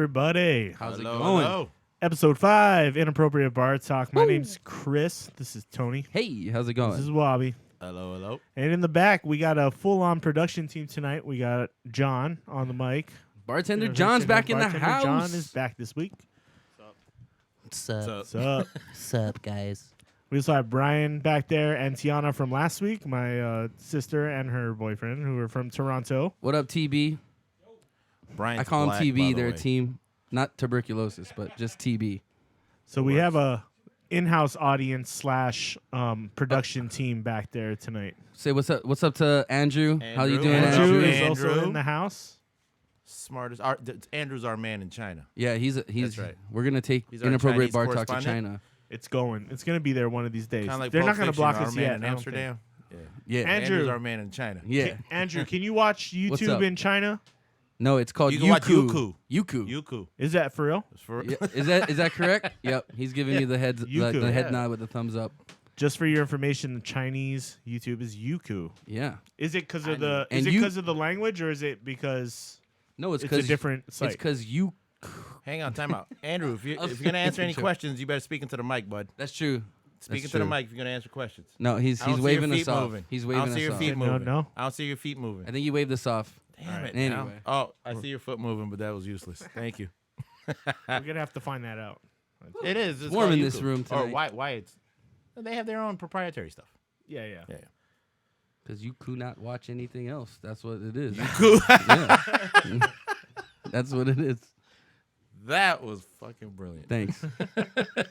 everybody? How's it Hello, going? hello. Episode 5, Inappropriate Bar Talk. My name's Chris. This is Tony. Hey, how's it This going? is Wobby. Hello, hello. And in the back, we got a full-on production team tonight. We got John on the mic. Bartender John's back in the Bartender house. John is back this week. What's up? What's up? What's up, guys? We also have Brian back there and Tiana from last week, my sister and her boyfriend, who are from Toronto. What up, TB? Brian's I call black, them by TB. the They're a way. team, not tuberculosis, but just TB. So we have a in-house audience slash production team back there tonight. Say what's up. What's up to Andrew? How you doing, Andrew Andrew? is also Andrew. in the house. Smartest. Andrew's our man in China. Yeah, he's. That's right. We're gonna take He's our Inappropriate Chinese Bar Talk to correspondent. China. It's going. It's going to be there one of these days. Kind of like They're Pulp not going to Fiction, block our us man yet. in I don't think. Amsterdam. Yeah. Yeah. Andrew. Andrew's our man in China. Yeah. Andrew, can you watch What's YouTube up? in China? No, it's called You can watch Youku. Youku. Youku. Yuku. Is that for real? It's for- Yeah, is that correct? Yep. He's giving me the head Youku, the head yeah. nod with the thumbs up. Just for your information, the Chinese YouTube is Youku. Yeah. Is it because I of the knew. is And it you- because of the language or is it because No, it's it's a because different site? It's because you. Hang on, time out. Andrew, if you're going to answer any Sure. questions, you better speak into the mic, bud. That's true. Speak That's into the true. mic if you're going to answer questions. No, he's I don't see waving your us feet off. moving. He's I waving don't see us your off. feet No, moving. no. I don't see your feet moving. I think you waved us off. Damn it. Anyway. now. Oh, I see your foot moving, but that was useless. Thank you. We're gonna have to find that out. It is. It's warm called in this Yuku. room Or tonight. why it's. They have their own proprietary stuff. Yeah. Yeah. Because you could not watch anything else. That's what it is. Cool. Yeah. That's what it is. That was fucking brilliant. Thanks.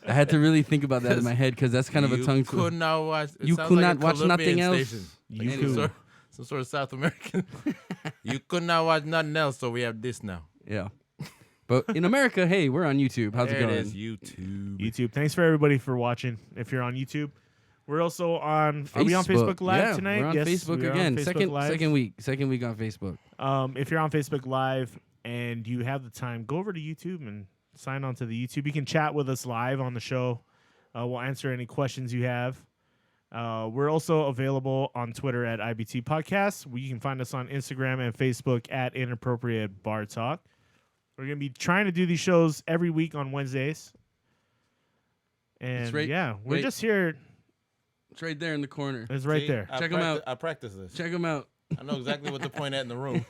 I had to really think about that in my head because that's kind of a tongue You twister. could not watch. It You sounds could like a not watch nothing Colombian else. station. You Some could. some sort of South American. You could not watch nothing else, so we have this now. Yeah. But in America, hey, we're on YouTube. How's there it going? is YouTube. YouTube. Thanks for everybody for watching. If you're on YouTube, we're also on. Are we on Facebook Live yeah, tonight? We're on Yes, Facebook we are on again. Facebook Live. Second week on Facebook. If you're on Facebook Live and you have the time, go over to YouTube and sign on to the YouTube. You can chat with us live on the show. We'll answer any questions you have. We're also available on Twitter at IBT Podcasts. You can find us on Instagram and Facebook at Inappropriate Bar Talk. We're going to be trying to do these shows every week on Wednesdays. And right- yeah, we're wait. just here. It's right there in the corner. It's right See, there. I Check 'em out. I practice this. Check them out. I know exactly what to point at in the room.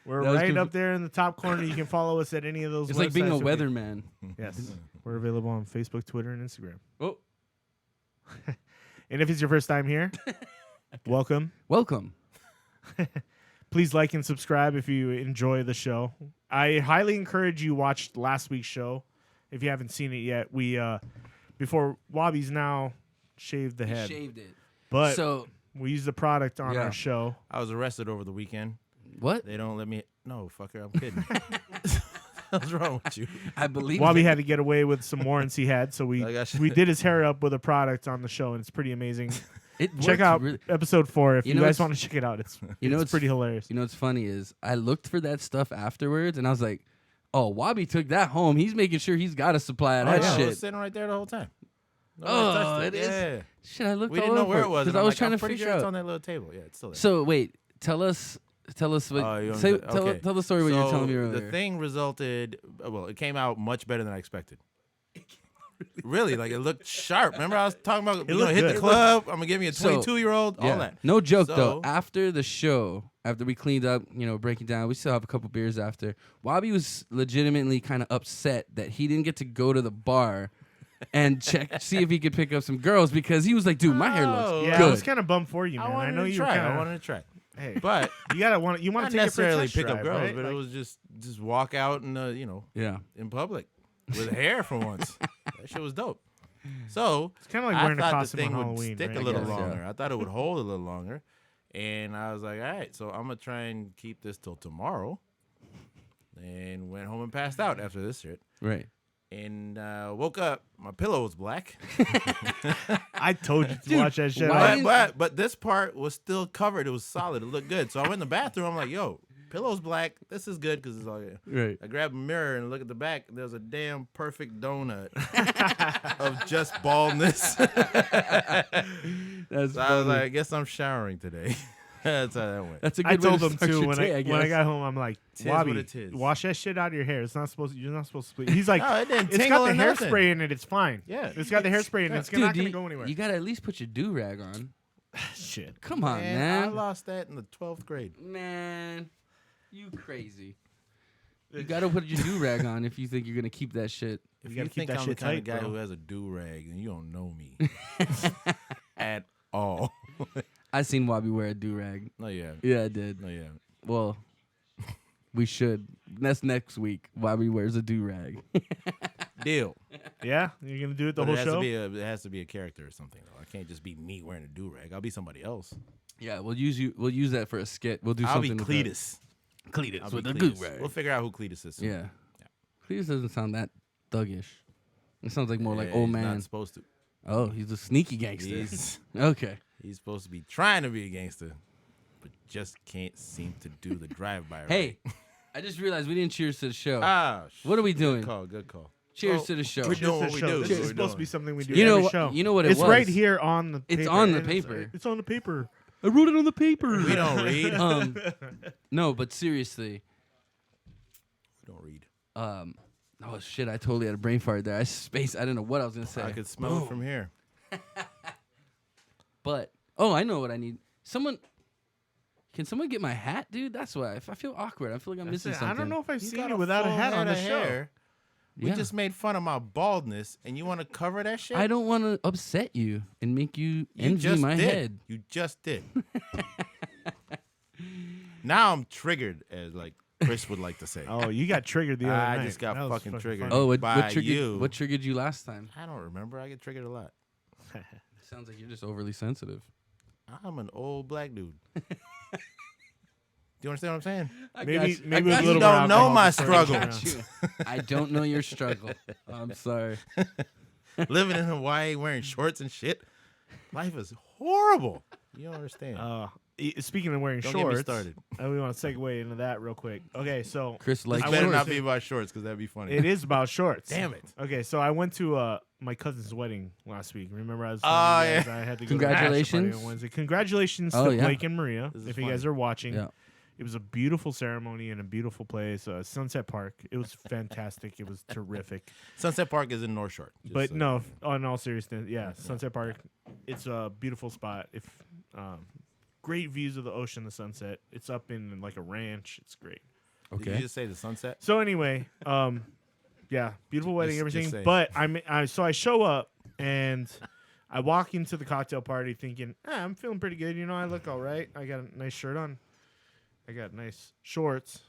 We're That was right conf- up there in the top corner. You can follow us at any of those It's websites. like being a if you- weatherman. Yes. We're available on Facebook, Twitter, and Instagram. Oh, And if it's your first time here, welcome. welcome. Please like and subscribe if you enjoy the show. I highly encourage you watch last week's show if you haven't seen it yet. We before Wobby's now shaved the head, Shaved it. but So we use the product on Yeah. our show. I was arrested over the weekend. what? They don't let me. No, fucker, I'm kidding. What's wrong with you? I believe Wobby it. had to get away with some warrants he had, so we Like I should- we did his hair up with a product on the show, and it's pretty amazing. It Check works out really- episode 4 if You you know guys it's- want to check it out. It's You know it's it's pretty hilarious. You know what's funny is I looked for that stuff afterwards, and I was like, "Oh, Wobby took that home. He's making sure he's got a supply of Oh, that yeah. It shit." was sitting right there the whole time. No Oh, one touched it is? Yeah. Shit, I looked We all didn't know over where it was. because and I I'm was like, trying I'm to pretty figure sure it's out. on that little table. Yeah, it's still there. So wait, tell us what. Oh, you Say, wanna say- okay. tell the story what you were So telling me earlier. The thing resulted. Well, it came out much better than I expected. Really, like it looked sharp. Remember, I was talking about It you know, looked hit good. the club. I'm gonna give me a So, 22-year-old. Yeah. All that. No joke So- though. After the show, after we cleaned up, breaking down, we still have a couple beers after. Wobby was legitimately kind of upset that he didn't get to go to the bar and see if he could pick up some girls because he was like, "Dude, my hair Oh, looks Yeah, I good." was kind of bummed for you, man. I wanted know to you were try. kind I of. wanted to try. Hey, But you want to not take it for a necessarily test pick up drive, girls, right? but Like, it was just walk out and yeah. in public with hair for once. That shit was dope. So it's kind of like I wearing a thought the costume on thing would Halloween, stick right? a little guess, yeah. longer. I thought it would hold a little longer, and I was like, all right, so I'm gonna try and keep this till tomorrow. And went home and passed out after this shit. Right. And woke up, my pillow was black. I told you to Dude, watch that shit. why- But this part was still covered. It was solid. It looked good. So I went in the bathroom. I'm like, yo, pillow's black. This is good because it's all good. Right. I grabbed a mirror and look at the back. There's a damn perfect donut of just baldness. That's So I was funny. like, I guess I'm showering today. That's how that went. That's a good I way told to them start too your when day, I guess. when I got home. I'm like, Tis what Wabi, it is. wash that shit out of your hair. It's not supposed. You're not supposed to sleep. He's like, No, it didn't it's tingle got the or nothing. hairspray in it. It's fine. Yeah. It's got the hairspray in it. It's not gonna you, go anywhere. you gotta at least put your do-rag on. Shit. Come on, I man. lost that in the 12th grade. Man, you crazy. You gotta put your do-rag on if you think you're gonna keep that shit. If You you gotta keep think that I'm the shit kind tight, of guy bro. who has a do-rag, then you don't know me at all. I seen Wabi wear a do-rag. No, you haven't. Yeah, I did. No, you haven't. Well, we should. That's next week. Wabi wears a do-rag. Deal. Yeah, you're gonna do it the But whole it has show. to be it has to be a character or something. Though. I can't just be me wearing a do-rag. I'll be somebody else. Yeah, we'll use that for a skit. We'll do I'll be something with that. Cletus. Cletus I'll with be a Cletus. do-rag. We'll figure out who Cletus is. soon. Yeah. Cletus doesn't sound that thuggish. It sounds like more like Yeah, old he's man. Not supposed to. Oh, he's a sneaky gangster. He's, Okay. he's supposed to be trying to be a gangster, but just can't seem to do the drive-by. Hey, right. I just realized we didn't cheers to the show. What What are we doing? Good call. Good call. Cheers Well, to the show. we're doing what This we show. do. This What is we're supposed to doing. be something we do You know every what- show. you know what it it's was. right here on the paper. It's on the and paper. It's on the paper. I wrote it on the paper. We don't read. No, but seriously. We don't read. Oh shit! I totally had a brain fart there. I didn't know what I was gonna say. I could smell it from here. But I know what I need. Can someone get my hat, dude? That's why. If I feel awkward, I feel like I'm missing something. I don't know if I've You seen got you without a full hat on head the of show. hair. We Yeah. just made fun of my baldness, and you want to cover that shit? I don't want to upset you and make you You envy just my did. head. You just did. Now I'm triggered, as like Chris would like to say. Oh, you got triggered the other night. I just got That was fucking triggered. funny. Oh, by you. what triggered you last time? I don't remember. I get triggered a lot. Sounds like you're just overly sensitive. I'm an old black dude. Do you understand what I'm saying? Maybe I with got a you. little You don't know alcohol my before you struggle. get around. I don't know your struggle. I'm sorry. Living in Hawaii, wearing shorts and shit. Life is horrible. You don't understand. Speaking of wearing Don't shorts, get me started. we want to segue into that real quick. Okay, so Chris This likes better shorts. not be about shorts, because that'd be funny. it is about shorts. Damn it. Okay, so I went to my cousin's wedding last week. Remember, I was Oh, telling you guys yeah. I had to go Congratulations. to the bachelor party on Wednesday. Congratulations Oh, to yeah. Blake and Maria. This is If you funny. guys are watching, Yeah. it was a beautiful ceremony in a beautiful place, Sunset Park. It was fantastic. It was terrific. Sunset Park is in North Shore. just But so no, in all seriousness, yeah, Sunset Park. It's a beautiful spot. If great views of the ocean, the sunset. It's up in like a ranch. It's great. Did you just say the sunset? So anyway, yeah, beautiful wedding, Just everything. saying. But so I show up and I walk into the cocktail party thinking, I'm feeling pretty good. You know, I look all right. I got a nice shirt on. I got nice shorts.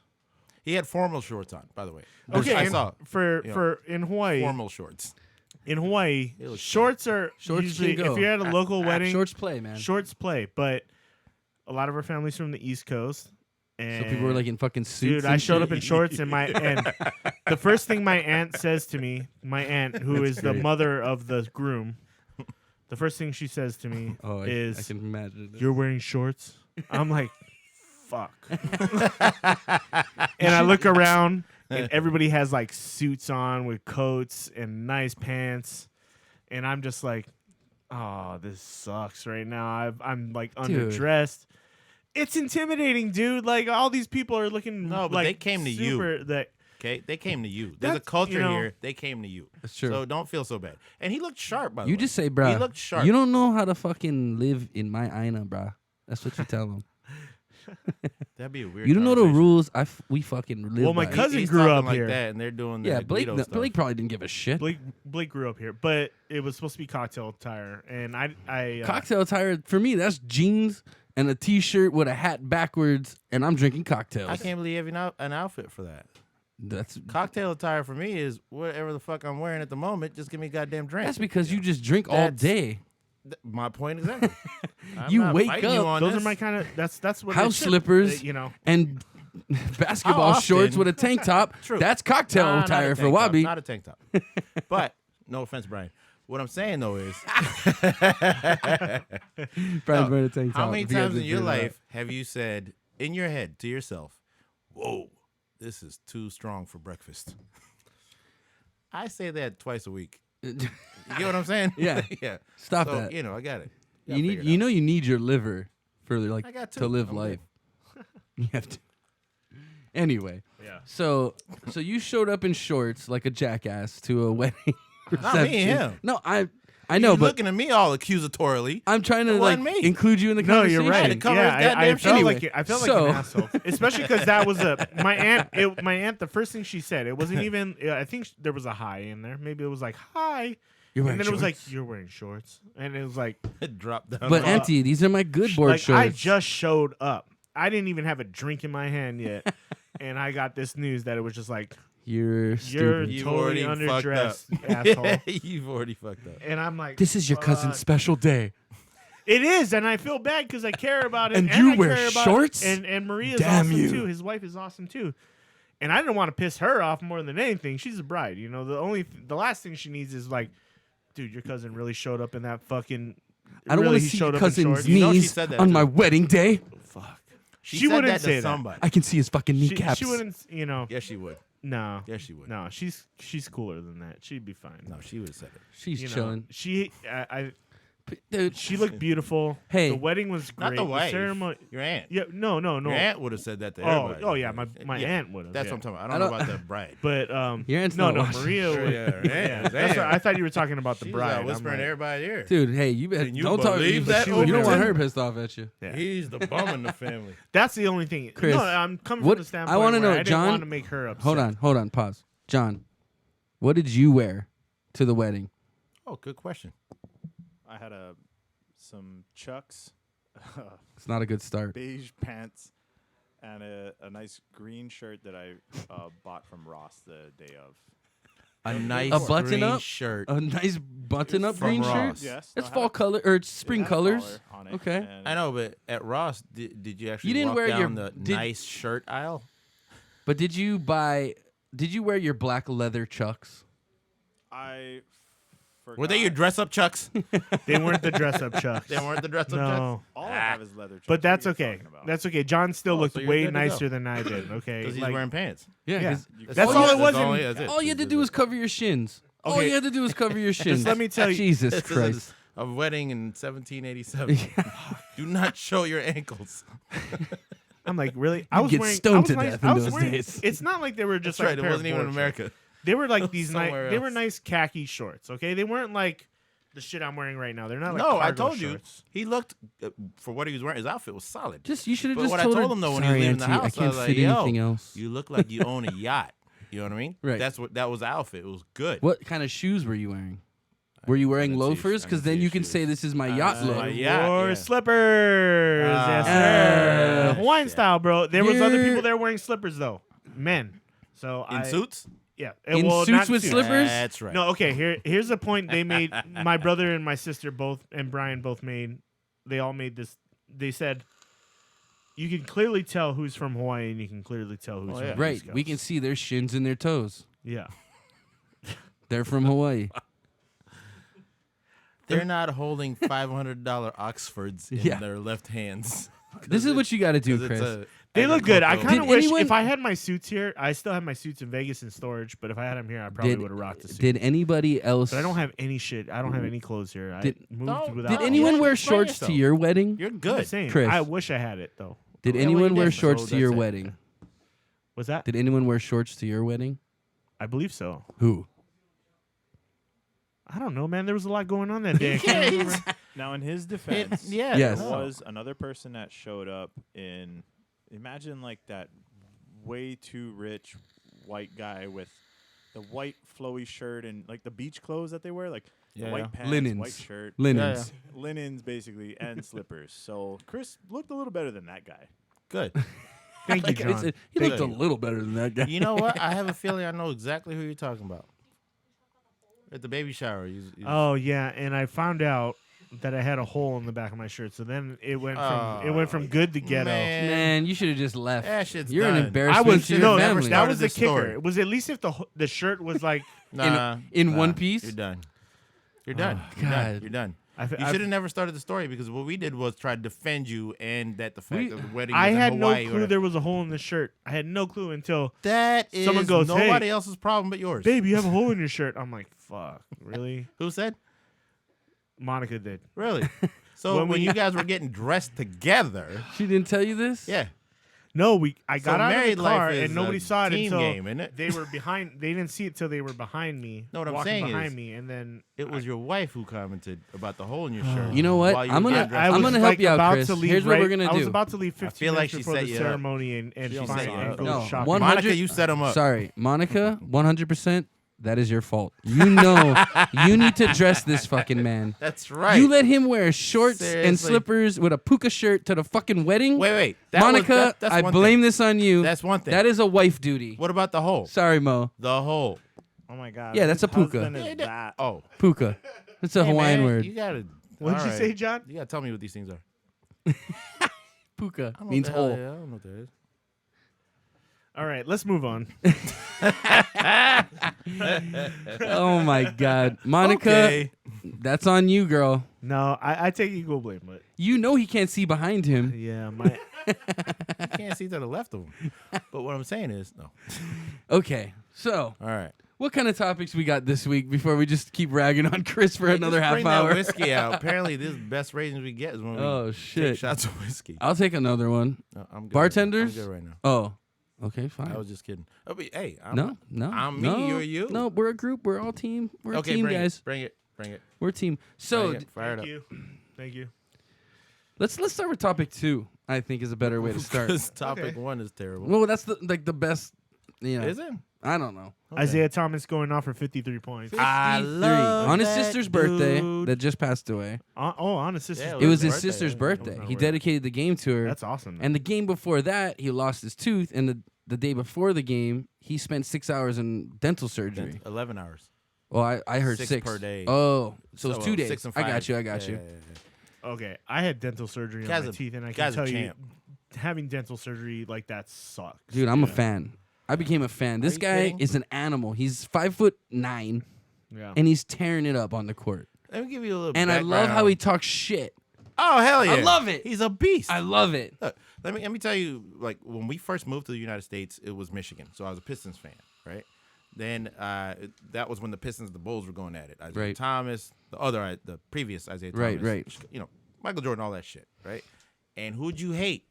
He had formal shorts on, by the way. Okay, I and saw for in Hawaii. formal shorts. In Hawaii, It looks shorts are Shorts usually can go. if you're at a local wedding, Shorts play, man. shorts play. But a lot of our families from the East Coast, and So people were like in fucking suits. dude, I and showed shit. up in shorts, and the first thing my aunt says to me, my aunt who is the mother of the groom, the first thing she says to me Oh, I is, can imagine. "You're wearing shorts." I'm like, "Fuck," and I look around, and everybody has like suits on with coats and nice pants, and I'm just like, "Oh, this sucks right now." I'm like Dude. underdressed. It's intimidating, dude. Like all these people are looking. No, but like, they came to you. super, That Okay, they came to you. There's a That's- culture you know- here. They came to you. That's true. So don't feel so bad. And he looked sharp, by the You way. just say, bruh. He looked sharp. You don't know how to fucking live in my aina, bruh. That's what you tell them. That'd be a weird. You don't know the conversation. rules. We fucking live Well, my by. cousin He's grew talking up like here. that, and they're doing Yeah, the Blake. Guido No, stuff. Blake probably didn't give a shit. Blake grew up here, but it was supposed to be cocktail attire, and I Cocktail attire for me. That's jeans and a t-shirt with a hat backwards, and I'm drinking cocktails. I can't believe you have an outfit for that. That's Cocktail attire for me is whatever the fuck I'm wearing at the moment. Just give me a goddamn drink. that's because you just drink all That's- day. My point exactly. I'm You not wake fighting you up- on those this. are my kind of that's what House it should- slippers. you know. And basketball How shorts often- with a tank top. True. That's cocktail Nah, not a attire for tank top, Wabi. Not a tank top. But no offense, Brian. What I'm saying though is, Brian's wearing a tank top. how many if you guys times in didn't your figure it out. life have you said in your head to yourself, "Whoa, this is too strong for breakfast"? I say that twice a week. You get what I'm saying? Yeah. yeah. Stop So, that. you know, I got it. You need, you know, you need your liver for like I got to two. live I'm life. You have to. Anyway, Yeah. so you showed up in shorts like a jackass to a wedding Not me and reception. him. No, I know, You but looking at me all accusatorily. I'm trying to It like wasn't me. include you in the No, conversation. you're had to right. cover Yeah, his goddamn I felt shit. like I felt like So- an asshole, especially because that was my aunt. My aunt, the first thing she said, it wasn't even. I think there was a hi in there. Maybe it was like hi, You're and wearing then it was like shorts? you're wearing shorts, and it was like It dropped down. But Auntie, these are my good board like shorts. I just showed up. I didn't even have a drink in my hand yet, and I got this news that it was just like You're you're stupid. You've totally already fucked underdressed, up. asshole. You've already fucked up. And I'm like, This is your cousin's "Fuck." special day. It is, and I feel bad because I care about it. And I you wear care about shorts? and Maria's Damn awesome you. too. His wife is awesome too. And I didn't want to piss her off more than anything. She's a bride, you know. The last thing she needs is like, dude, your cousin really showed up in that fucking. I don't really, want he to see showed your up in cousin's shorts. You know she knees said that on too. my wedding day. Fuck. She She said wouldn't that say to that. somebody. I can see his fucking She, kneecaps. she wouldn't, you know. Yes, she would. No. Yes, she would. No, she's cooler than that. She'd be fine. No, she would have said it. She's You know, chilling. Dude, She looked beautiful. Hey. The wedding was great. Not the wife. ceremony. Your aunt. Yeah, no. Your aunt would have said that to Oh, everybody. oh yeah, my aunt would have. That's yeah. what I'm talking about. I I don't know don't- about the bride. But Your aunt's no, not no, watching. Maria. Sure, would- yeah, her aunt. that's Damn. what, I thought you were talking about the She's bride. out I'm whispering like, everybody here. Dude, hey, you better Can you don't talk. believe that You don't want overton? her pissed off at you. yeah. He's the bum in the family. That's the only thing. Chris, no, I'm coming what- from the I standpoint wanna where know, I didn't John- want to make her upset. Hold on, pause. John, what did you wear to the wedding? Oh, good question. I had some Chucks, It's not a good start. beige pants, and a nice green shirt that I bought from Ross the day of. A nice A button green up? shirt. A nice button-up From green Ross. shirt. Yes, It's no, fall had a- color or it's it spring had a colors. collar on it, Okay. and I know, but at Ross, did you actually You didn't walk wear your- down the did- nice shirt aisle? But did you wear your black leather Chucks? I forgot. Were they your dress-up Chucks? They weren't the dress-up Chucks. They weren't the dress-up Chucks? No, All I have is leather. Chucks. but that's What are you okay. talking about? That's okay. John still Oh, looked so you're way good to go. nicer than I did. Okay, Because he's Like, wearing pants. Yeah. 'cause That's all it was. That's it. all you had to do was cover your shins. All Okay. you had to do was cover your shins. let me tell you- Jesus This Christ. is a wedding in 1787. Do not show your ankles. I'm like, really? You'd get stoned I was to wearing- death in I was those wearing- days. It's not like they were just That's right. like a It pair wasn't of even in board America. shorts. They were like these nice. Somewhere They were else. nice khaki shorts. Okay, they weren't like the shit I'm wearing right now. They're not like No, I cargo told you. shorts. He looked, for what he was wearing, his outfit was solid. You should have But just what I told told her, him, though, when he was "Sorry, leaving the Auntie, house, I I can't was like, fit yo, anything else." You look like you own a yacht. You know what I mean? Right. That was the outfit. It was good. What kind of shoes were you wearing? Were you wearing didn't see- loafers? I Because didn't then see you his can shoes. say this is my yacht look. my yacht. Or yeah. slippers, yes, sir. Hawaiian shit. style, bro. There was other You're- people there wearing slippers though, men. So In suits? yeah, In well, suits not with suits. slippers? That's right. No, okay. Here's a point they made. My brother and my sister both, and Brian both made. They all made this. They said, you can clearly tell who's from Hawaii, and you can clearly tell who's Oh, from yeah. the Right. East We Coast. can see their shins and their toes. Yeah. They're from Hawaii. They're not holding $500 Oxfords in Yeah. their left hands. This is what you got to do, 'Cause it's Chris. They look good. I agricultural. kind of Did wish anyone- if I had my suits here. I still have my suits in Vegas in storage, but if I had them here, I probably Did- would have rocked the suit. Did anybody else? But I don't have any shit. I don't have any clothes here. I Did- moved Don't- without. Did Oh, anyone yeah, wear explain shorts yourself. to your wedding? You're I'm good. just saying. Chris. I wish I had it though. Did Yeah, anyone well, you wear did, shorts so to your that's it. wedding? Was that? Did anyone wear shorts to your wedding? I believe so. Who? I don't know, man. There was a lot going on that day. I can't remember. Now, in his defense, Yeah. Yes. there was another person that showed up in. Imagine like that way too rich white guy with the white flowy shirt and like the beach clothes that they wear, like Yeah, the white yeah. pants, Linens. white shirt, Linens. linens basically, and slippers. So Chris looked a little better than that guy. Good. Thank you, Like I John. said, he looked a Thank you. little better than that guy. You know what? I have a feeling I know exactly who you're talking about. At the baby shower. Oh yeah, and I found out that I had a hole in the back of my shirt. So then it went from good to ghetto. Man, you should have just left. That shit's You're an done. embarrassment I was to your no, family. that started was the this kicker. story. It was at least if the shirt was like in one piece? You're done. You're done. Oh, You're done. God. You're done. I f- You I- should have never started the story because what we did was try to defend you and that the fact We- that the wedding I was in had no Hawaii. clue there was a hole in the shirt. I had no clue until That is Someone goes, nobody "Hey, else's problem but yours. babe, you have a hole in your shirt. I'm like, fuck, really? Who said? Monica did. Really? So when you guys were getting dressed together, She didn't tell you this? yeah. No, I got out of married the car life is and nobody a saw it team until game, isn't it? they were behind. They didn't see it till they were behind me. No, what I'm walking saying behind is, me, and then It was your wife who commented about the hole in your shirt. You know what? while you I'm were gonna- getting dressed. I'm was, gonna help like, you out, about Chris. to leave Here's what right- we're gonna I was do. about to leave 15 feel like minutes she before set the you up. ceremony and She find set you and up. go No, shopping. 100 Monica, you set him up. Sorry, Monica, 100%. That is your fault. You know, you need to dress this fucking man. That's right. You let him wear shorts and Seriously. slippers with a puka shirt to the fucking wedding. Wait. That was- Monica, that's I one blame thing. this on you. That's one thing. That is a wife duty. What about the hole? Sorry, Mo. The hole. Oh my god. Yeah, that's a whose puka. husband is that? Oh. Puka. It's a Hey, Hawaiian man, word. You gotta. What did all you right. say, John? You gotta tell me what these things are. Puka I don't know means what the hell- hole. yeah, I don't know what that is. All right, let's move on. Oh my God, Monica, Okay. that's on you, girl. No, I take equal blame, but You know he can't see behind him. yeah, my You can't see to the left of him. But what I'm saying is, no. Okay, so All right. what kind of topics we got this week before we just keep ragging on Chris for Hey, another just half bring hour? that whiskey out. Apparently, this best ratings we get is when we Oh take shit! shots of whiskey. I'll take another one. No, I'm good. Bartenders? I'm good right now. Oh, okay, fine. I was just kidding. Oh, but, hey, I'm No, I'm me, no, you're you. No, we're a group. We're all team. We're okay, a team, bring guys. it. Bring it. We're a team. So Bring it. Fire it thank up. thank you. let's start with topic 2. I think is a better way to start. Because topic Okay. 1 is terrible. Well, that's the best. You know, Is it? I don't know. Okay. Isaiah Thomas going off for 53 points. I 53. love on his that sister's birthday dude. that just passed away. On his sister's Yeah, It was his his birthday, sister's yeah. birthday. That was He not dedicated the game to her. That's awesome. And the game before that, he lost his tooth. And the day before the game, he spent 6 hours in dental surgery. 11 hours. Well, I heard 6 6 per day. Oh, so it's 2 days. 6 and I 5. got you. I got Yeah, you. yeah. okay, I had dental surgery Guy's on my a- teeth, and I can guy's a tell you, champ. having dental surgery like that sucks. Dude, I'm a Yeah. fan. I became a fan. This you guy kidding? is an animal. He's 5'9", Yeah. and he's tearing it up on the court. Let me give you a little And I love how he talks shit. Oh, hell yeah. I love it. He's a beast. I love it. Look, let me tell you, like, when we first moved to the United States, it was Michigan. So I was a Pistons fan, right? Then that was when the Pistons and the Bulls were going at it. Isaiah Right. Thomas, the previous Isaiah Right, Thomas. right. You know, Michael Jordan, all that shit, right? And who'd you hate?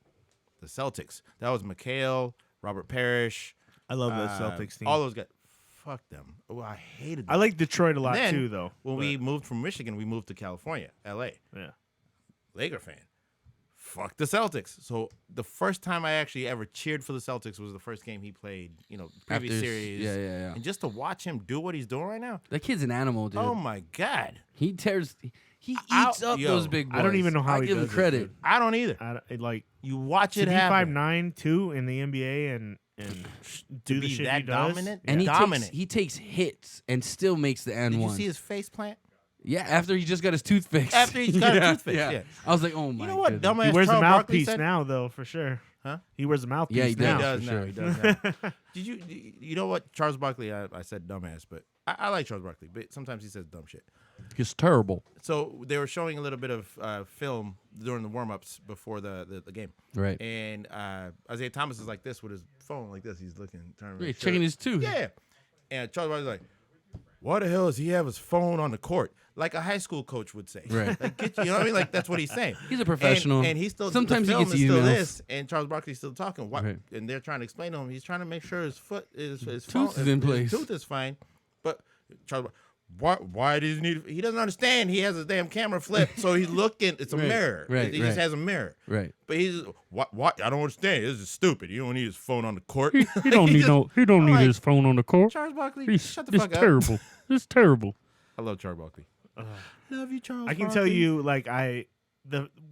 The Celtics. That was McHale, Robert Parrish. I love the Celtics team. All those guys. Fuck them. Oh, I hated them. I like Detroit a lot Then, too, though. When but- we moved from Michigan, we moved to California, LA. yeah. Laker fan. Fuck the Celtics. So the first time I actually ever cheered for the Celtics was the first game he played, previous After- series. yeah. And just to watch him do what he's doing right now, That kid's an animal, dude. oh my God. He tears. He Ow, eats up yo. those big boys. I don't even know how I he give him does it, credit. dude. I don't either. Like You watch to it be happen. 5'9" too in the NBA and do the be shit that he does. dominant? And Dominant. he takes hits and still makes the and Did you one. see his face plant? Yeah, after he just got his tooth fixed. After he's got a tooth fixed, yeah. I was like, oh my. You know what, goodness. dumbass He wears Charles a Barkley mouthpiece said? now, though, for sure. Huh? He wears a mouthpiece Yeah, he now. does. He for does now. sure. He does now. You know what? Charles Barkley, I said dumbass, but I like Charles Barkley, but sometimes he says dumb shit. He's terrible. So they were showing a little bit of film during the warm-ups before the game. Right. And Isaiah Thomas is like this with his phone like this. He's looking, trying to Yeah, make checking sure. his tooth. Yeah. And Charles Barkley's like, why the hell does he have his phone on the court? Like a high school coach would say. Right. Like, you know what I mean? Like, that's what he's saying. He's a professional. And he's still, Sometimes the he film gets is still emails. this, and Charles Barkley's still talking. Why, Right. And they're trying to explain to him, he's trying to make sure his Tooth phone, is in place. His tooth is fine. But Charles why does he need? He doesn't understand. He has his damn camera flipped, so he's looking. It's a Right, mirror. right, He just right. has a mirror. Right. But he's what? I don't understand. This is stupid. You don't need his phone on the court. He don't need He don't I'm need like, his phone on the court. Charles Barkley, He's, shut the it's fuck up. terrible. It's terrible. I love Charles Barkley. Love you, Charles. I can tell you, like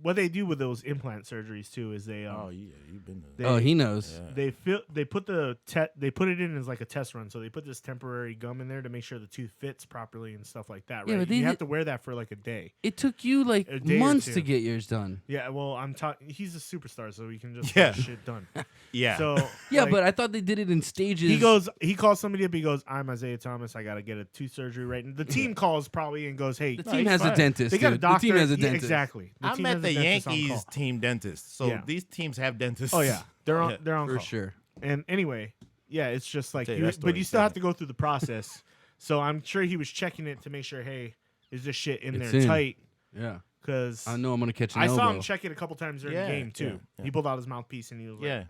what they do with those implant surgeries too is they Oh yeah, you've been there. They- Oh, he knows. Yeah. they put they put it in as like a test run, so they put this temporary gum in there to make sure the tooth fits properly and stuff like that. Yeah, Right? but they You have did- to wear that for like a day. It took you like A day or months two. to get yours done. Yeah, well, I'm talking. He's a superstar, so he can just Yeah. get shit done. Yeah. So Yeah, like, but I thought they did it in stages. he calls somebody up. He goes, "I'm Isaiah Thomas. I got to get a tooth surgery right." And the team calls probably and goes, "Hey, The No, team he's has a fine. dentist. they got a dude. doctor." The team has a Yeah, dentist. exactly. The I'm team at has a the dentist on Yankees call. team dentist, so Yeah. these teams have dentists. Oh yeah, they're on. Yeah. They're on For call. sure. And anyway, yeah, it's just like, Tell you you, that story but you in a still have second. to go through the process. So I'm sure he was checking it to make sure, hey, is this shit in It's there in. tight? Yeah. Because I know I'm gonna catch an I elbow. saw him check it a couple times during Yeah, the game too. yeah, yeah. He pulled out his mouthpiece and he was like, Yeah.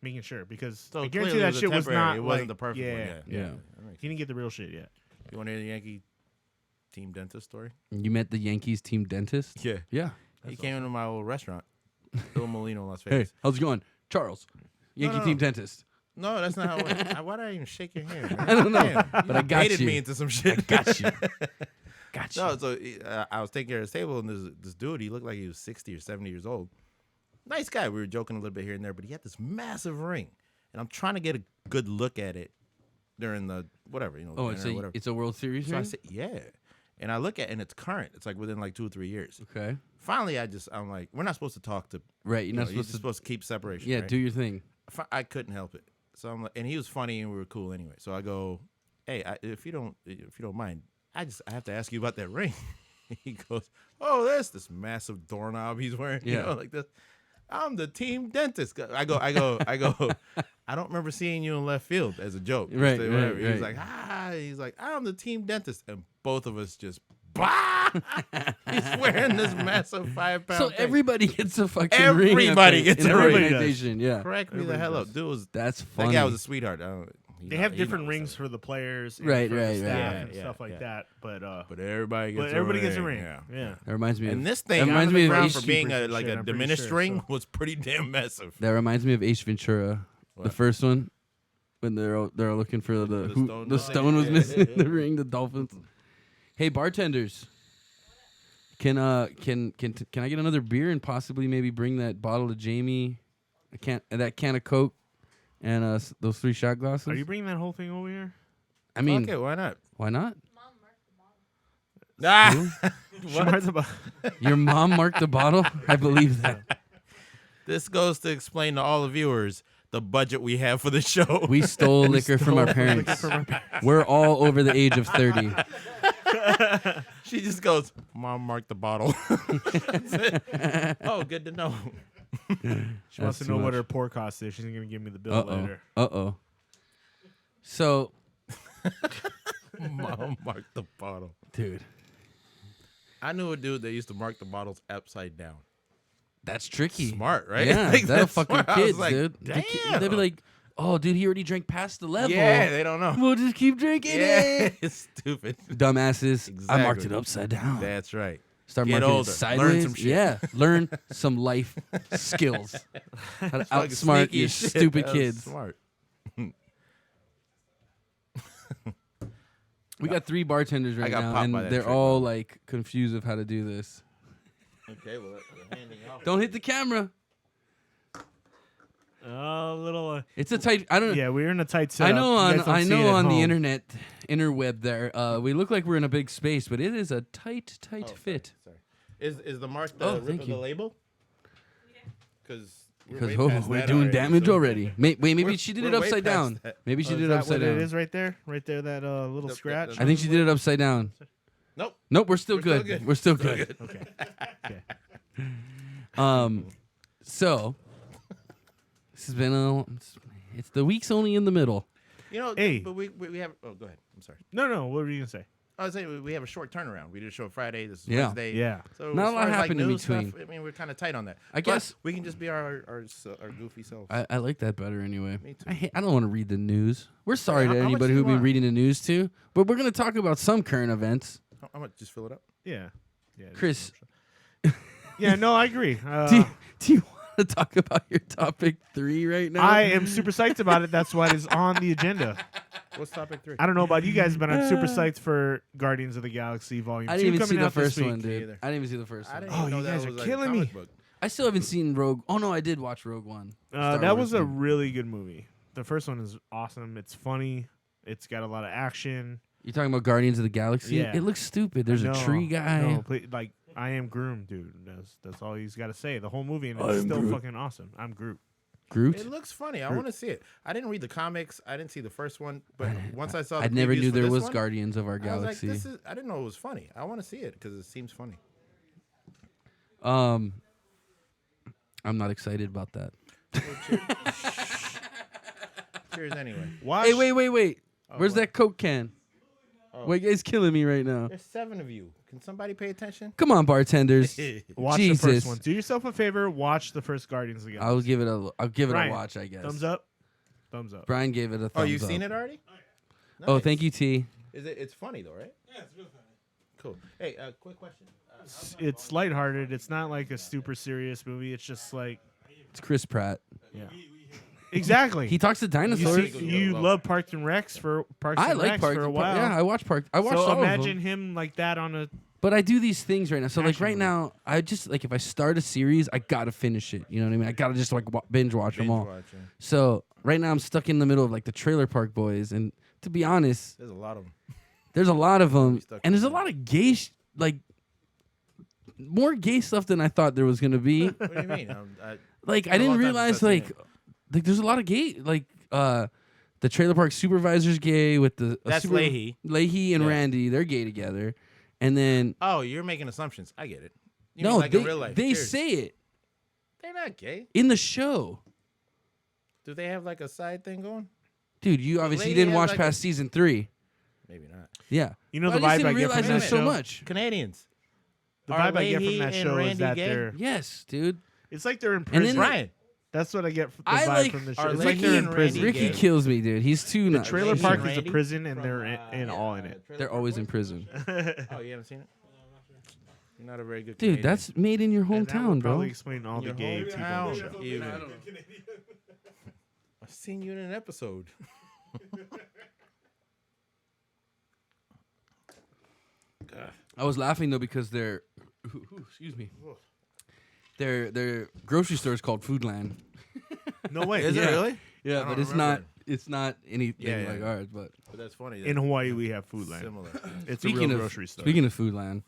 making sure because So I guarantee clearly it that was a shit was temporary. not It wasn't like, the perfect yeah, one. Yeah. That makes He didn't get the real shit yet. You want to hear the Yankee team dentist story? You met the Yankees team dentist? Yeah. Yeah. He came into my old restaurant, Il Molino, Las Hey, Vegas. how's it going? Charles, Yankee no. team dentist. No, that's not how it went. Why did I even shake your hand? Man? I don't know, Damn, but I got baited you. me into some shit. Got you. Got you. No, so I was taking care of his table, and this dude, he looked like he was 60 or 70 years old. Nice guy. We were joking a little bit here and there, but he had this massive ring, and I'm trying to get a good look at it during the whatever, Oh, dinner or whatever. it's a World Series So I ring? said, yeah. And I look at it, and it's current. It's like within like 2 or 3 years. Okay. Finally, I'm like, we're not supposed to talk to. Right, you're not You're supposed just to. supposed to keep separation. Yeah, right? do your thing. I couldn't help it. So I'm like, and he was funny, and we were cool anyway. So I go, hey, if you don't mind, I have to ask you about that ring. He goes, oh, that's this massive doorknob he's wearing. Yeah. Like this. I'm the team dentist. I go. I don't remember seeing you in left field as a joke. Right, Just whatever. right, He was right. like, He's like, I'm the team dentist, and both of us just, bah! He's wearing this massive 5-pound. So thing. everybody gets a fucking ring. Everybody in gets an a ring. organization. Yeah. Correct me the hell up, dude. That's That funny. guy was a sweetheart. They have different rings for the players, and Right, for the right, staff right. and Yeah, stuff yeah, like yeah. that. But everybody gets. everybody gets a ring. ring. Yeah. That reminds me And of this that thing reminds on me the of ground Ace, for being Keepers and a shit, I'm pretty diminished sure, ring so. was pretty damn massive. that reminds me of Ace Ventura, the What? first one, when they're looking for the stone was Yeah. missing the ring, the Dolphins. Hey bartenders, can I get another beer and possibly maybe bring that bottle of Jamie, that can of Coke, and those 3 shot glasses? Are you bringing that whole thing over here? I mean, Okay, why not? why not? Ah! She marked the bo- Your mom marked the bottle. I believe that. This goes to explain to all the viewers the budget we have for the show. We stole liquor from our parents. We're all over the age of 30. She just goes, Mom marked the bottle. That's it. Oh, good to know. She wants That's to know too what much. her pour cost is. She's gonna give me the bill Uh-oh. later. Uh-oh. So, Mom marked the bottle. dude, I knew a dude that used to mark the bottles upside down. that's tricky. Smart, right? Yeah, Like, that'll that's fuck your smart. I was kids, like, dude. Damn. They'll be like, oh, dude, he already drank past the level. Yeah, they don't know. We'll just keep drinking Yeah, it. it's stupid. Dumbasses. I marked it Exactly. upside down. That's right. Start Get marking older. it Learn sideways. some shit. Yeah, learn some life skills. How to Fucking outsmart sneaky your shit. stupid That was kids. Smart. We got 3 bartenders right got now, popped and by that they're trick, all brother. like confused of how to do this. Okay, well, we're handing off. Don't hit the camera. A little. It's a tight. I don't. Yeah, we're in a tight I setup. know You on guys don't I see know it at on the home. interweb there. We look like we're in a big space, but it is a tight fit. Sorry. Is the mark the Oh, rip thank of you. the label? Because Because we're doing damage already. Maybe We're- she did we're it way upside past down. that. Maybe she Oh, did is it that upside what down. it is right there? Right there, that little Nope, scratch. I think she did it upside down. Nope. Nope, we're still We're still good. good. We're still good. Okay. So this has been it's the week's only in the middle. You know, Hey. but we have. Oh, go ahead. I'm sorry. No. What were you gonna say? I was saying we have a short turnaround. We did a show Friday. This is Yeah. Wednesday. Yeah. So Not as a lot far as, like, happened in news between. Stuff, I mean, we're kind of tight on that. I But guess- we can just be our goofy selves. I like that better anyway. Me too. I don't want to read the news. We're sorry How to much anybody do you who've been want? reading the news too, but we're going to talk about some current events. How much? Just fill it up. Yeah. Chris, Yeah. No, I agree. do you want to talk about your topic 3 right now? I am super psyched about it. That's why it is on the agenda. What's topic 3? I don't know about you guys, but I'm super psyched for Guardians of the Galaxy Volume 2 I didn't even see coming the out this first week. one, dude. either. I didn't even see the first I one. didn't Oh, even know you that guys was are like killing a me. comic book. I still haven't seen Rogue. Oh no, I did watch Rogue One. Star That Wars was a one. really good movie. The first one is awesome. It's funny. It's got a lot of action. You're talking about Guardians of the Galaxy? Yeah. It looks stupid. There's a tree guy. No, like I am Groom, dude. That's all he's got to say. The whole movie, and I it's am still Groot. fucking awesome. I'm Groot. Groot. It looks funny. I want to see it. I didn't read the comics. I didn't see the first one, but once I saw, I the never previews knew for there this was one, Guardians of our I was like, Galaxy. I didn't know it was funny. I want to see it because it seems funny. I'm not excited about that. Cheers anyway. Watch. Hey, wait. Oh, Where's what? that Coke can? White guy's killing me right now. There's 7 of you. Can somebody pay attention? Come on, bartenders. Watch the Jesus. first one. Do yourself a favor. Watch the first Guardians of the Galaxy. I'll give it Ryan, a watch, I guess. Thumbs up. Thumbs up. Brian gave it a thumbs up. Oh, you've seen it already? Oh, Nice. thank you, T. It's funny though, right? Yeah, it's real funny. Cool. Hey, quick question. It's lighthearted. It's not like a super serious movie. It's just like It's Chris Pratt. exactly. He talks to you dinosaurs. see, you love Parks and Recs for Parks I and like Recs Parks. for a while. Yeah, I watch Parks. I watched so all imagine of them. him like that on a. But I do these things right now. So like Action right movie. now, I just like if I start a series, I gotta finish it. You know what I mean? I gotta just like binge watch them all. So right now I'm stuck in the middle of like the Trailer Park Boys, and to be honest, There's a lot of them. there's a lot of them, stuck and in there's a there. lot of gay, like more gay stuff than I thought there was gonna be. What do you mean? Like I a didn't long time realize since I've like there's a lot of gay like the Trailer Park supervisor's gay with the That's Leahy. Leahy and Yeah. Randy, they're gay together, and then Oh, you're making assumptions. I get it. You no, mean like they in real life. they Cheers. say it They're not gay. in the show. Do they have like a side thing going? Dude, you obviously Leahy didn't has watch like past season 3. Maybe not. Yeah. You know But the I vibe just I didn't get from realize that there's so show. much. Canadians. The Are vibe I get from Leahy that and show is Randy that gay? they're. Yes, dude. It's like they're in And then- prison. Brian. That's what I get from the I vibe like- from the are show. It's like Leahy they're in and prison. Randy Ricky gay? kills me, dude. He's too The nuts. Trailer Leahy Park and is a Randy prison, and from, they're in all in it. They're always in prison. Oh, you haven't seen it? You're not a very good Dude, Canadian. that's made in your And that hometown, would bro. probably explain all the Your gay people on the hometown. show. You. I've seen you in an episode. I was laughing though because their excuse me. Their grocery store is called Foodland. No way. Is Yeah. it really? Yeah, I but don't it's remember. not anything Yeah, yeah. like ours, but But that's funny. In Hawaii, we have Foodland. Similar. It's a real grocery store. Speaking of Foodland,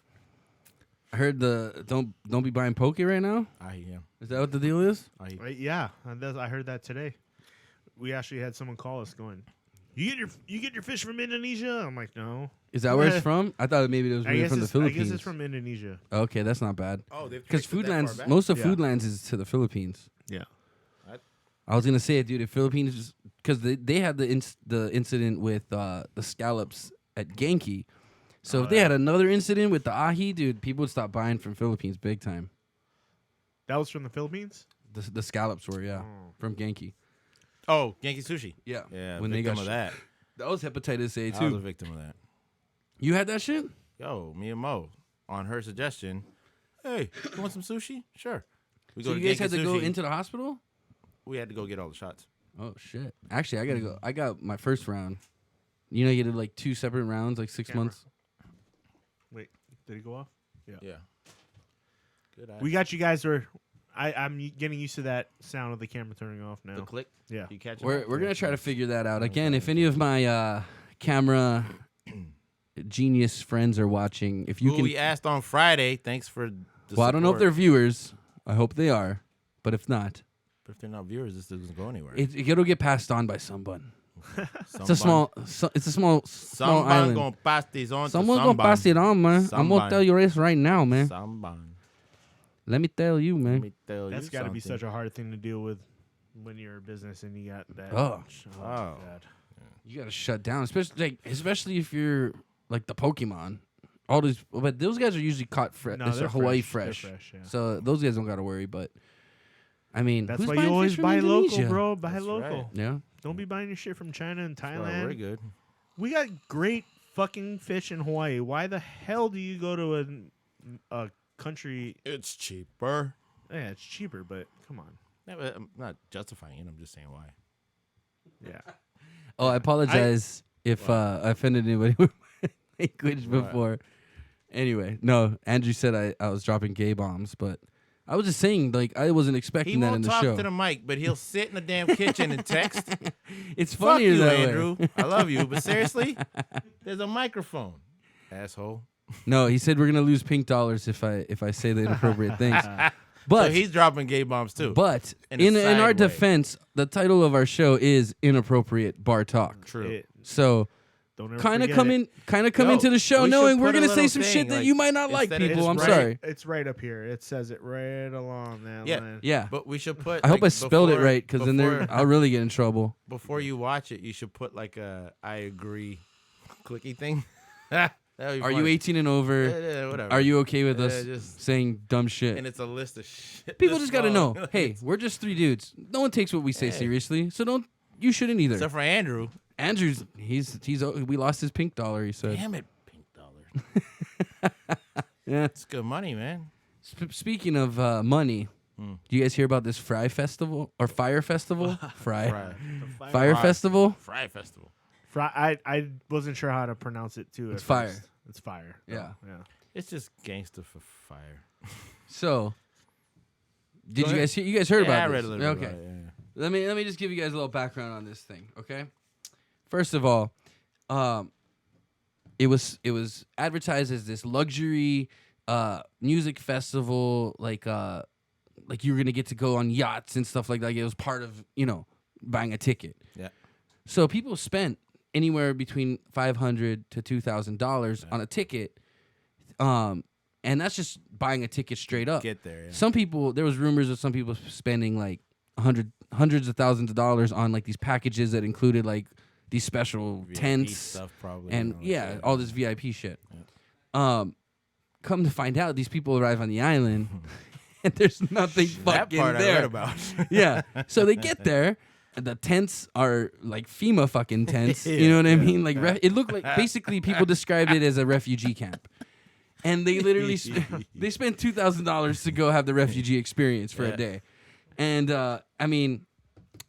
I heard the don't be buying poke right now. Yeah. Is that what the deal is? Right? Yeah, I heard that today. We actually had someone call us going, You get your fish from Indonesia? I'm like, no. Is that where it's from? I thought maybe it was I really guess from the it's, I Philippines. guess it's from Indonesia. Okay, that's not bad. Oh, Because Foodlands, most of Yeah. Foodlands is to the Philippines. Yeah. I was gonna say it, dude. If Philippines, because they had the incident with the scallops at Genki, so if they had another incident with the ahi, dude, people would stop buying from Philippines big time. That was from the Philippines? The scallops were from Genki. Oh, Yankee Sushi. Yeah, Yeah, when they victim got of that. that was hepatitis A I was a too. victim of that. You had that shit? Yo, me and Mo, on her suggestion, hey, you want some sushi? Sure. We So to you guys had Yankee to go Sushi. into the hospital? We had to go get all the shots. Oh shit! Actually, I gotta go. I got my first round. You know, you did like 2 separate rounds, like 6 Camera. months. Wait, did it go off? Yeah. Good eye. We got you guys. I'm getting used to that sound of the camera turning off now. The click. Yeah. You catch it? We're gonna try to figure that out again. If any of my camera genius friends are watching, if you Who can, we asked on Friday. Thanks for the well, I don't know if support. they're viewers. I hope they are, but if not, But if they're not viewers, this doesn't go anywhere. it'll get passed on by someone. It's Someone- a small Someone island. gonna pass this on Someone's to gonna pass it on, man. I'm Someone. gonna tell you this right now, man. Someone. Let me tell you, Let man. me tell That's you got to be something. such a hard thing to deal with when you're a business and you got that. Oh. much. Oh. God. You gotta shut down, especially if you're like the Pokemon. All these, but those guys are usually caught fresh. No, They're they're Hawaii fresh. fresh. They're fresh, yeah. So those guys don't gotta worry. But I mean, That's who's why buying you always fish from buy local, Indonesia? bro. Buy That's local. right. Yeah. Don't be buying your shit from China and Well, Thailand. we're good. We got great fucking fish in Hawaii. Why the hell do you go to a country? It's cheaper. Yeah, it's cheaper, but come on. I'm not justifying it. I'm just saying why. Yeah. Oh, I apologize if I offended anybody with my language before. Anyway, no. Andrew said I was dropping gay bombs, but I was just saying, like, I wasn't He expecting that in won't the talk show. to the mic, but he'll sit in the damn kitchen and text. It's Fuck funnier you, that way. Andrew. I love you, but seriously, there's a microphone, asshole. No, he said we're gonna lose pink dollars if I say the inappropriate things. But So he's dropping gay bombs too. But In a in side our way. defense, the title of our show is Inappropriate Bar Talk. True. So Don't ever kind of forget come Yo, into the show we should knowing we're put a gonna say little some thing, shit that like, you might not like, instead of it. people. It's I'm right- sorry. It's right up here. It says it right along that Yeah. line. Yeah. But we should put. I hope like, I spelled it before- right because then before- I'll really get in trouble. Before you watch it, you should put like a I agree clicky thing. Are you 18 and over? Yeah, whatever. Are you okay with Yeah, us just- saying dumb shit? And it's a list of shit. People this just gotta know. small. Hey, we're just 3 dudes. No one takes what we say Hey. seriously, so you shouldn't either. Except for Andrew. Andrew's we lost his pink dollar. He said. Damn it, pink dollar. Yeah. It's good money, man. Speaking of money, do you guys hear about this Fyre Festival or Fyre Festival? Fyre Fry Festival. Fry Festival. I wasn't sure how to pronounce it too. It's at Fyre. first. It's Fyre. Yeah. Yeah. It's just gangster for fire. So, did Go you ahead. guys hear? You guys heard Yeah, about I this? read a little bit Okay. about it, yeah. Let me just give you guys a little background on this thing, okay? First of all, it was advertised as this luxury music festival, like you were gonna get to go on yachts and stuff like that. It was part of buying a ticket. Yeah. So people spent anywhere between $500 to $2,000 on a ticket, and that's just buying a ticket straight up. Get there. Yeah. Some people, there was rumors of some people spending like hundreds of thousands of dollars on like these packages that included like these special VIP tents stuff probably. and all that yeah, shit. all this VIP shit. Come to find out, these people arrive on the island and there's nothing that fucking part there. I read about. Yeah, so they get there. And the tents are like FEMA fucking tents. You know what I Yeah, mean? Like it looked like basically people described it as a refugee camp. And they literally they spent $2,000 to go have the refugee experience for a day. And I mean,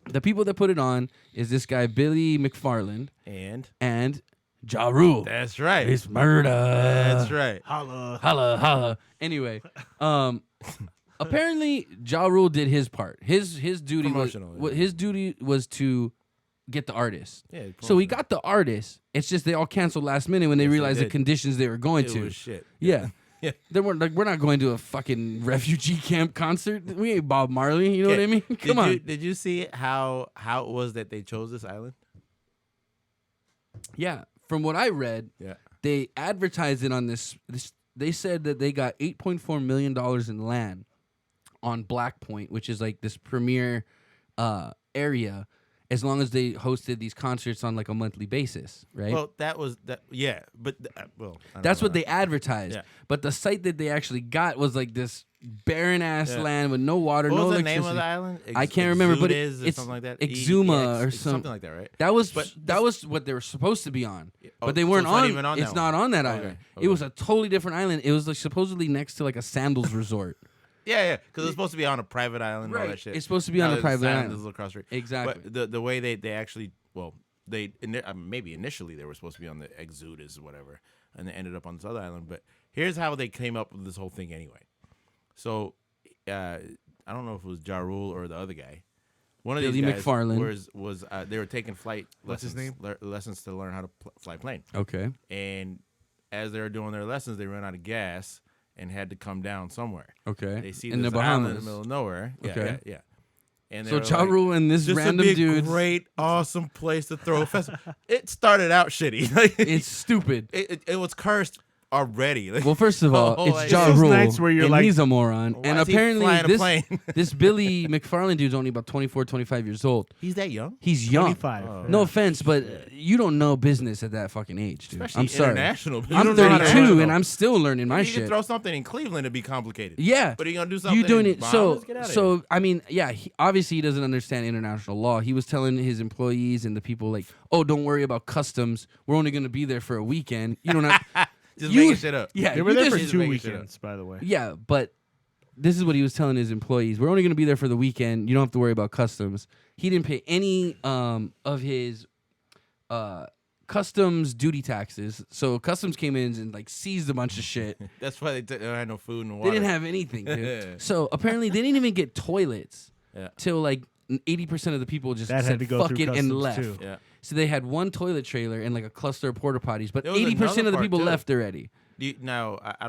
the people that put it on is this guy Billy McFarland and Ja Rule. That's right. It's murder. That's right. Holla. Holla holla. Anyway, apparently Ja Rule did his part. His duty was Promotional, yeah. his duty was to get the artist. Yeah, So he got the artist. It's just they all canceled last minute when they Yes, they realized the did. conditions they were going It to. was shit. Yeah. Yeah. They weren't like we're not going to a fucking refugee camp concert. We ain't Bob Marley. You know what I mean? Come on. Did you see how it was that they chose this island? Yeah. From what I read, Yeah. they advertised it on this. They said that they got $8.4 million in land on Black Point, which is like this premier area, as long as they hosted these concerts on like a monthly basis, right? Well, that was that. Yeah, but I don't That's know what that. they advertised. Yeah. But the site that they actually got was like this barren ass Yeah. land with no water, What no was the electricity. name of the island? I can't remember, but Exudes or it's something like that. Exuma or something like that, right? That was But that was what they were supposed to be on, Oh, but they so weren't it's not on. even on It's that not one. on that Okay, island. okay. It was a totally different island. It was like supposedly next to like a sandals resort. Yeah, because it's supposed to be on a private island and all that shit. It's supposed to be on Now a the private island island. is a little across the street. Exactly. But the way they actually maybe initially they were supposed to be on the Exudes or whatever, and they ended up on this other island. But here's how they came up with this whole thing anyway. So I don't know if it was Ja Rule or the other guy. One of Billy these guys McFarland. was they were taking flight What's his lessons, lessons to learn how to fly plane. Okay. And as they were doing their lessons, they ran out of gas and had to come down somewhere. Okay. They see in this the island Bahamas. in the middle of nowhere. Yeah, Okay. yeah. And they So were Ja like, Rule and this random would be a dude. great, awesome place to throw a festival. It started out shitty. Like, It's stupid. it was cursed already. Like, Well, first of all, Oh, it's like- Ja It's those Rule, nights where you're and like, he's a moron. why And is he apparently, flying a this plane? this Billy McFarland dude's only about 24, 25 years old. he's that young, He's young. 25. Oh. No offense, but you don't know business at that fucking age, dude. especially I'm sorry. international. You I'm don't know how to 32 handle and it. I'm still learning my You shit. can throw something in Cleveland to be complicated. Yeah. But are you gonna do something? You doing in it so Bahamas? Get outta here. so I mean, yeah, obviously he doesn't understand international law. He was telling his employees and the people like, "Oh, don't worry about customs. We're only going to be there for a weekend. You don't have just you- making shit up. Yeah, They were you there just- for just 2 making shit up. weekends, by the way. Yeah, but this is what he was telling his employees. We're only going to be there for the weekend. You don't have to worry about customs. He didn't pay any of his customs duty taxes. So customs came in and like seized a bunch of shit. That's why they had no food and They water. didn't have anything, dude. So apparently they didn't even get toilets Yeah. till like 80% of the people just That said had to go fuck through it and customs, left. too. Yeah. So they had one toilet trailer and like a cluster of porta potties, but There was 80% of another the part, people too. left already. Now I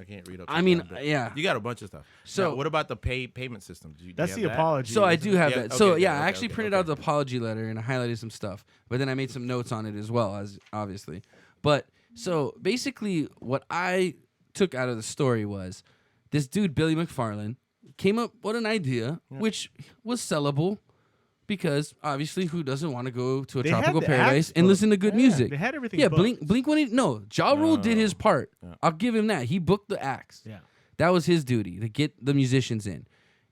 can't read up. I mean, but yeah. you got a bunch of stuff. So- So what about the payment system? Do you That's have the that? apology. So I isn't do it? have Yeah, that. okay, So okay, yeah, I okay, actually okay, printed okay. out the apology letter and I highlighted some stuff, but then I made some notes on it as well, as obviously. But so basically, what I took out of the story was this dude Billy McFarland came up with an idea which was sellable, because obviously who doesn't want to go to a They had tropical the paradise acts and booked. listen to good music? They had everything. Yeah, booked. Blink 182. No, Ja Rule did his part. Yeah. I'll give him that. He booked the acts. Yeah. That was his duty to get the musicians in.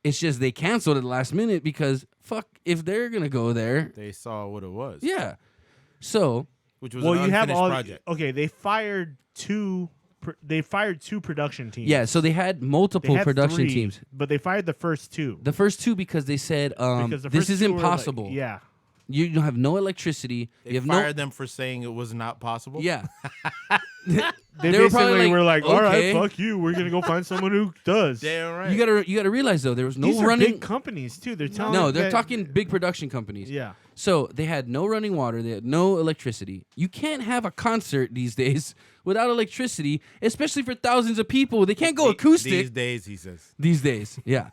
It's just they canceled at the last minute because fuck, if they're gonna go there, They saw what it was. yeah. So Which was Well, an you have unfinished all. project. Okay, they fired two. They fired two production teams. yeah, so they had They multiple had production three, teams. but they fired the first two. The first two because they said Because the this first is two were, like, impossible. yeah. You have no electricity. They you have fired them for saying it was not possible. Yeah. They They were probably basically like, were like, "All right, okay." fuck you. We're gonna go find someone who does." Damn right. You gotta realize though there was no These are running. big companies too. They're telling. No, they're that- talking big production companies. Yeah. So they had no running water. They had no electricity. You can't have a concert these days without electricity, especially for thousands of people. They can't go acoustic These days, he says. these days. Yeah.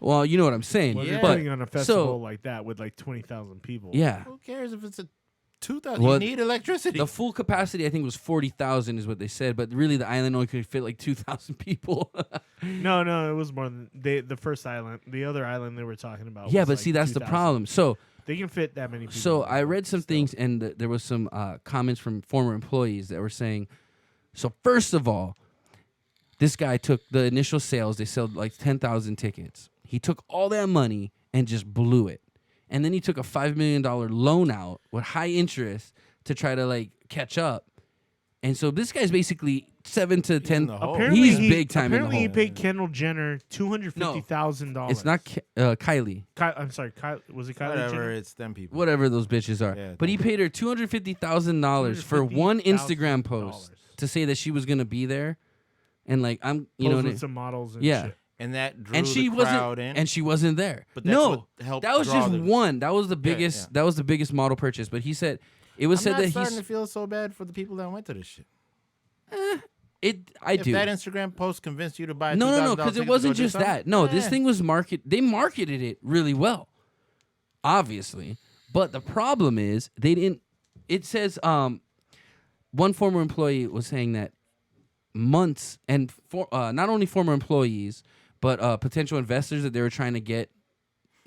Well, you know what I'm saying. Well, Yeah. they're But putting on a festival so like that with like 20,000 people. yeah, Who cares if it's a 2,000? Well, You need electricity. the full capacity I think was 40,000 is what they said, but really the island only could fit like 2,000 people. No, it was more than the first island. The other island they were talking about. Yeah, was but like see that's the 2,000. problem. So They can fit that many people. So in I there, read some still. things, and there was some comments from former employees that were saying, so first of all, this guy took the initial sales. They sold like 10,000 tickets. He took all that money and just blew it. And then he took a $5 million loan out with high interest to try to like catch up. And so this guy's basically 7 to 10. the hole. Apparently He's he, big time in the Apparently he hole. paid Kendall Jenner $250,000. It's not Kylie. I'm sorry. Was it Kylie Whatever, Jenner? it's them people. Whatever those bitches are. Yeah, but he paid her $250,000 for one Instagram post to say that she was gonna be there, and like you know, Posed what I- with some models and yeah, shit. And that drew and she the crowd wasn't, in. and she wasn't there. But that's no, what helped that was draw just the- one. That was the biggest. yeah. That was the biggest model purchase. But he said it was I'm said not that starting he's to feel so bad for the people that went to this shit. I If do. that Instagram post convinced you to buy a No, $2,000 because ticket it to wasn't go do just something, that. No, this eh. thing was They marketed it really well, obviously. But the problem is they didn't. It says one former employee was saying that months and not only former employees but potential investors that they were trying to get,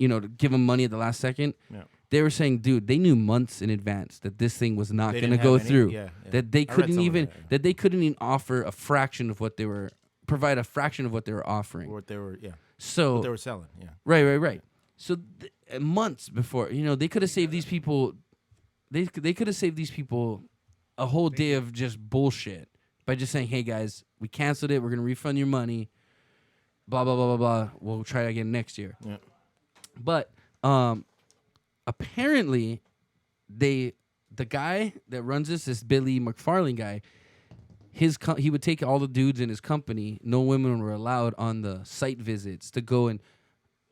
to give them money at the last second. Yeah. They were saying, dude, they knew months in advance that this thing was not They going to didn't go have any- through. yeah, yeah. That they I read couldn't some of even that, yeah. that they couldn't even offer a fraction of what they were provide a fraction of what they were offering. What they were, So what they were selling, yeah. right. So months before, they could have saved these people. They could have saved these people a whole day of just bullshit by just saying, "Hey guys, we canceled it. We're gonna refund your money." Blah blah blah blah blah. We'll try again next year. Yeah. But apparently, the guy that runs this Billy McFarlane guy, he would take all the dudes in his company. No women were allowed on the site visits to go and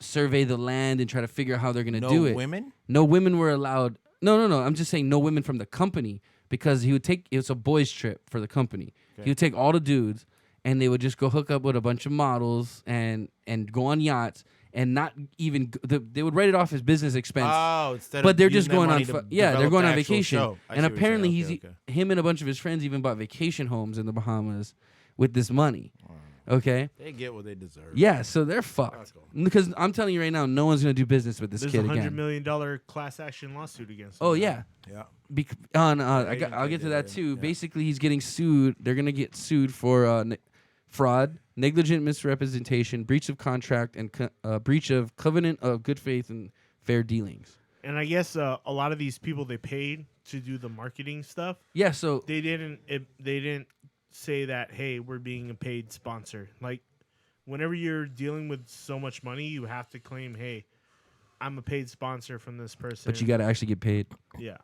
survey the land and try to figure out how they're gonna No do it. women? No women were allowed. No. I'm just saying no women from the company because it was a boys' trip for the company. Okay. He would take all the dudes and they would just go hook up with a bunch of models and go on yachts and not even they would write it off as business expense. Oh, instead But of they're just using that going on. money to They're develop going the on actual vacation, show. I see and what you're saying. apparently Okay, okay. him and a bunch of his friends even bought vacation homes in the Bahamas with this money. Okay. They get what they deserve. Yeah, so they're fucked. That's cool. Because I'm telling you right now, no one's gonna do business with this There's kid $100 again. million class action lawsuit against him. Oh now. yeah. Yeah. I'll get to that too. Yeah. Basically, he's getting sued. They're gonna get sued for fraud, negligent misrepresentation, breach of contract, and breach of covenant of good faith and fair dealings. And I guess a lot of these people they paid to do the marketing stuff. Yeah. So They didn't say that, hey, we're being a paid sponsor. Like, whenever you're dealing with so much money, you have to claim, hey, I'm a paid sponsor from this person. but you got to actually get paid. yeah.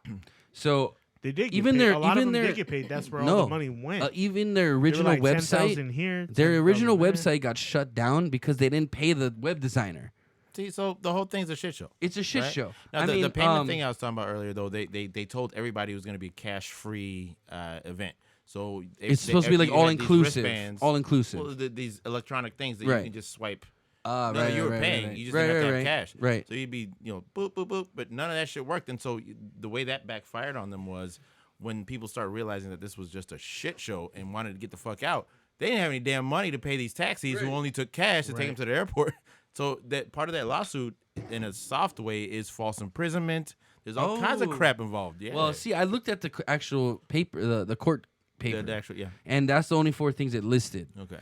So They did get Even paid. their- a lot even of them their- did get paid. That's where all No. the money went. even their They were original like website, 10,000 here, their original 10,000 there. website got shut down because they didn't pay the web designer. See, so the whole thing's a shit show. It's a shit right? show. Now, I the mean, payment thing I was talking about earlier, though, they told everybody it was going to be a cash-free event. So it's supposed to be like all inclusive. All inclusive. Well, these electronic things that Right. you can just swipe. Ah, No, you were paying. Right. You just right, didn't have to right, have cash. Right. So you'd be, boop, boop, boop. But none of that shit worked. And so the way that backfired on them was when people started realizing that this was just a shit show and wanted to get the fuck out, they didn't have any damn money to pay these taxis who only took cash to take them to the airport. So that part of that lawsuit, in a soft way, is false imprisonment. There's all kinds of crap involved. Yeah. Well, see, I looked at the actual paper, the court paper, the actual, yeah. and that's the only 4 things it listed. Okay.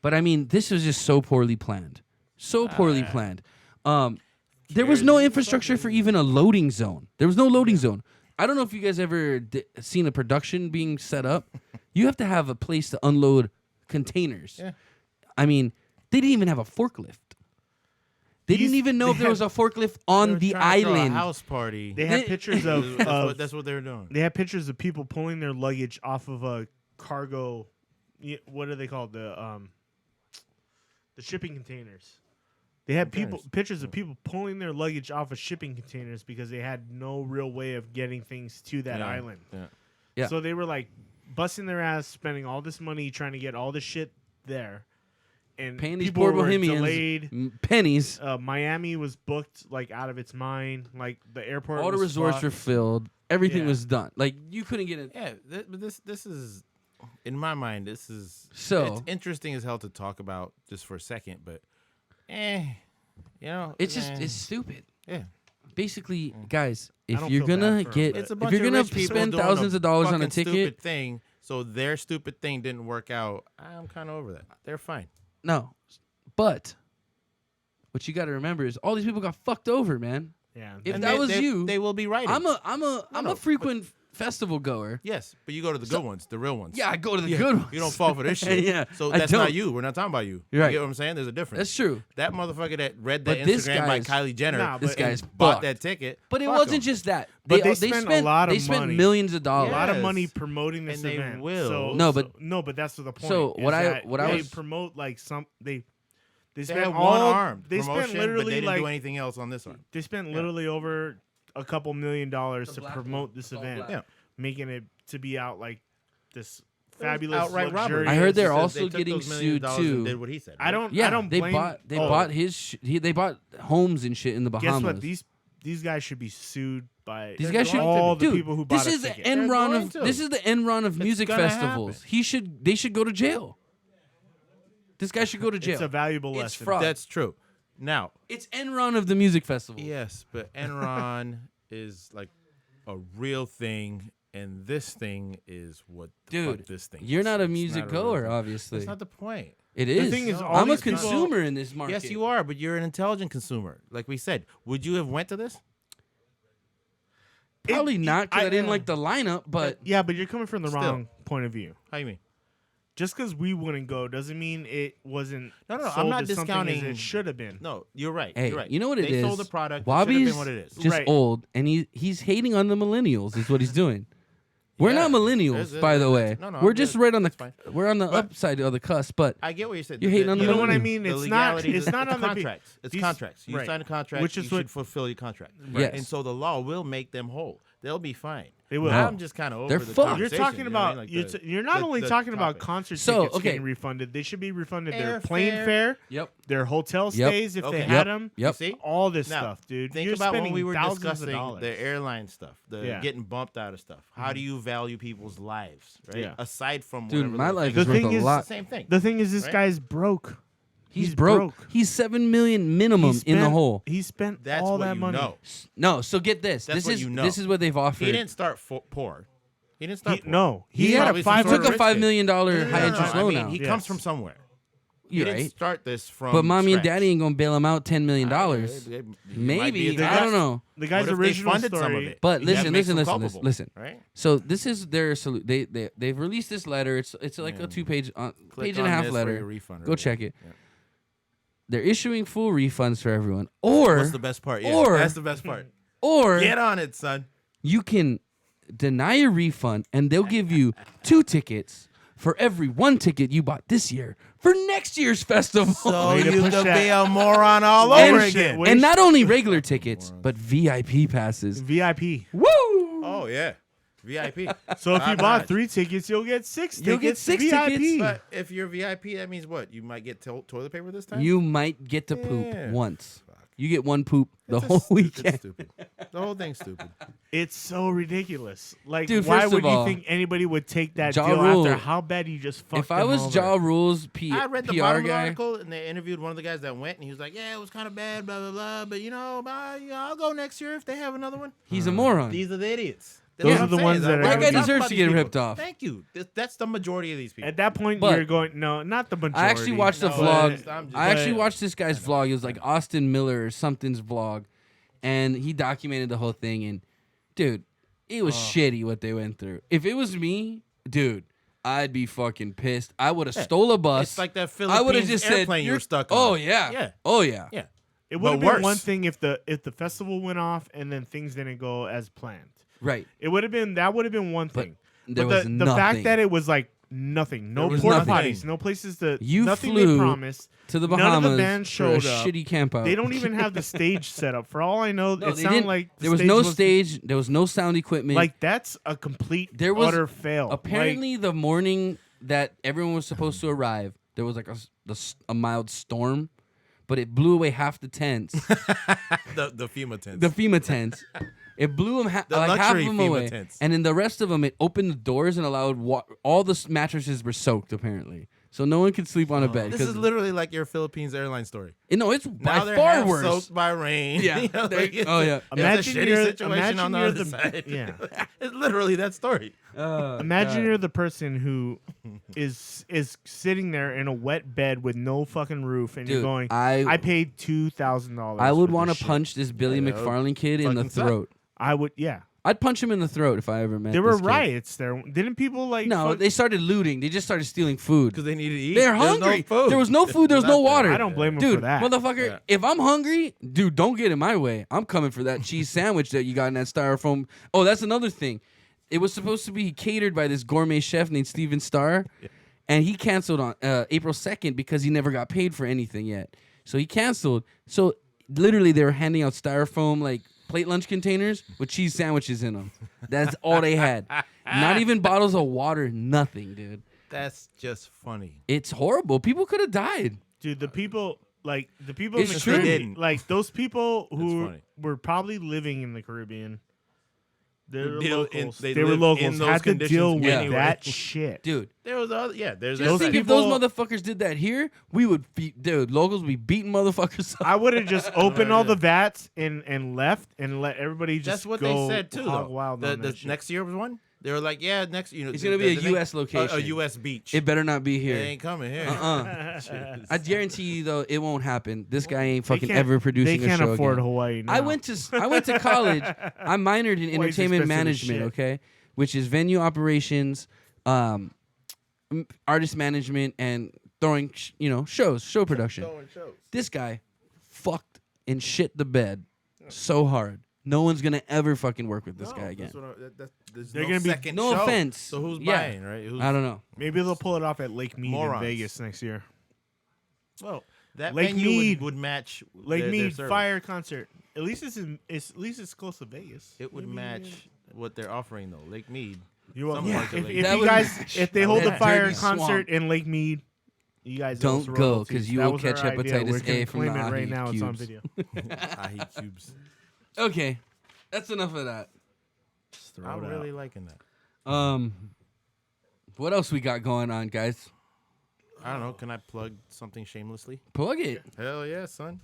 But I mean, this was just so poorly planned. So poorly planned. There was no infrastructure for even a loading zone. There was no loading zone. I don't know if you guys ever seen a production being set up. You have to have a place to unload containers. Yeah. I mean, they didn't even have a forklift. They didn't even know if there was a forklift on the island. A house party. They had pictures of that's what they were doing. they had pictures of people pulling their luggage off of a cargo. What are they called? The shipping containers. They had pictures of people pulling their luggage off of shipping containers because they had no real way of getting things to that island. Yeah. So they were like busting their ass, spending all this money trying to get all this shit there. And Paying these people poor were Bohemians delayed. pennies. Miami was booked like out of its mind. Like the airport. All the was resorts fucked. were filled. Everything Yeah. was done. Like you couldn't get it. Yeah, but this is, in my mind, this is So- it's interesting as hell to talk about just for a second, but you know, It's just it's stupid. yeah. Basically, guys, if don't you're feel bad gonna for 'em, get, but- It's a if bunch you're of gonna rich people spend doing thousands of dollars on a fucking ticket, stupid thing, so their stupid thing didn't work out. I'm kind of over that. They're fine. no. But what you got to remember is all these people got fucked over, man. Yeah. If And that was they, you, they will be right. I'm a frequent festival goer. Yes, but you go to the good ones, the real ones. Yeah, I go to the good ones. You don't fall for this shit. Yeah, So I that's don't. not you. We're not talking about you. You're right. You get what I'm saying? There's a difference. That's true. That motherfucker that read that But this Instagram by guy's- Kylie Jenner, Nah, This but- guy's bought fucked. that ticket. But it fuck wasn't 'em. just that. But they spent a lot of They spent money. millions of dollars. A lot of Yes. money promoting this And they event. will. So, No, but- no, but that's the point. So what is I- that what I they was- promote like they They spent had all one arm they promotion, spent literally but they didn't like do anything else on this arm. they spent literally over a couple $1 million to black promote one. this It's all event, black. Yeah. making it to be out like this fabulous outright robbery. luxurious. I heard they're He said also they took getting those $1 million sued, and too. Did what he said. I don't. Yeah, I don't they blame. bought his. They bought homes and shit in the Bahamas. Guess what? These guys should be sued by These guys should all the dude, people who bought this a is the ticket. end They're run going of to. this is the end run of music gonna festivals. happen. They should go to jail. This guy should go to jail. It's a valuable It's lesson. fraud. That's true. Now, It's end run of the music festival. yes, but Enron is like a real thing, and this thing is what the fuck Dude, this thing you're is. not a It's music not real goer, thing. obviously. That's not the point. It is. thing is, all I'm a these people- consumer in this market. Yes, you are, but you're an intelligent consumer. Like we said, would you have went to this? Probably not because I didn't I- like the lineup, but Yeah, but you're coming from the Still. wrong point of view. How you mean? Just because we wouldn't go doesn't mean it wasn't. No, I'm sold not as something as discounting- it should have been. No, you're right. hey, you're right. you know what it they is? sold the product. It should have Wabi's been what it is. just Right. old, and he's hating on the millennials. Is what he's doing. We're Yeah. not millennials, There's- by the there's- way. no, no, we're I'm just good. right on the That's fine. we're on the But- upside of the cusp. But I get what you're saying. You're hating on the You know what I millennials. mean? The It's not. legalities, It's not on the contracts. It's these- contracts. You right. sign a contract, Which is you what- should fulfill your contract. Yes. And so the law will make them whole. They'll be fine. They will. I'm just kind of over They're the fucked. You're conversation, talking you know what I about. mean? Like You're not the- only the talking about topic. concert So, tickets okay. getting refunded. They should be refunded their Airfare. plane fare, yep, their hotel Yep. stays if they Okay. had Yep. them. Yep. You see? All this Now, stuff, dude. Think You're about spending when we were thousands discussing of dollars. the airline stuff, the Yeah. getting bumped out of stuff. How do you value people's lives, right? Yeah. Aside from dude, whatever my little life thing is The worth thing a is- lot. It's the same thing. The thing is, this Right? guy's broke. He's broke. He's 7 million minimum in the hole. He spent That's all what that you money. know. No, so get this. That's This what is you know. this is what they've offered. He didn't start poor. He didn't start He, poor. no, He he had had probably a some He five. sort took of a $5 rich million No, no, high no, interest I loan mean, out. he Yes. comes from somewhere. He You're didn't right. start this from But mommy and scratch. daddy ain't gonna bail him out $10 million. He might be Maybe a I don't know. The guy's What if they original funded some of story. it? But That listen, makes listen, them listen, culpable, listen. Right? So this is their solution. They've released this letter. It's like a 2-page Click page and a on half this for letter. your refund or Go whatever. check it. Yeah. They're issuing full refunds for everyone, or What's the best part? Yeah, or- that's the best part. or Get on it, son. you can deny a refund and they'll give you 2 tickets for every 1 ticket you bought this year for next year's festival. So Way to you push could that. be a moron all And over shit, again. wait. and not only regular tickets, but VIP passes. VIP. Woo! Oh yeah, VIP. So if you Top bought notch. 3 tickets, you'll get 6 tickets. You'll get 6 VIP. tickets. But if you're VIP, that means what? You might get toilet paper this time. You might get to poop Yeah. once. You get one poop the It's whole It's weekend. stupid. The whole thing's stupid. It's so ridiculous. Like, Dude, why first would of all, you think anybody would take that Ja deal Rule- after how bad you just fucked If I them was over? Ja Rule's I read the PR bottom of the guy, article, and they interviewed one of the guys that went, and he was like, "Yeah, it was kind of bad, blah blah blah, but I'll go next year if they have another one." he's a moron. These are the idiots. Those what are I'm the saying. ones that are Why That we guy talk deserves about to these get people? ripped off. Thank you. That's the majority of these people. At that point, But- you're going, no, not the majority. I actually watched a No, vlog. I'm just- I actually but- watched this guy's vlog. It was like Austin Miller or something's vlog, and he documented the whole thing. And dude, it was shitty what they went through. If it was me, dude, I'd be fucking pissed. I would have stole a bus. It's like that I would have Philippines just said, airplane you were stuck on. "Oh yeah, Yeah. oh yeah." Yeah. It would have But been worse. one thing if the festival went off and then things didn't go as planned. Right. It would have been one But thing. there but was the nothing. fact that it was like nothing, no There was porta nothing. potties, no places to, You nothing flew they promised. to the None Bahamas of the bands for a showed up. shitty camp out. They don't even have the stage set up. For all I know, No, it they sounded didn't. like the There was stage no stage. There was no sound equipment. Like that's a complete There was- utter fail. Apparently, the morning that everyone was supposed to arrive, there was like a mild storm, but it blew away half the tents, The FEMA tents. the FEMA tents. It blew them The like half of luxury them FEMA away, tents. and then the rest of them, it opened the doors and allowed all the mattresses were soaked apparently, so no one could sleep on a bed. This is literally like your Philippines airline story. No, it's Now by they're far half worse. soaked by rain. Yeah. You know, They- like, it's oh, yeah. It's Imagine a shitty you're- situation imagine on the you're other the- side. yeah. It's literally that story. Imagine you're the person who is sitting there in a wet bed with no fucking roof, and you're Dude, going, I I paid $2,000. I would want want to punch this Billy Yeah, McFarlane kid in the fucking suck. throat. I would, yeah. I'd punch him in the throat if I ever met. There were this kid. riots there. Didn't people like? No, fuck- they started looting. They just started stealing food. Because they needed to eat. They're There's no hungry. food. There was no food. There was no Nothing. water. I don't blame them Dude, for that. motherfucker, Yeah. if I'm hungry, dude, don't get in my way. I'm coming for that cheese sandwich that you got in that styrofoam. Oh, that's another thing. It was supposed to be catered by this gourmet chef named Steven Starr, and he canceled on April 2nd because he never got paid for anything yet. So he canceled. So literally, they were handing out styrofoam like plate lunch containers with cheese sandwiches in them. That's all they had. Not even bottles of water. Nothing, dude. That's just funny. It's horrible. People could have died. dude, the people in It's the true. Caribbean, like those people who funny. were probably living in the Caribbean. They were deal locals. they They were live in locals. those Had to conditions deal with anyway. that shit. Dude, There was other, there's just Those think that. if those people- motherfuckers did that here, we would be, dude, locals would be beating motherfuckers up. I would have just opened all the vats and left and let everybody just That's what go they said too. hog Though. Wild The on that shit. next year was one. They were like, yeah, next. It's gonna be a U.S. A location. U.S. beach. It better not be It here. ain't coming here. I guarantee you though, it won't happen. This guy ain't fucking can't- ever producing They can't a show afford again. Hawaii. Now. I went to college. I minored in Hawaii's entertainment expensive as management. shit. Okay, which is venue operations, artist management, and throwing show production. This guy fucked and shit the bed so hard. No one's gonna ever fucking work with this guy again. There's They're no gonna be- second No show. offense. So who's Yeah. buying, right? Who's, I don't know. Maybe they'll pull it off at Lake Mead Morons. in Vegas next year. Well, that Lake venue Mead. would match Lake their Mead service. Fire concert. At least at least it's close to Vegas. It would Maybe- match what they're offering though. Lake Mead. You want, some yeah, parts of if, Lake if That you would guys, match. if they That hold would the fire match. concert in Lake Mead, you guys Don't also go, royalties. 'cause you That will was our catch idea. hepatitis We're A gonna from claim the it right ahi now. It's on cubes. video. Ahi cubes. Okay, that's enough of that. Just throw I'm it really out. liking that. What else we got going on, guys? I don't know. Can I plug something shamelessly? Plug it. Hell yeah, son.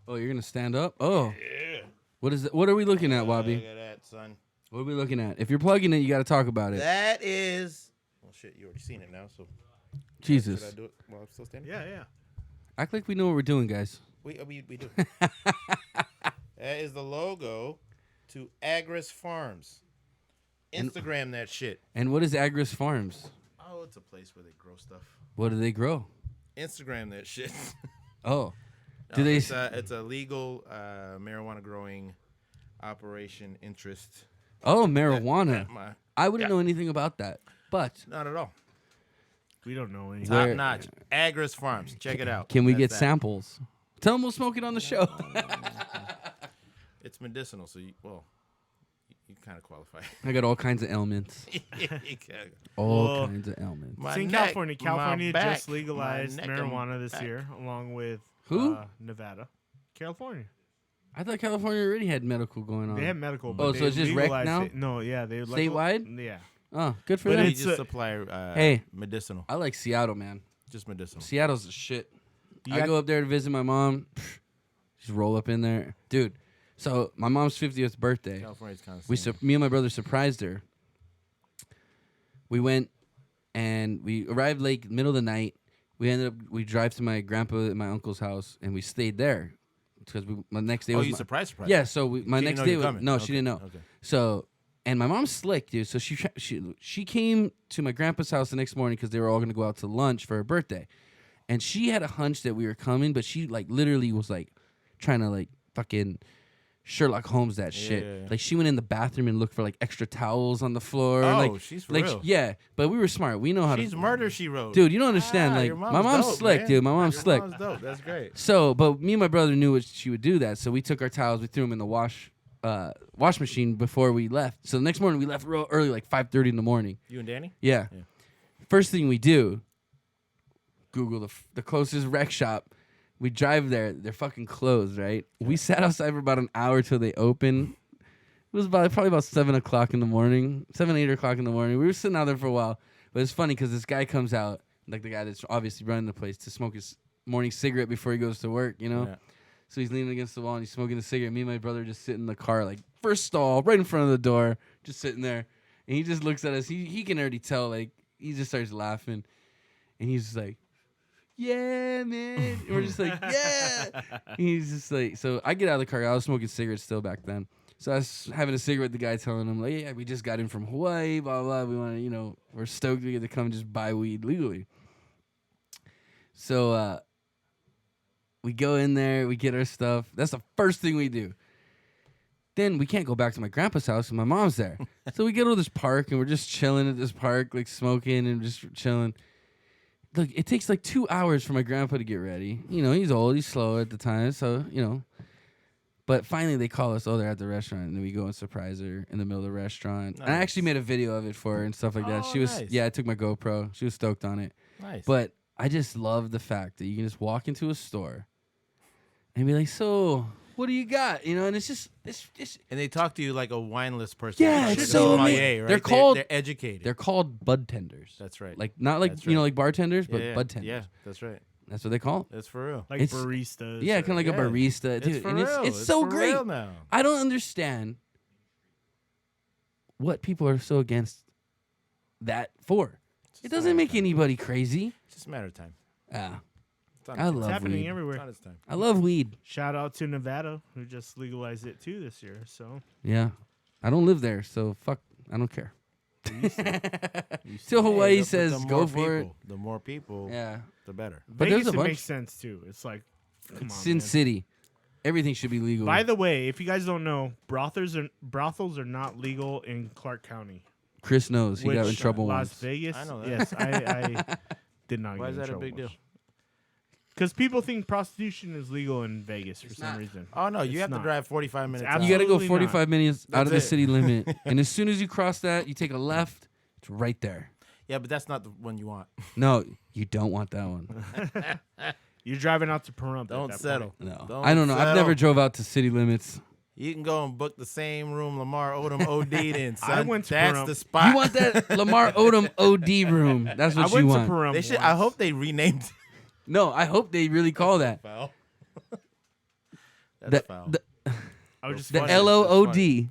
Oh, you're gonna stand up? Oh. Yeah. What is it? What are we looking at, Wabi? Look at that, son. What are we looking at? If you're plugging it, you got to talk about it. That is. Well, shit, you already seen it now. So Jesus. should I do it while I'm still standing? Yeah, yeah. Act like we know what we're doing, guys. We do. That is the logo to Agris Farms. Instagram that shit. And what is Agris Farms? Oh, it's a place where they grow stuff. What do they grow? Instagram that shit. Oh. Do they It's a legal marijuana growing operation interest. Oh, marijuana. My- I wouldn't know anything about that. But Not at all. We don't know anything. Where- Top notch. Agris Farms. Check it out. can we That's get that. samples? Tell them we'll smoke it on the show. It's medicinal, so you kind of qualify. I got all kinds of ailments. All Well, kinds of ailments. My See, in neck, California my back, just legalized my neck and marijuana this back. year, along with Who? Nevada, California. I thought California already had medical going on. They have medical, but Oh, they so it's just rec legalized now? it. No, yeah, they Statewide? Yeah, Oh, good for But them. They it's just a- supply Hey. medicinal. I like Seattle, man. Just medicinal. Seattle's the shit. You I got- go up there to visit my mom. Just roll up in there, dude. So my mom's 50th birthday. California's kind of Me and my brother surprised her. We went and we arrived late, middle of the night. We drive to my grandpa and my uncle's house, and we stayed there because my next day Oh, was you my, surprised? yeah. So my She didn't next know day you were was, coming. no, Okay, she didn't know. Okay. So and my mom's slick, dude. So she came to my grandpa's house the next morning because they were all gonna go out to lunch for her birthday, and she had a hunch that we were coming, but she like literally was like trying to like fucking Sherlock Holmes that shit. Yeah. Like she went in the bathroom and looked for like extra towels on the floor. Oh, like, she's for like real. yeah, but we were smart. We know how She's to. murder, she wrote. Dude, you don't understand. Ah, like your my mom's dope, slick, man. dude. My mom's Your slick. mom's dope. That's great. So, but me and my brother knew she would do that. So we took our towels, we threw them in the wash machine before we left. So the next morning we left real early, like 5:30 in the morning. You and Danny? Yeah. Yeah. First thing we do, Google the closest rec shop. We drive there. They're fucking closed, right? We sat outside for about an hour till they opened. It was probably about 7 o'clock in the morning, 8 o'clock in the morning. We were sitting out there for a while. But it's funny because this guy comes out, like the guy that's obviously running the place, to smoke his morning cigarette before he goes to work, you know? Yeah. So he's leaning against the wall and he's smoking a cigarette. Me and my brother just sit in the car, like first stall, right in front of the door, just sitting there. And he just looks at us. He can already tell, like, he just starts laughing. And he's just like, yeah, man. And we're just like, yeah. And he's just like, so I get out of the car. I was smoking cigarettes still back then. So I was having a cigarette with the guy telling him, like, yeah, we just got in from Hawaii, blah, blah. We want to, we're stoked to get to come and just buy weed legally. So we go in there, we get our stuff. That's the first thing we do. Then we can't go back to my grandpa's house and my mom's there. So we go to this park and we're just chilling at this park, like smoking and just chilling. Look, it takes like 2 hours for my grandpa to get ready. He's old, he's slow at the time, so, But finally they call us, they're at the restaurant. And then we go and surprise her in the middle of the restaurant. And I actually made a video of it for her and stuff like that. Oh, She was, nice. yeah, I took my GoPro. She was stoked on it. Nice. But I just love the fact that you can just walk into a store and be like, so what do you got? And it's just and they talk to you like a wineless person. Yeah, like it's a so sommelier, amazing. right? They're called- They're educated. they're called bud tenders. That's right. Like not like That's right. like bartenders, but yeah, bud tenders. Yeah, that's right. That's what they call 'em. That's for real. like It's- baristas. Yeah, or- kind of like Yeah. a barista, dude. It's for And real. it's so for great. real now. I don't understand what people are so against that for. It doesn't make anybody crazy. It's just a matter of time. Yeah. It's on I its love It's happening weed. It's everywhere. on its time. I love weed. Shout out to Nevada, who just legalized it too this year. So Yeah. I don't live there, so fuck. I don't care. you Till Hawaii Hey, says the go more for it. people, The more people, Yeah. the better. But Vegas, there's a it bunch. makes sense too. It's like, come It's on, Sin man. City. Everything should be legal. By the way, if you guys don't know, brothels are not legal in Clark County. Chris knows. He got in which trouble Las once. Vegas. I know that. Yes, I did not. Why get is in that a trouble big deal? Because people think prostitution is legal in Vegas for some not. reason. Oh no, you It's have not. to drive 45 minutes. absolutely You got to go Absolutely 45 minutes out of the That's it. city limit. And as soon as you cross that, you take a left. It's right there. Yeah, but that's not the one you want. No, you don't want that one. You're driving out to Pahrump. at Don't that settle. point. No. Don't I don't know. I've settle. never drove out to city limits. You can go and book the same room Lamar Odom OD'd in. Son. I went to That's Pahrump. the spot. You want that Lamar Odom OD room. That's I what went you to want. Pahrump. They should. once. I hope they renamed. No, I hope they really call that. Foul. That's The, foul. the, I was just the funny. funny. LOOD.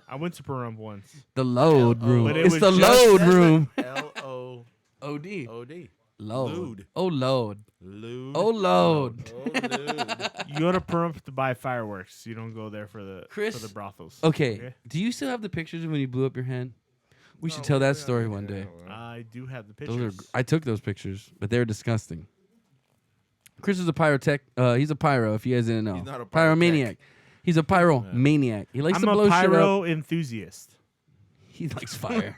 I went to Pahrump once. The load L-O. room. But it It's was the just- load room. LOOD. OD. Load. Lewd. Oh, load. Lewd. Oh, load. Oh, lewd. You go to Pahrump to buy fireworks. You don't go there for the Chris? for the brothels. Okay. Do you still have the pictures of when you blew up your hand? We should tell that story one day. I do have the Those pictures. are, I took those pictures, but they're disgusting. Chris is a pyrotech. He's a pyro. If you guys didn't know, He's not a pyromaniac. He's a pyromaniac. He likes I'm to a blow shit up. pyro enthusiast. He likes fire.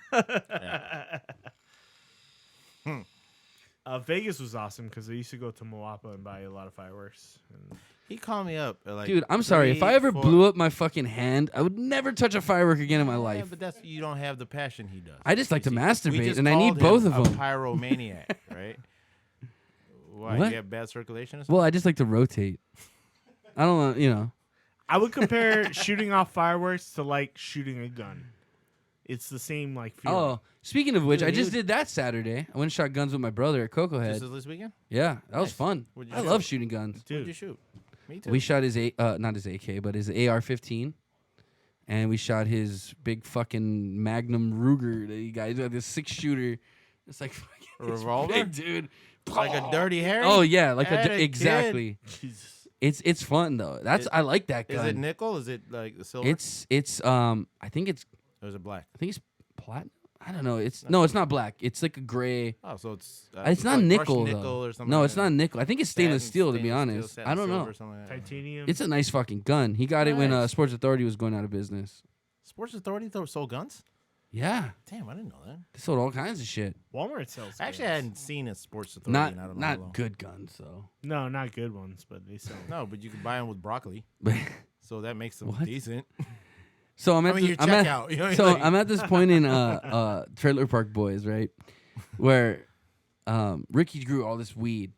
Vegas was awesome because I used to go to Moapa and buy a lot of fireworks. And He called me up. Like, Dude, I'm sorry. If I 3, ever 4 blew up my fucking hand, I would never touch a firework again in my Yeah, life. but that's you don't have the passion he does. I just like to We masturbate, just and I need called both him of a them. Pyromaniac, right? Why? What? You have bad circulation or something? Well, I just like to rotate. I don't know, you know. I would compare shooting off fireworks to like shooting a gun. It's the same like feeling. Oh, speaking of which, Dude, I just you- did that Saturday. I went and shot guns with my brother at Cocoa Head. Just this weekend? Yeah, that was Nice. fun. What'd you I shoot? love shooting guns. What'd you dude. shoot? Me too. We shot his not his AK, but his AR-15, and we shot his big fucking Magnum Ruger that he got. He's got this 6-shooter. It's like fucking A revolver? big, dude. like a dirty Harry? Oh yeah, like Atta kid. exactly. Jesus. It's fun though. I like that gun. Is it nickel? Is it like the silver? It's I think it's black? platinum. I don't know. It's not black. It's like a gray. Oh, so it's It's not like nickel brushed though. nickel or something. No, like it's that. not nickel. I think it's stainless steel. To be honest, I don't know. Titanium. It's a nice fucking gun. He got it when Nice. Sports Authority was going out of business. Sports Authority sold guns? Yeah, Damn, I didn't know that. they sold all kinds of shit. Walmart sells. Actually, I guns. hadn't seen a Sports Authority in I don't know how Not long. good guns though. No, not good ones, but they sell. No, but you can buy them with broccoli, But so that makes them What? decent. so I'm I at mean, this, your I'm at, checkout. You know, so like- I'm at this point in Trailer Park Boys, right, where Ricky grew all this weed,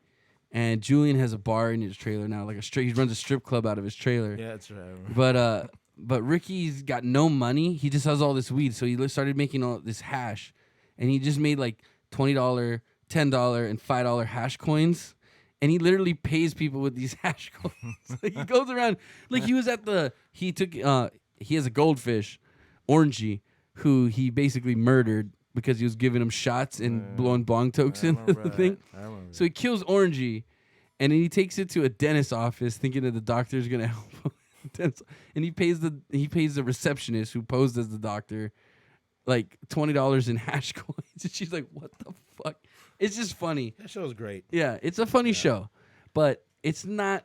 and Julian has a bar in his trailer now, like he runs a strip club out of his trailer. yeah, that's right. But Ricky's got no money. He just has all this weed, so he started making all this hash, and he just made like $20, $10, and $5 hash coins. And he literally pays people with these hash coins. Like he goes around, like he was at he has a goldfish, Orangey, who he basically murdered because he was giving him shots and blowing bong tokes I in remember the that. thing. I remember So he kills Orangey, and then he takes it to a dentist's office thinking that the doctor's gonna help him. And he pays the receptionist who posed as the doctor like $20 in hash coins. And she's like, what the fuck? It's just funny. that show's great. Yeah, it's a funny show, but it's not.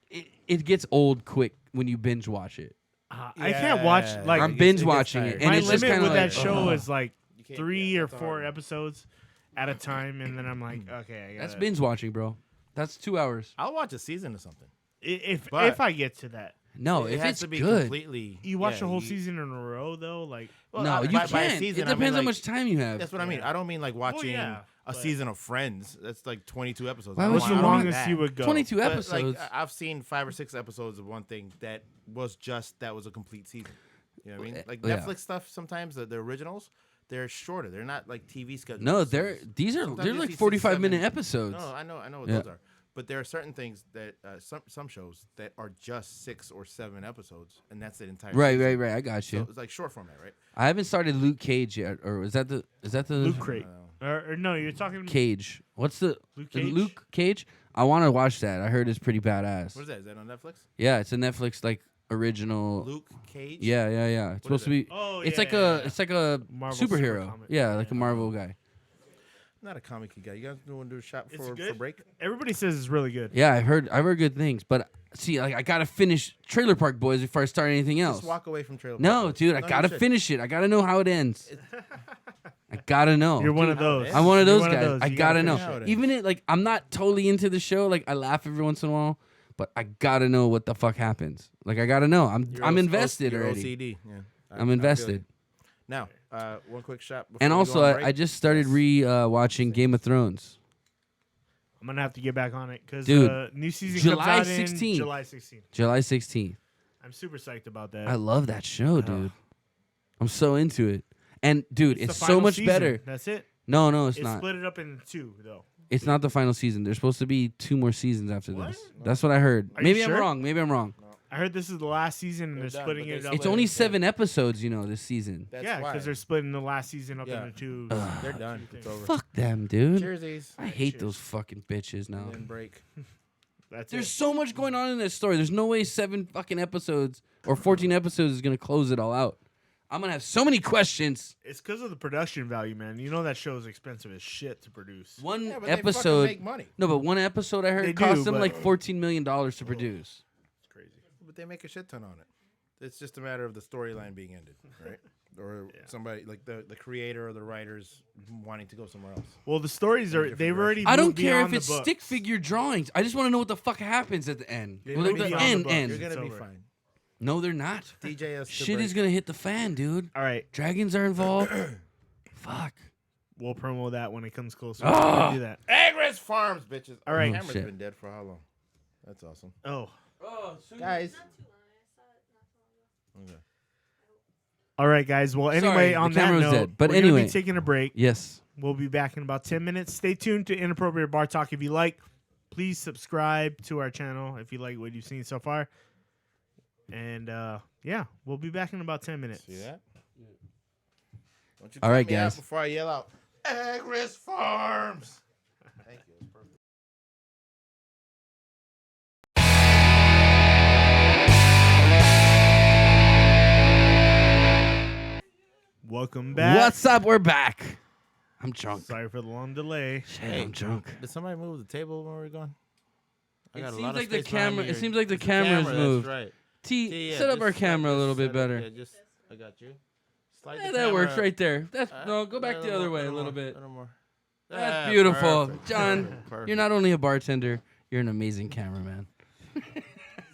It gets old quick when you binge watch it. I can't watch Yeah. like I'm it binge gets watching it, tired. and my it's just limit kind with of that like, show ugh. is like You can't- 3 yeah, or that's a 4 hard one. episodes at a time, and then I'm like, okay, I gotta, That's binge watching, bro. That's 2 hours. I'll watch a season or something. If But- I get to that. No, it if has it's to be good. completely. You watch yeah, the whole season in a row though, like Well, No, you by can't. season, It I mean, depends how like- much time you have. That's what I mean. I don't mean like watching yeah, a but- season of Friends. That's like 22 episodes. Why I would what's don't the you want longest that. you would go? 22 But, episodes. Like, I've seen 5 or 6 episodes of one thing that was a complete season. You know what I mean? Like Yeah. Netflix stuff. Sometimes the originals they're shorter. They're not like TV schedules. No, Sometimes they're you like see 6, 45-minute 7. episodes. No, I know what Yeah. those are. But there are certain things that some shows that are just 6 or 7 episodes, and that's the entire. Right. season. I got you. So it's like short format, right? I haven't started Luke Cage yet, or is that the Luke Crate. Or no, you're talking Cage? What's the Luke Cage? Luke Cage? I want to watch that. I heard it's pretty badass. What is that? Is that on Netflix? Yeah, it's a Netflix like original. Luke Cage. Yeah. It's supposed is to be. Oh, it's yeah, like yeah, it's like a Marvel superhero. super comic. Yeah, like a Marvel guy. I'm not a comic guy. You guys want to do a shot It's for good? break? Everybody says it's really good. Yeah, I've heard good things, but see, like I gotta finish Trailer Park Boys before I start anything else. Just walk away from Trailer. No, Park Boys. dude, I No, gotta you should. finish it. I gotta know how it ends. I gotta know. You're one of Dude, those. I'm one of You're those guys. those. I You gotta finish know. it. Even it, like I'm not totally into the show. Like I laugh every once in a while, but I gotta know what the fuck happens. Like I gotta know. I'm You're invested you're already. OCD. Yeah, I'm I feel invested. you. Now, one quick shot. Before And we go also, on I break. just started watching Game of Thrones. I'm gonna have to get back on it because Dude, new season July comes out 16th. in July 16th. July 16th. I'm super psyched about that. I love that show, dude. I'm so into it. And dude, the it's so final much season. better. That's it. No, it's It not. split it up into 2 though. It's not the final season. There's supposed to be 2 more seasons after What? this. That's what I heard. Are you Maybe sure? I'm wrong. I heard this is the last season and They're they're done, splitting but it they up. It's split only it. 7 episodes, this season. That's yeah, why. because they're splitting the last season up Yeah. into 2. They're done. It's over. Fuck them, dude. Cheersies. I hate cheers. those fucking bitches now. And then break. That's There's it. so much going on in this story. There's no way 7 fucking episodes or 14 episodes is gonna close it all out. I'm gonna have so many questions. It's because of the production value, man. You know that show is expensive as shit to produce. One Yeah, but they fucking episode. make money. No, but one episode I They heard do, cost them but- like $14 million to produce. It's crazy. But they make a shit ton on it. It's just a matter of the storyline being ended, right? Or somebody like the creator or the writers wanting to go somewhere else. Well, the stories are different they've already. I don't moved care if beyond the it's books. stick figure drawings. I just want to know what the fuck happens at the end. They Well, moved like the beyond the end book. ends. You're gonna It's be over. fine. No, they're not. DJ us. Shit is gonna hit the fan, dude. All right, Dragons are involved. Fuck. we'll promo that when it comes closer. Ah! We'll do that. angry. Agris Farms, bitches. All right. The camera's Shit. been dead for how long? That's awesome. Oh. Guys. Okay. All right, guys. Well, anyway, Sorry, on the that camera was note, dead. But we're gonna anyway. be taking a break. Yes. We'll be back in about 10 minutes. Stay tuned to Inappropriate Bar Talk. If you like, please subscribe to our channel if you like what you've seen so far. And yeah, we'll be back in about 10 minutes. See that? Don't you All cut right, me out guys. before I yell out, Agris Farms. Thank you. That's perfect. Welcome back. What's up? We're back. I'm drunk. Sorry for the long delay. Shit, Hey, I'm drunk. Did somebody move the table when we were going? I It got a seems lot of like the space behind camera. me It here. seems like the It's camera's camera, moved. That's right. T, Yeah, set up just our camera a little just bit set better. Yeah, just I got you. Slide Yeah, the that works camera. right there. That's no. Go back the other way a little bit. That's beautiful, Perfect, John. perfect, perfect. You're not only a bartender, you're an amazing cameraman.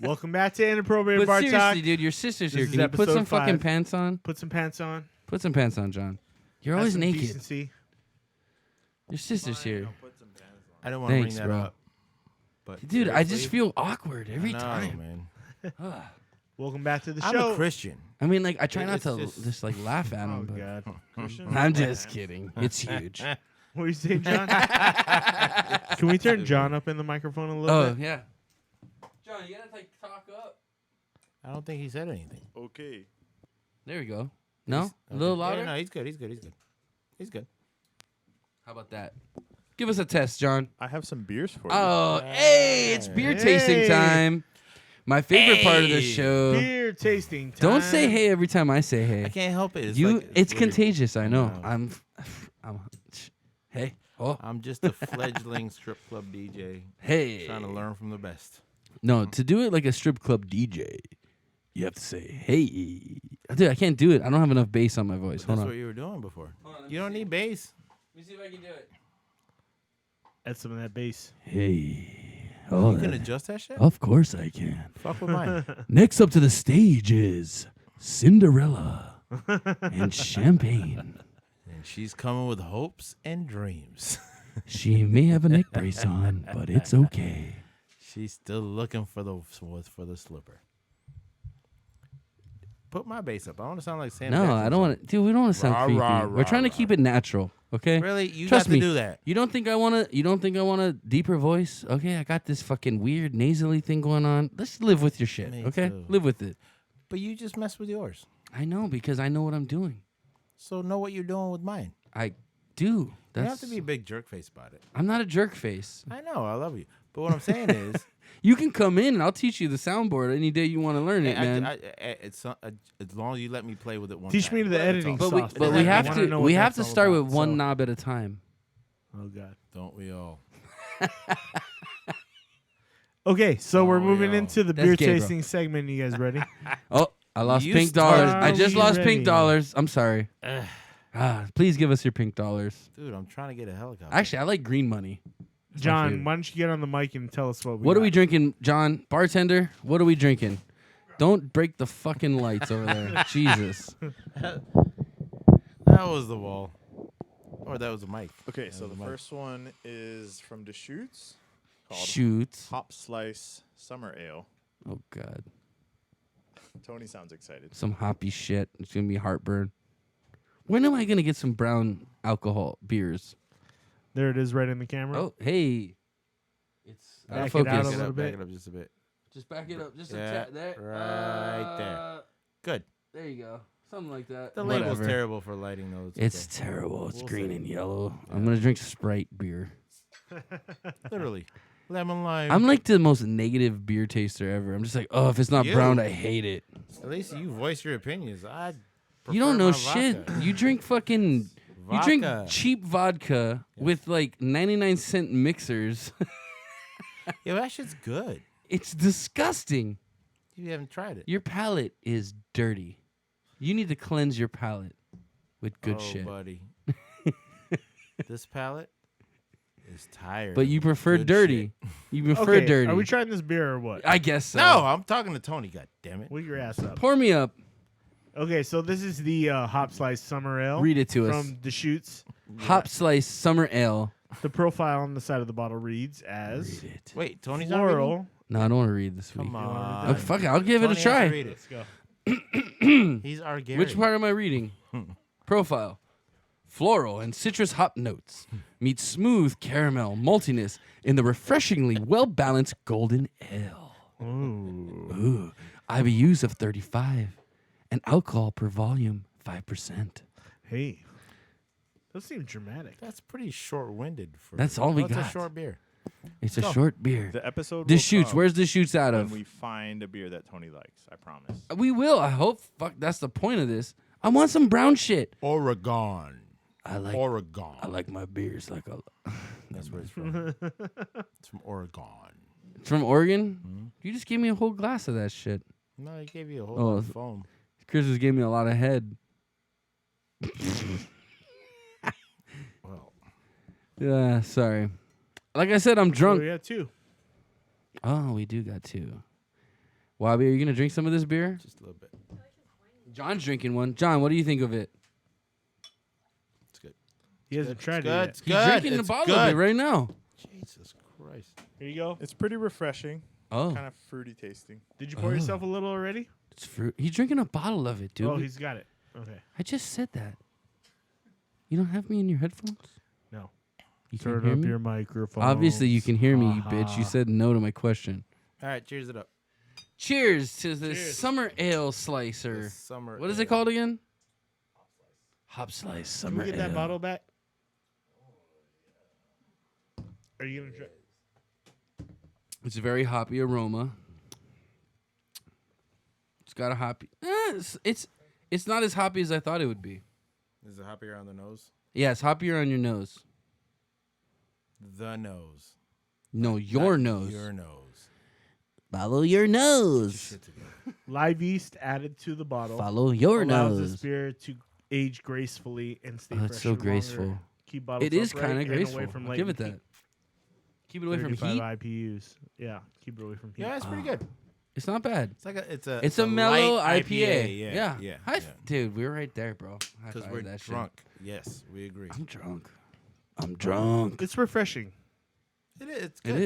Welcome back to Inappropriate But Bar seriously, Talk. dude, your sister's This here. is Can you put episode some fucking 5. pants on? Put some pants on. Put some pants on, John. You're Have always some naked. decency. Your sister's here. I didn't want to bring Thanks, that bro. up. But Dude, I just seriously, feel awkward I every know, time. man. Welcome back to the I'm show. a Christian. I mean, like, I try not It's to just- just like laugh at Oh, him, but God. I'm just kidding. It's huge. What are you saying, John? Can we turn John up in the microphone a little Oh bit? yeah. John, you gotta like talk up. I don't think he said anything. Okay. There we go. No, He's- a little okay. louder. Yeah, no, he's good. He's good. He's good. He's good. How about that? Give us a test, John. I have some beers for you. Oh, hey, it's beer tasting Hey. time. My favorite part of the Hey. show. Beer tasting time. Don't say hey every time I say hey. I can't help it. It's You, like, it's weird. contagious. I know. know. I'm. Hey. Oh. I'm just a fledgling strip club DJ Hey. trying to learn from the best. No, to do it like a strip club DJ, you have to say hey. Dude, I can't do it. I don't have enough bass on my voice. That's Hold on. what you were doing before. Hold on, let You me don't see. need bass. Let me see if I can do it. Add some of that bass. Hey. Oh, You can adjust that shit? of course I can. Fuck with mine. Next up to the stage is Cinderella and Champagne. And she's coming with hopes and dreams. She may have a neck brace on, but it's okay. She's still looking for the slipper. Put my bass up. I want to sound like Sam. No, Jackson. I don't want to. Dude, we don't want to sound Rah, creepy. rah, We're trying to rah, keep it natural, okay? Really, you Trust got me. to do that. You don't think I want to? You don't think I want a deeper voice? Okay, I got this fucking weird nasally thing going on. Let's live with your shit, Me okay? too. Live with it. But you just mess with yours. I know because I know what I'm doing. So know what you're doing with mine. I do. You That's, don't have to be a big jerk face about it. I'm not a jerk face. I know, I love you. But what I'm saying is, You can come in and I'll teach you the soundboard any day you want to learn it, man. it's as long as you let me play with it one Teach time. me the That's editing all. but we, sauce. but I we have wanna to know what we have that's to all start about, with one so- knob at a time. Oh, God. Don't we all? Okay, so we're Oh, moving yeah. into the That's beer gay, bro. tasting segment. You guys ready? Oh, I lost You pink dollars. started. I just Are we lost ready? pink dollars. I'm sorry. Please give us your pink dollars. Dude, I'm trying to get a helicopter. Actually, I like green money. That's my John, favorite. why don't you get on the mic and tell us what we What are got? we drinking, John? Bartender, what are we drinking? Don't break the fucking lights over there. Jesus. that was the wall. Or that was the mic. Okay, That so was the the mic. first one is from Deschutes called Shoots. Hop Slice Summer Ale. Oh, God. Tony sounds excited. Some hoppy shit. It's going to be heartburn. When am I going to get some brown alcohol beers? There it is right in the camera. Oh, hey. It's out of Back it out focus. a Back it little up, bit. back it up just a bit. Just back it up. Just Yeah, a tad there. right there. Good. There you go. Something like that. The label's Whatever. terrible for lighting those. It's terrible. It's We'll green see. and yellow. I'm going to drink Sprite beer. Literally. Lemon lime. I'm like the most negative beer taster ever. I'm just like, oh, if it's not You. brown, I hate it. At least you voice your opinions. You don't know shit. You drink fucking. You drink Vodka. cheap vodka with like 99-cent mixers. Yeah, that shit's good. It's disgusting. You haven't tried it. Your palate is dirty. You need to cleanse your palate with good shit. buddy. This palate is tired. But you of prefer good dirty. shit. You prefer Okay, dirty. are we trying this beer or what? I guess so. No, I'm talking to Tony. God damn it. Wake your ass up. Pour me up. Okay, so this is the Hop Slice Summer Ale Read it to us. from Deschutes. Hop Slice Summer Ale. The profile on the side of the bottle reads as Read it. Wait, Tony's not reading? floral. No, I don't want to read this week. Come wanna on. do Oh, fuck it, I'll give Tony it has a to try. read it. Let's go. He's our Gary. Which part am I reading? Profile. Floral and citrus hop notes meet smooth caramel maltiness in the refreshingly well-balanced golden ale. Ooh. IBUs of 35 and alcohol per volume 5%. Hey, those seem dramatic. That's pretty short-winded. For That's all we It's a got. short beer. It's a short beer. The episode Deschutes, will come where's Deschutes out when of? we find a beer that Tony likes. I promise. We will, I hope. Fuck, that's the point of this. I want some brown shit. Oregon. I like my beers like a. That's where it's from. It's from Oregon. It's from Oregon? You just gave me a whole glass of that shit. No, he gave you a whole Oh, lot of foam. Chris just gave me a lot of head. Well, Yeah, sorry. Like I said, I'm drunk. Oh, yeah, two. Oh, we do got two. Wabi, are you gonna drink some of this beer? just a little bit. John's drinking one. John, what do you think of it? It's good. He hasn't tried It's it good. yet. It's He's good. drinking the It's bottle of it good. right now. Jesus Christ. Here you go. It's pretty refreshing. Oh, Kind of fruity tasting. Did you pour yourself a little already? it's fruit. He's drinking a bottle of it, dude. Oh, he's got it. Okay. I just said that. You don't have me in your headphones? No. You Turn can hear up me? your microphone. Obviously, you can hear me, you bitch. You Aha. said no to my question. All right, cheers it up. Cheers to the Cheers. summer ale slicer. The summer What is it ale. called again? Hop slice Can summer we get ale. that bottle back? Are you gonna try? It's a very hoppy aroma. It's got a hoppy. It's not as hoppy as I thought it would be. Is it hoppier on the nose? Yeah, it's hoppier on your nose. The nose. No, your Not nose. Your nose. Follow your nose. Shit together. Live yeast added to the bottle. Follow your allows this nose. beer to age gracefully and stay Oh, fresh. it's so for longer. graceful. Keep bottles It is upright kind of and away graceful. from I'll give it latent that. Keep it away from 35 heat. IPUs. Yeah, keep it away from heat. Yeah, it's pretty good. It's not bad. It's like a It's a mellow light IPA. Yeah. Yeah. Dude, we're right there, bro. High Because five we're that shit. drunk. Yes, we agree. I'm drunk. I'm drunk. It's refreshing. It is. It's It good.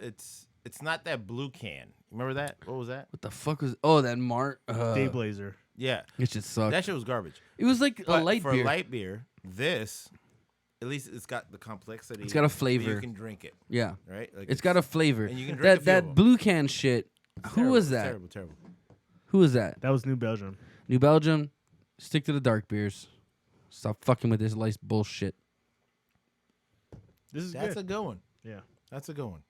is. It's not that blue can. Remember that? What was that? What the fuck was? Oh, that Mart. Day Blazer. Yeah, It just sucked. that shit was garbage. It was like But a light for beer. light beer, this at least it's got the complexity. It's got a where flavor. You can drink it, Yeah. right? Like It's got a flavor. and you can drink a few that of 'em. blue can shit. Who terrible. was It's that? Terrible, terrible. Who was that? That was New Belgium. New Belgium. Stick to the dark beers. Stop fucking with this light bullshit. This is That's good. a good one. Yeah. That's a good one.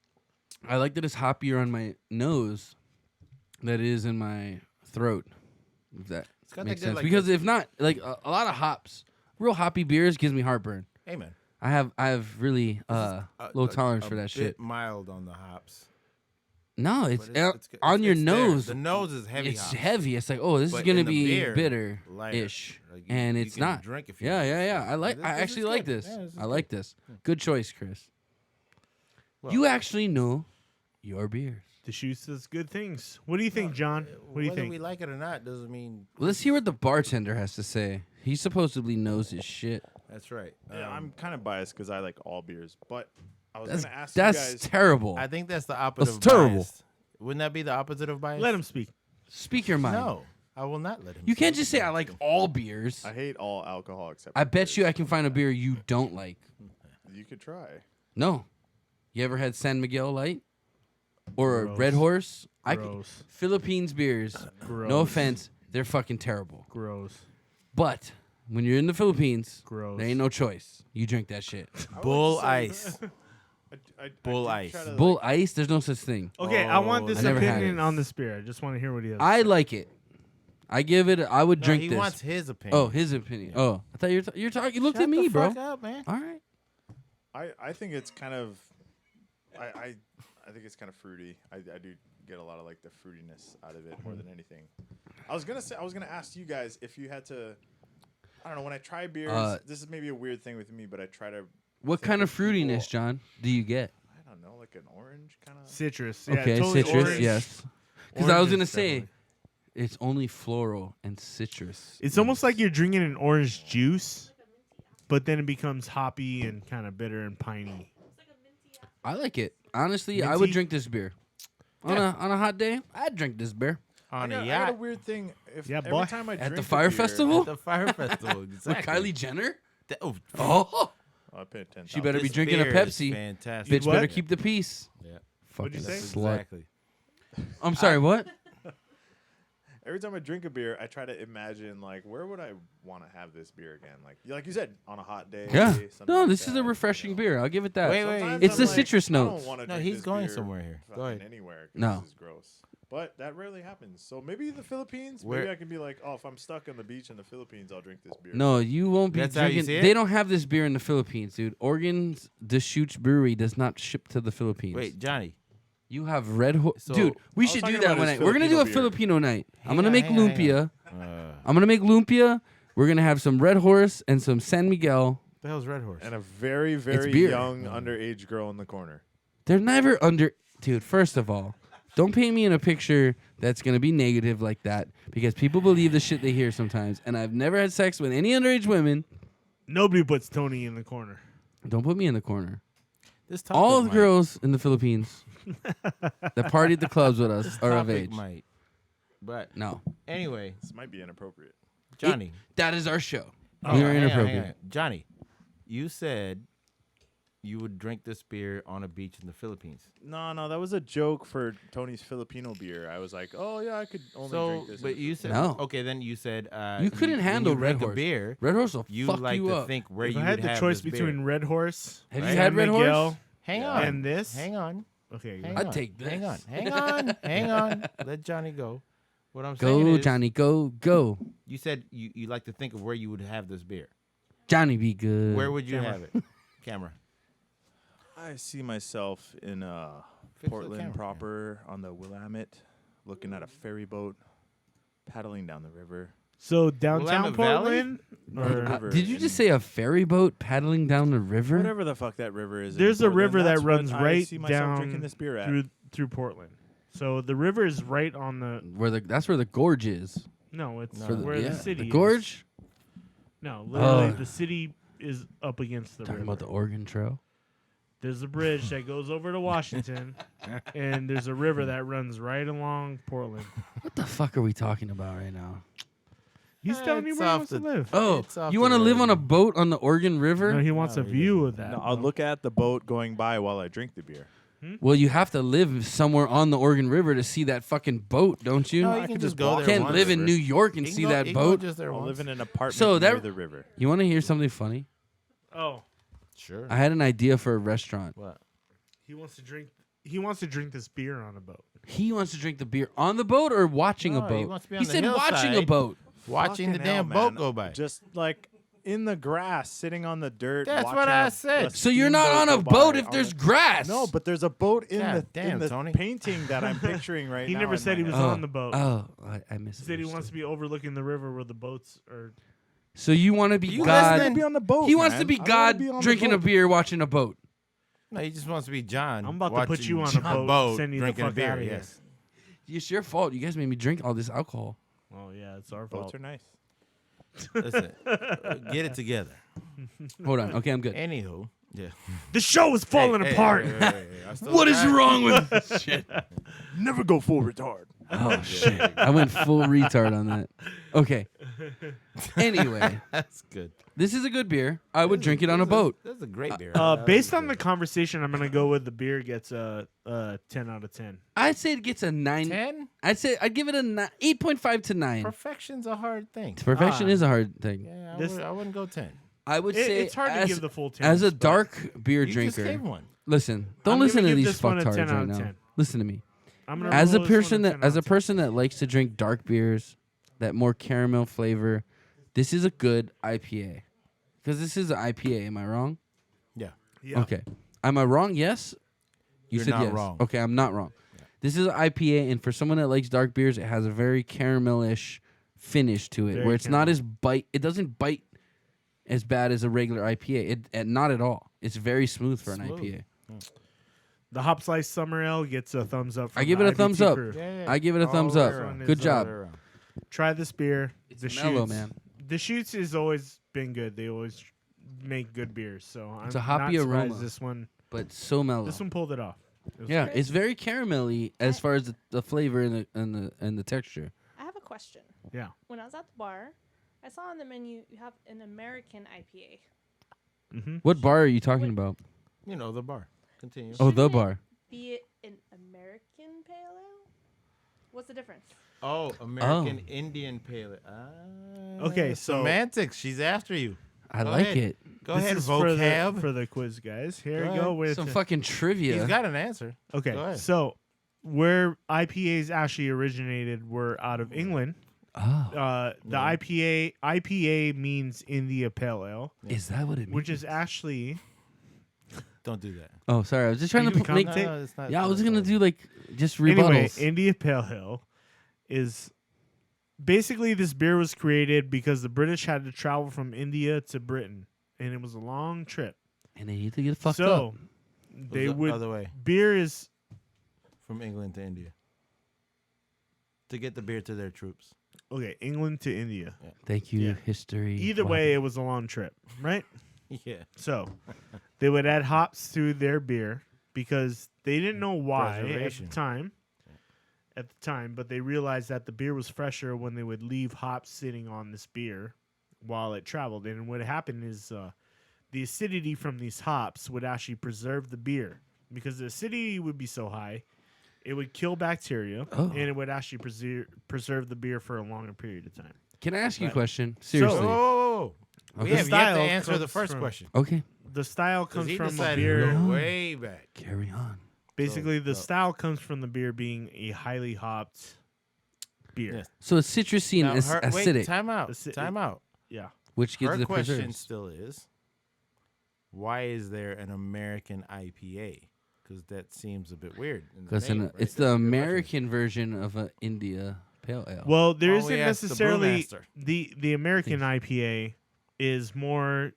I like that it's hoppier on my nose than it is in my throat. If that It's got makes that good sense. like Because this- if not, like a lot of hops, real hoppy beers gives me heartburn. Hey man, I have really low tolerance for that bit shit. Mild on the hops. No, it's, But it's good. on your It's there. nose. The nose is heavy. It's hops. heavy. It's like, oh, this is But gonna in the be beer, bitter-ish, lighter. Like, you- and you it's can not. drink if you Yeah, want. yeah, yeah. I This is actually like good. this. Yeah, this is I like this. Good choice, Chris. Well, You actually know your beers. Deschutes says good things. What do you think, John? What do you Whether think? we like it or not doesn't mean Well, let's hear what the bartender has to say. He supposedly knows his shit. that's right. Yeah, I'm kind of biased because I like all beers, but I was That's gonna ask that's you guys. terrible. I think that's the opposite That's of terrible. biased. Wouldn't that be the opposite of bias? Let him speak. Speak your mind. No, I will not let him. You can't speak. just say I like all beers. I hate all alcohol except. I for bet you beers. I can find a beer you don't like. You could try. No. You ever had San Miguel Light? Or a Gross. Red Horse? Gross. Philippines beers. Gross. No offense, they're fucking terrible. Gross. But when you're in the Philippines, Gross. there ain't no choice. You drink that shit. Bull ice. I Bull did ice. try to, Bull Ice, there's no such thing. Okay, I want Oh, this I never had opinion it. on this beer. I just want to hear what he has. to I say. like it. I give it. I would No, drink he this. wants his opinion. Oh, his opinion. Oh, I thought you're talking. You looked Shut at me, the bro. fuck up, man. All right. I think it's kind of. I think it's kind of fruity. I do get a lot of like the fruitiness out of it more than anything. I was gonna ask you guys if you had to. I don't know. When I try beers, this is maybe a weird thing with me, but I try to. What think kind of of people- fruitiness, John, do you get? I don't know, like an orange kind of. Citrus. Yeah, Okay, totally citrus, orange. yes. Because I was gonna Oranges, say, definitely. it's only floral and citrus. It's almost like you're drinking an orange juice, but then it becomes hoppy and kind of bitter and piney. I like it. Honestly, I would Minty? drink this beer. On a hot day, I'd drink this beer. On I a got a yacht weird thing. If Yeah, every boy. time I At drink the a Fyre beer- Festival? at the Fyre Festival. With Exactly. Kylie Jenner? Oh, Oh, Oh, I paid attention. she better be this drinking a beer is Pepsi. Fantastic. Bitch What? better keep the peace. Yeah. What'd you Fucking say? slut. Exactly. I'm sorry, what? Every time I drink a beer, I try to imagine like where would I want to have this beer again? Like you said, on a hot day. Yeah. something No, like this is that, a refreshing you know. beer. I'll give it that. Wait, wait. Sometimes It's I'm the like, citrus I don't notes. wanna No, drink he's this going beer somewhere here. Go fucking ahead. Anywhere. 'Cause No. This is gross. But that rarely happens. So maybe the Philippines. Where- Maybe I can be like, oh, if I'm stuck on the beach in the Philippines, I'll drink this beer. No, you won't be That's how you drinking. see it? They don't have this beer in the Philippines, dude. Oregon's Deschutes Brewery does not ship to the Philippines. Wait, Johnny. You have Red Horse. So- Dude, we I was should do talking that about one his night. We're going to do a Filipino Filipino night. I'm Hang going to on, make hang on, lumpia. hang on. I'm going to make lumpia. We're going to have some Red Horse and some San Miguel. The hell's Red Horse? And a very, very beer. young underage girl in the corner. They're never under. Dude, first of all, don't paint me in a picture that's going to be negative like that because people believe the shit they hear sometimes. And I've never had sex with any underage women. Nobody puts Tony in the corner. Don't put me in the corner. This topic All the might- girls in the Philippines that party at the clubs with us this are of topic age. might. But No. anyway, This might be inappropriate. Johnny. That is our show. Oh, We are hang on, hang inappropriate. on. Johnny, you said you would drink this beer on a beach in the Philippines. No, that was a joke for Tony's Filipino beer. I was like, oh yeah, I could only So, drink this. in but the you said No. okay. Then you said You couldn't when handle you Red drink a Horse. beer. Red Horse will You fuck like you to up. think where If you I had would the have choice this between beer. Red Horse Have you Right. had and Red Horse? Miguel Hang Yeah. on, and this, hang on, okay, hang I'd on, take hang on, this. hang on, hang on. Let Johnny go. What I'm Go, saying is, Johnny, go, go. you said you like to think of where you would have this beer. Johnny, be good. Where would you Camera. have it? Camera. I see myself in Fix the Portland camera, proper on the Willamette, looking at a ferry boat, paddling down the river. So downtown Willamette Valley? Portland, Or the or river Did you in- just say a ferry boat paddling down the river? Whatever the fuck that river is. in there's a Portland, river that that's what runs I right see myself drinking down this beer at. through Portland. So the river is right on the. That's where the gorge is. No, it's No. where yeah, the city. the is. gorge. No, literally, Oh. the city is up against the Talking river. about the Oregon Trail. There's a bridge that goes over to Washington, and there's a river that runs right along Portland. What the fuck are we talking about right now? He's telling me It's where he off wants to the- live. Oh, It's off you the want to live road. on a boat on the Oregon River? No, he wants No, a he view of that. No, I'll look at the boat going by while I drink the beer. Well, you have to live somewhere on the Oregon River to see that fucking boat, don't you? No, I you can can just just go walk there. Can't once. live in New York and You can see go- that you can go boat. just there I'll once. live in an apartment So near that- the river. You want to hear something funny? Oh, Sure. I had an idea for a restaurant. What? he wants to drink. He wants to drink this beer on a boat. He wants to drink the beer on the boat or watching No, a he boat. wants to be He on the said watching a hillside. boat. Watching the Fucking hell, damn boat man. go by. Just like in the grass, sitting on the dirt. That's watching what I a said. So you're not on a steamboat go boat by if on there's the- grass. No, but there's a boat in God the damn, Tony. painting that I'm picturing right He now. never in said my he was head. on the boat. Oh, I missed He said he wants to be overlooking the river where the boats are. So you want to be You God? listening? Be on the boat. He wants to man. be I don't God wanna be on the drinking a boat. beer, watching a boat. No, he just wants to be John. I'm about to put watching you on a John boat, send you the drinking a fuck beer. outta here. Yes. It's your fault. You guys made me drink all this alcohol. Oh yeah, it's our Boats fault. are nice. Listen, get it together. Hold on. Okay, I'm good. Anywho, yeah. The show is falling Hey, apart. I still What is got- wrong with shit? Never go full retard. Oh shit! I went full retard on that. Okay. Anyway, That's good. this is a good beer. I would drink it on a boat. That's a great beer. Based on the conversation, I'm gonna go with the beer gets a 10 out of 10. I'd say it gets a 9. 10? I'd give it a 8.5 to 9. Perfection's a hard thing. Perfection is a hard thing. Yeah, This- I wouldn't go 10. I would say It's hard to as, give the full 10. as a dark beer You just drinker. gave one. Listen, don't I'm listen gonna to give these this one a 10 fucktards out right of now. 10. Listen to me. I'm gonna As a roll this one person 10 that out of 10. person that likes to drink dark beers, that more caramel flavor, this is a good IPA. Because this is an IPA, am I wrong? Yeah. Yeah. Okay. Am I wrong? Yes. You You're said not yes. wrong. Okay, I'm not wrong. This is an IPA, and for someone that likes dark beers, it has a very caramelish finish to it, Very where it's not caramel. as bite. It doesn't bite as bad as a regular IPA. Not at all. It's very smooth for an Smooth. IPA. The Hop Slice Summer Ale gets a thumbs up. From I give the it a thumbs IBT up. crew. I give it a thumbs All up. the way around. Good Is, job. All the way around. Try this beer. It's the mellow, Shoots. man. The Shoots has always been good. make good beers. So I'm It's a hoppy not surprised aroma. this one so mellow. this one pulled it off. It was Yeah, great. it's very caramelly as far as the flavor and the texture. I have a question. Yeah. When I was at the bar, I saw on the menu you have an American IPA. Mm-hmm. What bar are you talking Wait. about? You know, the bar. Continue. Oh, the Shouldn't it bar. Be it an American pale ale? What's the difference? Oh, American Indian Pale. Okay, so- semantics. She's after you. I Go like ahead. it. Go This ahead, is vocab. for the quiz, guys. Here Go you go ahead. with Some fucking trivia. He's got an answer. Okay, Go ahead. so where IPAs actually originated were out of England. Oh, The IPA means India Pale Ale, is that what it means? which is actually Don't do that. Oh, sorry. I was just trying You to can make. commentate? No, it's not. Yeah, I was no, gonna it's do like just anyway. rebuttals. India Pale Ale is basically this beer was created because the British had to travel from India to Britain, and it was a long trip. and they need to get fucked So up. they the would other way beer is from England to India to get the beer to their troops. okay. England to India. Thank you, yeah. history. Either Wow. way, it was a long trip, right? Yeah. So they would add hops to their beer because they didn't know why at Preservation. the time. At the time, but they realized that the beer was fresher when they would leave hops sitting on this beer while it traveled. And what happened is the acidity from these hops would actually preserve the beer because the acidity would be so high, it would kill bacteria Oh. and it would actually preserve the beer for a longer period of time. Can I ask you a Right. question? Seriously. Oh, we Okay. have yet to Style answer the comes first from- question. Okay. The style 'Cause comes he from a decided beer. to go No. way back. Carry on. Basically, the So- style comes from the beer being a highly hopped beer. Yes. So it's citrusy and Now, acidic, wait, time out. Aci- Time out. Yeah. which gives Her the question preserves. still is, why is there an American IPA? Because that seems a bit weird. in the Because name, right? it's That's the a good reference. American version of an India Pale Ale. Well, there Oh, isn't we asked the necessarily brewmaster. the American IPA is more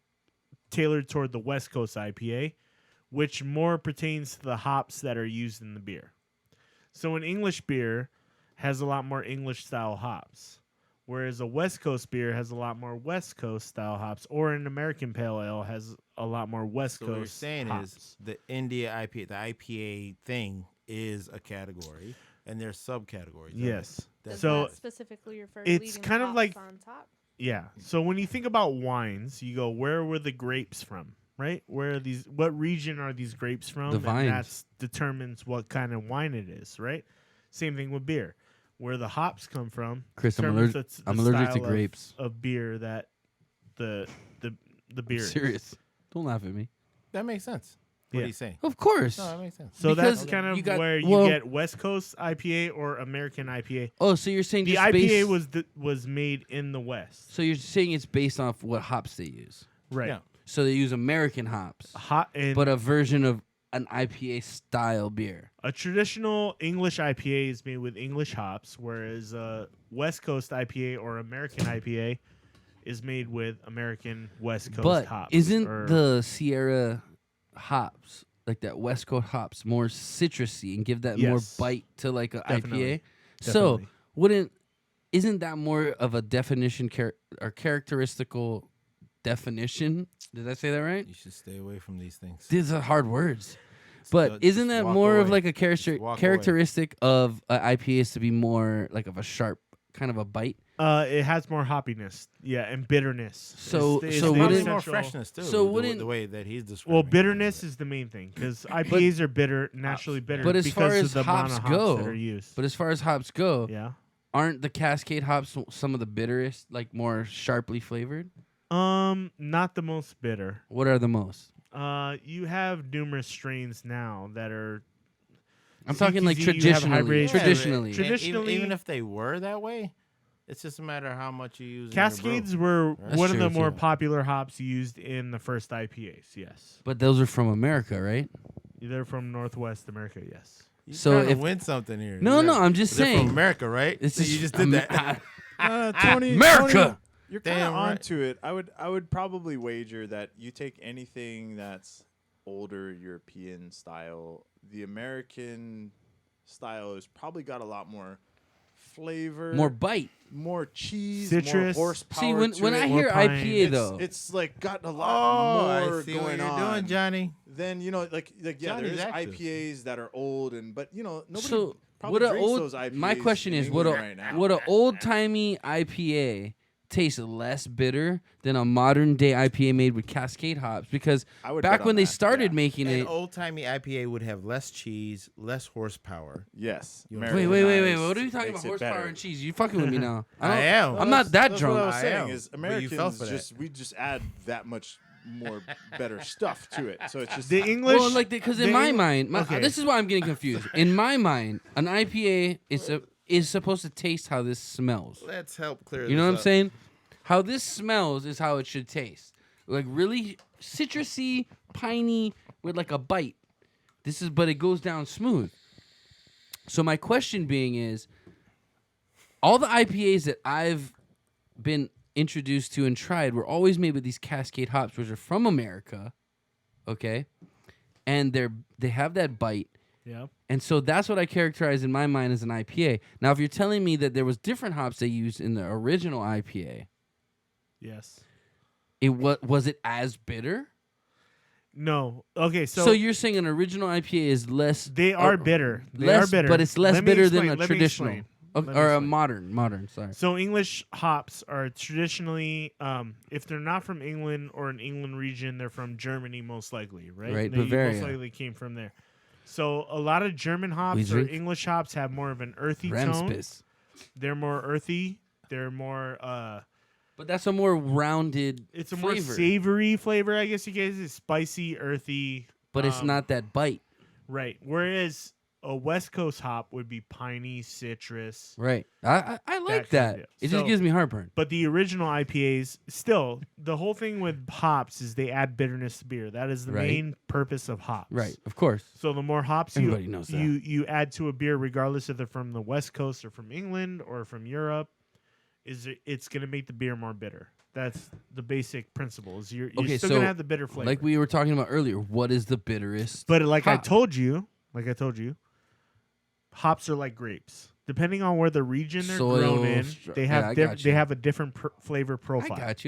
tailored toward the West Coast IPA, which more pertains to the hops that are used in the beer. So an English beer has a lot more English style hops, whereas a West Coast beer has a lot more West Coast style hops, or an American Pale Ale has a lot more West So Coast what you're saying hops. is the India IPA, the IPA thing is a category, and there's subcategories. of it. Yes. Does So that specifically refer it's leaving kind of hops like- on top? Yeah. So when you think about wines, you go, where were the grapes from? Right? Where are these? What region are these grapes from? The And vines. that determines what kind of wine it is. Right? Same thing with beer. Where the hops come from. Chris, I'm determines allergic. the I'm allergic to style grapes. of beer that the beer. is. Serious. Don't laugh at me. That makes sense. What Yeah. he's saying. Of course. No, that makes sense. So Because that's kind of you got- where you well- get West Coast IPA or American IPA. Oh, so you're saying The just IPA based- was made in the West. So you're saying it's based off what hops they use. Right. Yeah. So they use American hops, Hot and but a version of an IPA style beer. a traditional English IPA is made with English hops, whereas a West Coast IPA or American IPA is made with American West Coast But hops. isn't or- the Sierra hops, like that West Coast hops, more citrusy and give that more Yes. bite to like a Definitely. IPA? So Definitely. isn't that more of a definition or characteristical definition? Did I say that right? You should stay away from these things. These are hard words. But Just isn't that walk more of away. like a Just walk away. characteristic of IPAs to be more like of a sharp kind of a bite? It has more hoppiness, yeah, and bitterness. So- It's so the wouldn't- Probably more essential- freshness too. So the, wouldn't- the way that he's describing. Well, it. bitterness is the main thing because IPAs are bitter, naturally bitter. But as far because as of the amount hops of hops go- that are used. But as far as hops go, yeah, aren't the Cascade hops some of the bitterest, like more sharply flavored? not the most bitter. What are the most? You have numerous strains now that are. I'm talking like CTZ, you have traditionally. hybrids. Traditionally. And Traditionally- even if they were that way, it's just a matter of how much you use. in your Cascades brew. were That's one of the true, more too. popular hops used in the first IPAs. Yes, But those are from America, right? they're from Northwest America. Yes. You So trying to if- win something here. No, Yeah. no, I'm just They're saying. from America, right? It's So you just did Am- that. Tony, America! Tony, you're kind Damn of right. onto it. I would probably wager that you take anything that's older European style, the American style has probably got a lot more flavor, more bite. more cheese, Citrus. more horsepower. See, when to I it. hear pine. IPA though, It's like got a Oh, lot more I see going what you're on. doing, Johnny. Then like yeah, Johnny's there's active. IPAs that are old but nobody so probably would a drinks old those IPAs. my question in is would England a right now. would an old timey IPA taste less bitter than a modern day IPA made with Cascade hops? Because I would back bet when on they that, started yeah. making An it. old timey IPA would have less cheese, less horsepower. Yes. You- Wait. What are you Americanized talking makes about? it Horsepower better. and cheese? You fucking with me now? I don't- am. I'm not that That's drunk. what I was I saying am, is but you fell Americans for that. we just add that much more better stuff to it. So it's just The English. Well, like because in the my Eng- mind, okay. this is why I'm getting confused. In my mind, an IPA is supposed to taste how this smells. Let's help clear. You know this what I'm up. saying? How this smells is how it should taste. Like really citrusy, piney, with like a bite. But it goes down smooth. So my question being is, all the IPAs that I've been introduced to and tried were always made with these Cascade hops, which are from America, okay, and they have that bite. Yeah. And so that's what I characterize in my mind as an IPA. Now, if you're telling me that there was different hops they used in the original IPA, Yes. it was it as bitter? No. Okay. So you're saying an original IPA is less? They are bitter. They less, are bitter, but it's less Let me bitter explain, than a let me traditional, explain. Okay, Let me or a explain. modern. Sorry. So English hops are traditionally, if they're not from England or an England region, they're from Germany most likely, right? Right, They Bavaria. most likely came from there. So a lot of German hops or drink English hops have more of an earthy tone. Ramspis. They're more earthy. They're more. But that's a more rounded. It's a flavor. more savory flavor, I guess you guys. It's spicy, earthy. But it's not that bite. Right. Whereas a West Coast hop would be piney, citrus. Right. I like kind that. of deal. It So- just gives me heartburn. But the original IPAs, still, the whole thing with hops is they add bitterness to beer. That is the Right. main purpose of hops. Right. Of course. So the more hops Everybody knows that. you add to a beer, regardless if they're from the West Coast or from England or from Europe, it's going to make the beer more bitter. That's the basic principle. Is you're Okay, still so going to have the bitter flavor. Like we were talking about earlier, what is the bitterest? But like I hop? told you, hops are like grapes. Depending on where the region they're Soil, grown in, they yeah, have I got they you. have a different flavor I profile. got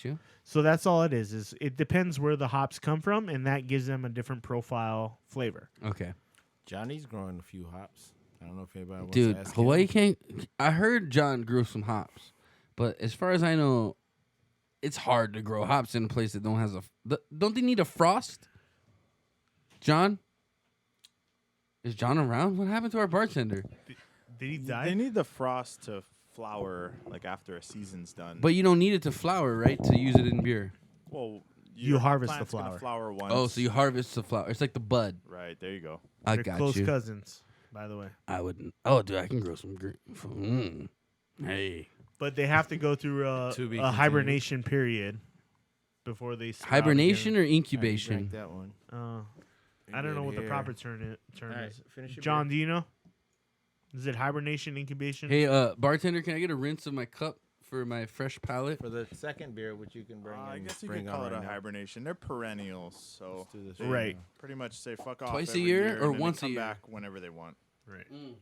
you. So that's all it is it depends where the hops come from, and that gives them a different profile flavor. Okay. Johnny's growing a few hops. I don't know if anybody wants Dude, to ask Hawaii him. can't. I heard John grew some hops, but as far as I know, it's hard to grow hops in a place that don't has don't they need a frost? John, is John around? What happened to our bartender? Did he die? They need the frost to flower like after a season's done. But you don't need it to flower, right? To use it in beer. well, You your harvest the plant's gonna flower. flower once. Oh, so you harvest the flower. It's like the bud. Right there you go. I They're got close you. cousins, by the way. I wouldn't. Oh, dude, I can grow some green. Hey. But they have to go through To be a continued. hibernation period before they sprout Hibernation or All right, you incubation? drank that one. again. I don't know what the proper term All right, is. finish your John, do you know? Is it hibernation, incubation? Hey, bartender, can I get a rinse of my cup for my fresh palate? for the second beer, which you can bring. I in, guess you bring could call on it a right now. hibernation. They're perennials, so Let's do this they Right. pretty much say fuck off Twice a every year year or and then they once a come year? back whenever they want. Right. Let's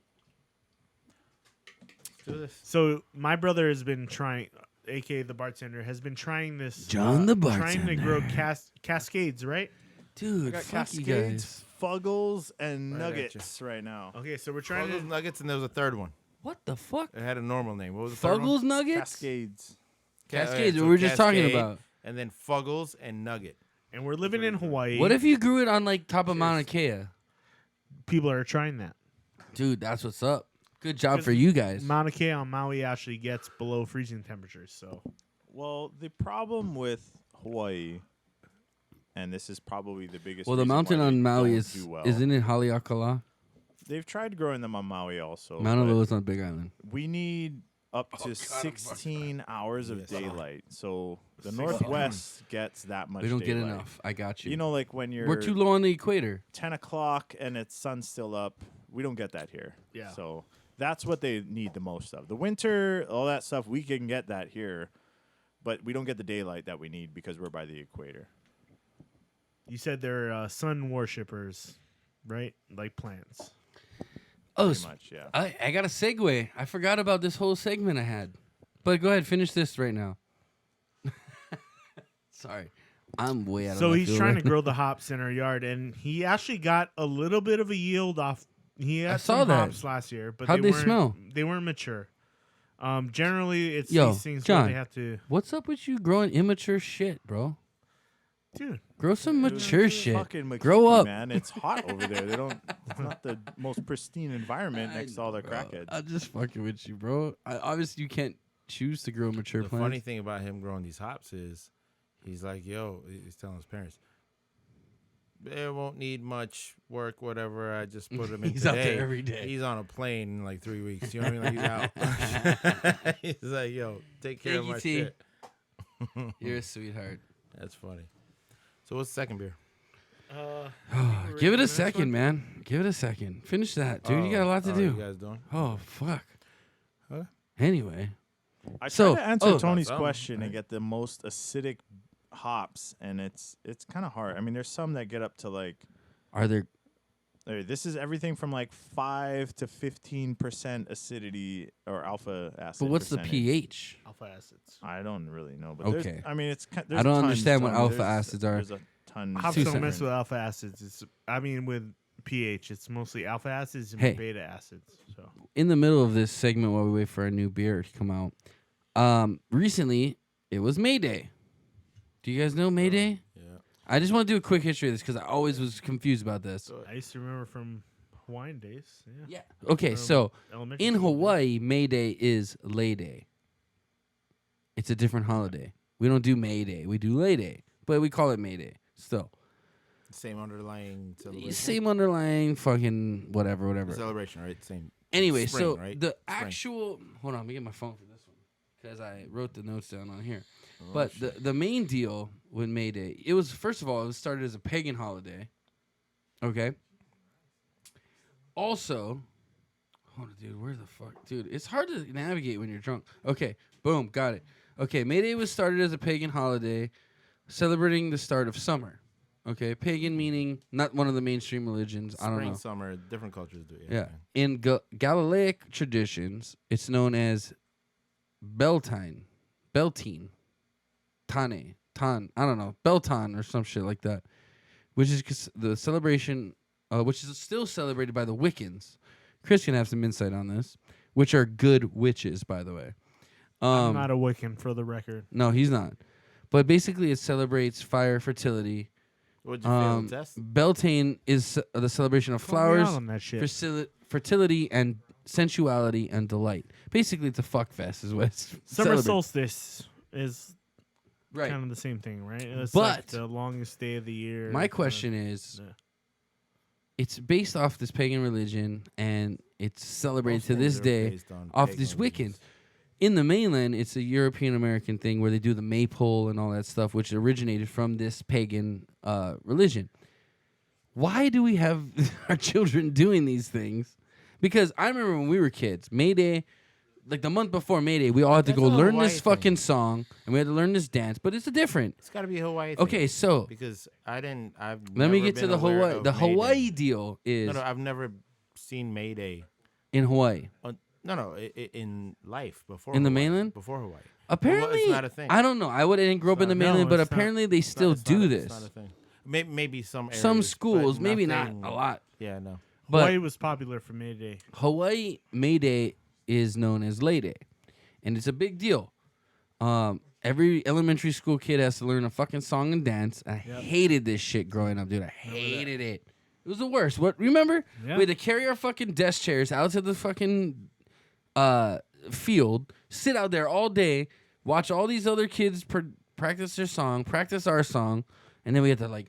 do this. So my brother has been trying, aka the bartender, has been trying this. John the Trying to grow bartender. cascades, right? Dude, I got fuck you Cascades, guys. Fuggles, and Right at you. Nuggets right now. Okay, so we're trying Fuggles to. Nuggets, and there was a third one. What the fuck? It had a normal name. What was the third one? Fuggles Nuggets? Cascades. Cascades, so what we were just talking Cascade, about. And then Fuggles and Nugget. And we're living in Hawaii. What if you grew it on like top of Mauna Kea? people are trying that? Dude, that's what's up. Good job 'Cause for you guys. Mauna Kea on Maui actually gets below freezing temperatures, so Well, the problem with Hawaii, and this is probably the biggest. Well, the reason mountain why on they Maui don't is do well. isn't it Haleakala? They've tried growing them on Maui also. Mauna but Loa's on Big Island. we need up Oh, to God, 16 hours of Yes. daylight. So the 16. Northwest gets that much. We don't get daylight. enough. I got you. You know, like when you're We're too low on the equator. 10 o'clock and it's sun's still up, we don't get that here. Yeah. So that's what they need the most of. The winter, all that stuff, we can get that here, but we don't get the daylight that we need because we're by the equator. you said they're sun worshippers, right? Like plants. Oh, pretty much, yeah. I got a segue. I forgot about this whole segment I had. But go ahead, finish this right now. Sorry. I'm way out of So left he's field trying right to grow the hops in our yard, and he actually got a little bit of a yield off. He I had saw some that. hops last year, but How'd they smell? They weren't mature. Generally, it's Yo, these things John. where they have to. What's up with you growing immature shit, bro? Dude, Grow some mature shit. Fucking Makiki, Grow up. man. It's hot over there. They don't. It's not the most pristine environment next to all the crackheads. I'm just fucking with you, bro. Obviously, you can't choose to grow mature The plants. funny thing about him growing these hops is he's like, yo, he's telling his parents, it won't need much work, whatever. I just put him in He's today. out there every day. He's on a plane in like 3 weeks. You know what I mean? Like he's out. He's like, yo, take care Thank of you, my T. shit. You're a sweetheart. That's funny. So what's the second beer? Give it a second, man. Give it a second. Finish that, dude. You got a lot to do. You guys doing? Oh, fuck. Huh? Anyway. I So- tried to answer oh. Tony's Some, question and right? get the most acidic hops, and it's kind of hard. I mean, there's some that get up to like. Are there... This is everything from like 5 to 15% acidity or alpha acid. But what's the percentage. pH? alpha acids. I don't really know, but Okay. there's, I mean, it's. There's I don't tons, understand what Tony. alpha There's- acids are. There's a ton. Hops Two don't seconds. mess with alpha acids. With pH. It's mostly alpha acids and Hey. beta acids. So In the middle of this segment while we wait for a new beer to come out, recently, it was May Day. Do you guys know May Day? Yeah. I just want to do a quick history of this because I always was confused about this. I used to remember from Hawaiian days. Yeah. Okay, From so elementary in school days. Hawaii, May Day is Lay Day. It's a different holiday. We don't do May Day. We do Lay Day, but we call it May Day still. Same underlying celebration. Same underlying fucking whatever. Celebration, right? Same. Anyway, Spring, so right? the Spring. actual hold on, let me get my phone for this one because I wrote the notes down on here. Oh, But shit. the main deal with May Day, it was first of all, it was started as a pagan holiday. Okay. Also, hold on, dude, where the fuck, dude? It's hard to navigate when you're drunk. Okay, boom, got it. Okay, May Day was started as a pagan holiday, celebrating the start of summer. Okay, pagan meaning not one of the mainstream religions. I don't Spring, know. summer, different cultures do it. Yeah. In Galileic traditions, it's known as Beltane, Tan, I don't know, Beltane or some shit like that, which is the celebration, which is still celebrated by the Wiccans. Chris can have some insight on this, which are good witches, by the way. I'm not a Wiccan, for the record. No, he's not. But basically, it celebrates fire, fertility. What'd you fail the test? Beltane is the celebration of Call me out flowers, on that shit. fertility and sensuality and delight. Basically, it's a fuck fest, is what it's Summer celebrating. solstice is Right. kind of the same thing, right? It's But like the longest day of the year. My question is, yeah. it's based off this pagan religion, and it's celebrated Most to things this are day based on off pagan these religions. Wiccans. In the mainland, it's a European American thing where they do the maypole and all that stuff, which originated from this pagan religion. Why do we have our children doing these things? Because I remember when we were kids, May Day, like the month before May Day, we all had to That's go a learn Hawaii this fucking thing. song, and we had to learn this dance, but it's different. It's got to be a Hawaii thing. Okay, so Because I've let me never get to been the aware Hawaii. of The May Day. Hawaii deal is No, I've never seen May Day. in Hawaii. In life before In the Hawaii, mainland? before Hawaii. Apparently, it's not a thing. I don't know. I didn't grow up in the No, mainland, but it's not. apparently they still It's not do a- this. It's not a thing. Maybe some areas, Some but schools, maybe not nothing- a lot. Yeah, no. But Hawaii was popular for May Day. Hawaii May Day is known as Lay Day, and it's a big deal. Every elementary school kid has to learn a fucking song and dance. I hated this shit growing up, dude. I hated it. It was the worst. What? Remember? Yeah. We had to carry our fucking desk chairs out to the fucking field, sit out there all day, watch all these other kids practice their song, practice our song, and then we had to like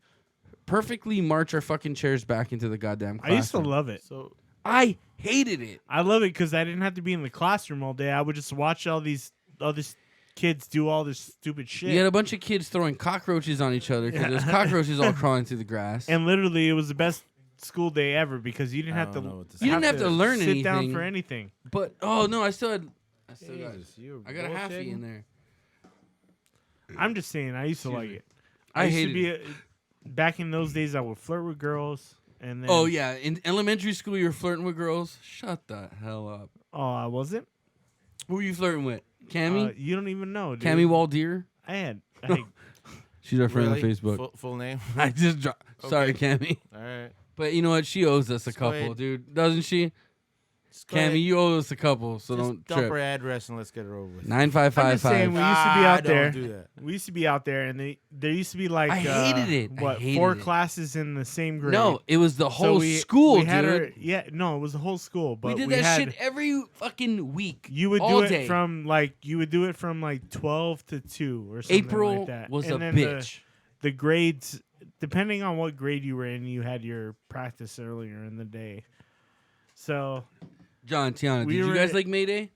perfectly march our fucking chairs back into the goddamn I used to classroom. love it. So I hated it. I love it because I didn't have to be in the classroom all day. I would just watch all these kids do all this stupid shit. You had a bunch of kids throwing cockroaches on each other because there's cockroaches all crawling through the grass. And literally, it was the best school day ever because you didn't I have to. don't know what to You didn't have to learn sit down anything. for anything. But oh no, I still got Jesus, you I got a halfie in there. I'm just saying, I used to like it. I used to hated be back in those days. I would flirt with girls, And then, Oh yeah, in elementary school you were flirting with girls. Shut the hell up. Oh, I wasn't. Who were you flirting with? Cammy? You don't even know, dude. Cammy Waldeer? I She's our friend Really? on Facebook. Full name? I just dropped. Sorry, Cammy. All right. But you know what? She owes us a Just go couple, ahead. dude. Doesn't she? Just go ahead. Cammy, you owe us a couple, so Just don't dump trip. her address and let's get her over with. I'm just saying, 9555. we used to be out there. Don't do that. We used to be out there, and there used to be like I hated it. I What hated 4 it. classes in the same grade? No, it was the So whole we- school, we had dude. no, it was the whole school. But We did that had, shit every fucking week. You would all do it day. from like 12 to 2 or something April like that. was and a then bitch. The grades, depending on what grade you were in, you had your practice earlier in the day. So John, Tiana, we did you were- guys like Mayday?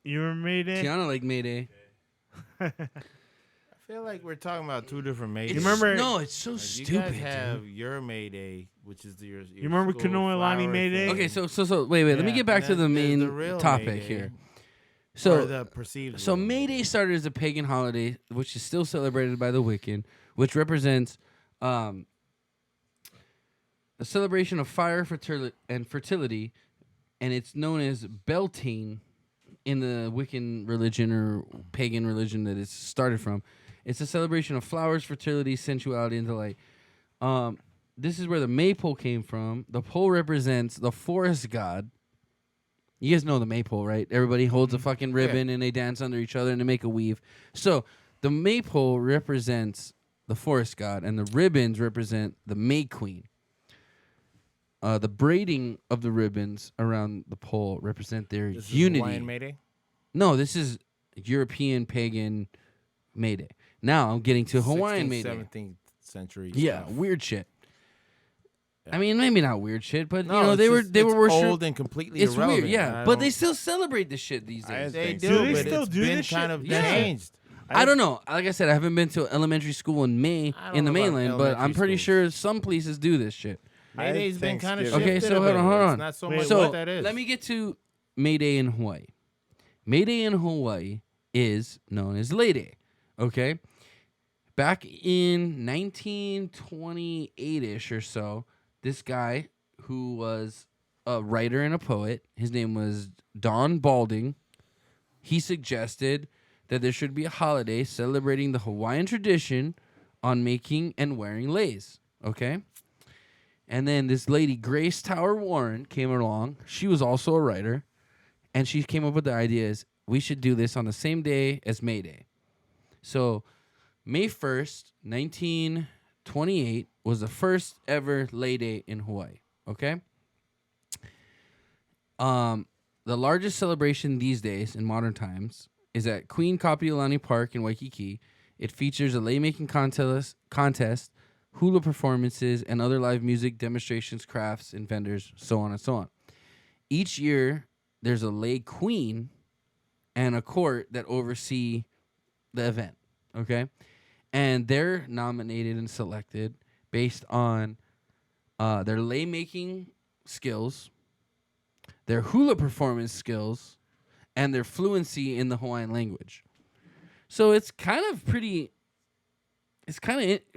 you were made it. Tiana liked Mayday. I feel like we're talking about two different Maydays. You remember- No, it's so Like, stupid. You guys dude. have your Mayday, which is your You remember school Kanoa Lani flower Mayday? thing. Okay, so wait. Let me Yeah. get back to And the then there's main the real topic Mayday, here. or So the perceived. So real May Day started as a pagan holiday, which is still celebrated by the Wiccan, which represents a celebration of fire, fertility, and it's known as Beltane in the Wiccan religion or pagan religion that it's started from. It's a celebration of flowers, fertility, sensuality, and delight. This is where the maypole came from. The pole represents the forest god. You guys know the maypole, right? Everybody holds a fucking ribbon and they dance under each other and they make a weave. So the maypole represents the forest god and the ribbons represent the May Queen. The braiding of the ribbons around the pole represent their This is unity. Hawaiian Mayday. No, this is European pagan May Day. Now I'm getting to Hawaiian 16th, May Day. 17th century. Yeah, stuff. weird shit. Yeah. I mean, maybe not weird shit, but No, you know it's they were just- they were it's worshiping. old and completely It's irrelevant. weird, yeah. I But they don't- still celebrate this shit these I days. They think do, so. Do they but still it's do been this kind shit? of Yeah. changed. I don't know. Like I said, I haven't been to elementary school in May I don't in the know about mainland, but I'm elementary pretty schools. sure some places do this shit. Mayday's been kind of Thanksgiving. shifted. Okay, so a bit. hold on. It's not so Wait, much So what that is. let me get to May Day in Hawaii. May Day in Hawaii is known as Lei Day. Okay, back in 1928ish or so, this guy who was a writer and a poet, his name was Don Balding. He suggested that there should be a holiday celebrating the Hawaiian tradition on making and wearing leis. Okay. And then this lady, Grace Tower Warren, came along. She was also a writer. And she came up with the idea is we should do this on the same day as May Day. So May 1st, 1928 was the first ever Lei Day in Hawaii. Okay? The largest celebration these days in modern times is at Queen Kapiolani Park in Waikiki. It features a lei making contest, hula performances, and other live music, demonstrations, crafts, and vendors, so on and so on. Each year, there's a lei queen and a court that oversee the event, okay? And they're nominated and selected based on their lei making skills, their hula performance skills, and their fluency in the Hawaiian language. So it's kind of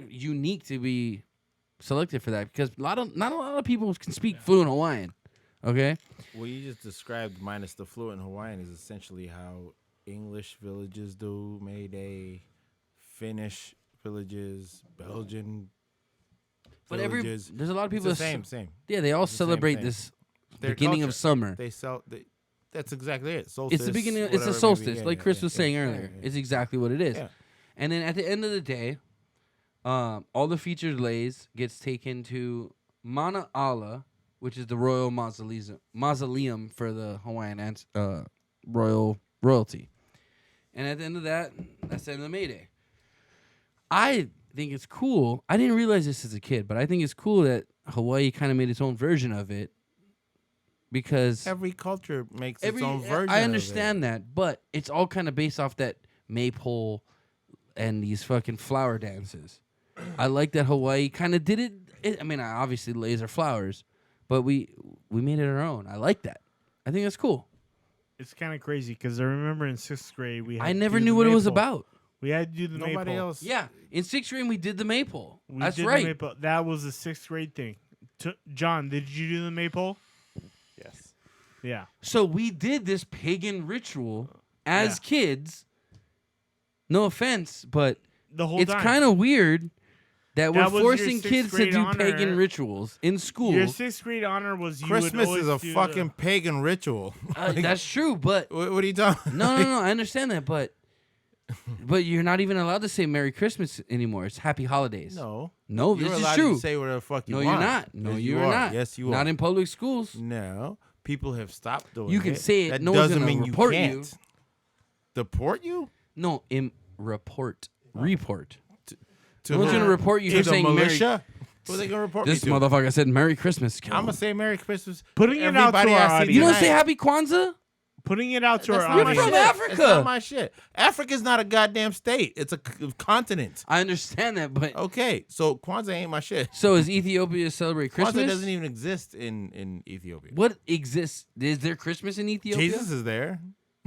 unique to be selected for that because not a lot of people can speak fluent Hawaiian. Okay, What you just described, minus the fluent Hawaiian, is essentially how English villages do May Day, Finnish villages, Belgian but villages. there's a lot of It's people. the same. Yeah, they all It's the same celebrate thing. this Their beginning culture, of summer. That's exactly it. Solstice, It's the beginning. It's a whatever it may be. solstice, Yeah, like yeah, Chris yeah, was yeah, saying yeah, earlier. yeah. It's exactly what it is. Yeah. And then at the end of the day, all the featured leis gets taken to Mana Ala, which is the royal mausoleum for the Hawaiian royalty. And at the end of that, that's the end of May Day. I think it's cool. I didn't realize this as a kid, but I think it's cool that Hawaii kind of made its own version of it because Every culture makes its own version. I of understand it. that, but it's all kind of based off that maypole and these fucking flower dances. I like that Hawaii kind of did it. I mean, obviously leis are flowers, but we made it our own. I like that. I think that's cool. It's kind of crazy because I remember in 6th grade we. Had I to never do knew the what it was maypole. about. We had to do the Nobody maypole. else. Yeah, in 6th grade we did the maypole. We That's did the right. maypole. That was a 6th grade thing. John, did you do the maypole? Yes. Yeah. So we did this pagan ritual as kids. No offense, but The whole it's time. kind of weird that we're That was your forcing sixth kids to grade do honor. pagan rituals in school. Your 6th grade honor was you would Christmas always is a do fucking pagan ritual. That's true, but What are you talking? no, I understand that, but you're not even allowed to say Merry Christmas anymore. It's Happy Holidays. No. No, You're this is allowed true. to say whatever the fuck you No, want. you're not. No, Yes, you you are not. Yes, you are. Not in public schools. No. People have stopped doing it. You can say it. That No one's doesn't gonna mean you report can't. you. Deport you? No, report. To No one's who? gonna report you To for the saying militia? Who are they gonna report This me to? motherfucker said Merry Christmas. Kill I'm him. gonna say Merry Christmas. Putting it out to Everybody our I see audience. You don't tonight. say Happy Kwanzaa? Putting it out to That's our not You're my audience. from shit. Africa. It's not my shit. Africa's not a goddamn state. It's a continent. I understand that, but Okay, so Kwanzaa ain't my shit. so is Ethiopia celebrate Christmas? Kwanzaa doesn't even exist in Ethiopia. What exists? Is there Christmas in Ethiopia? Jesus is there.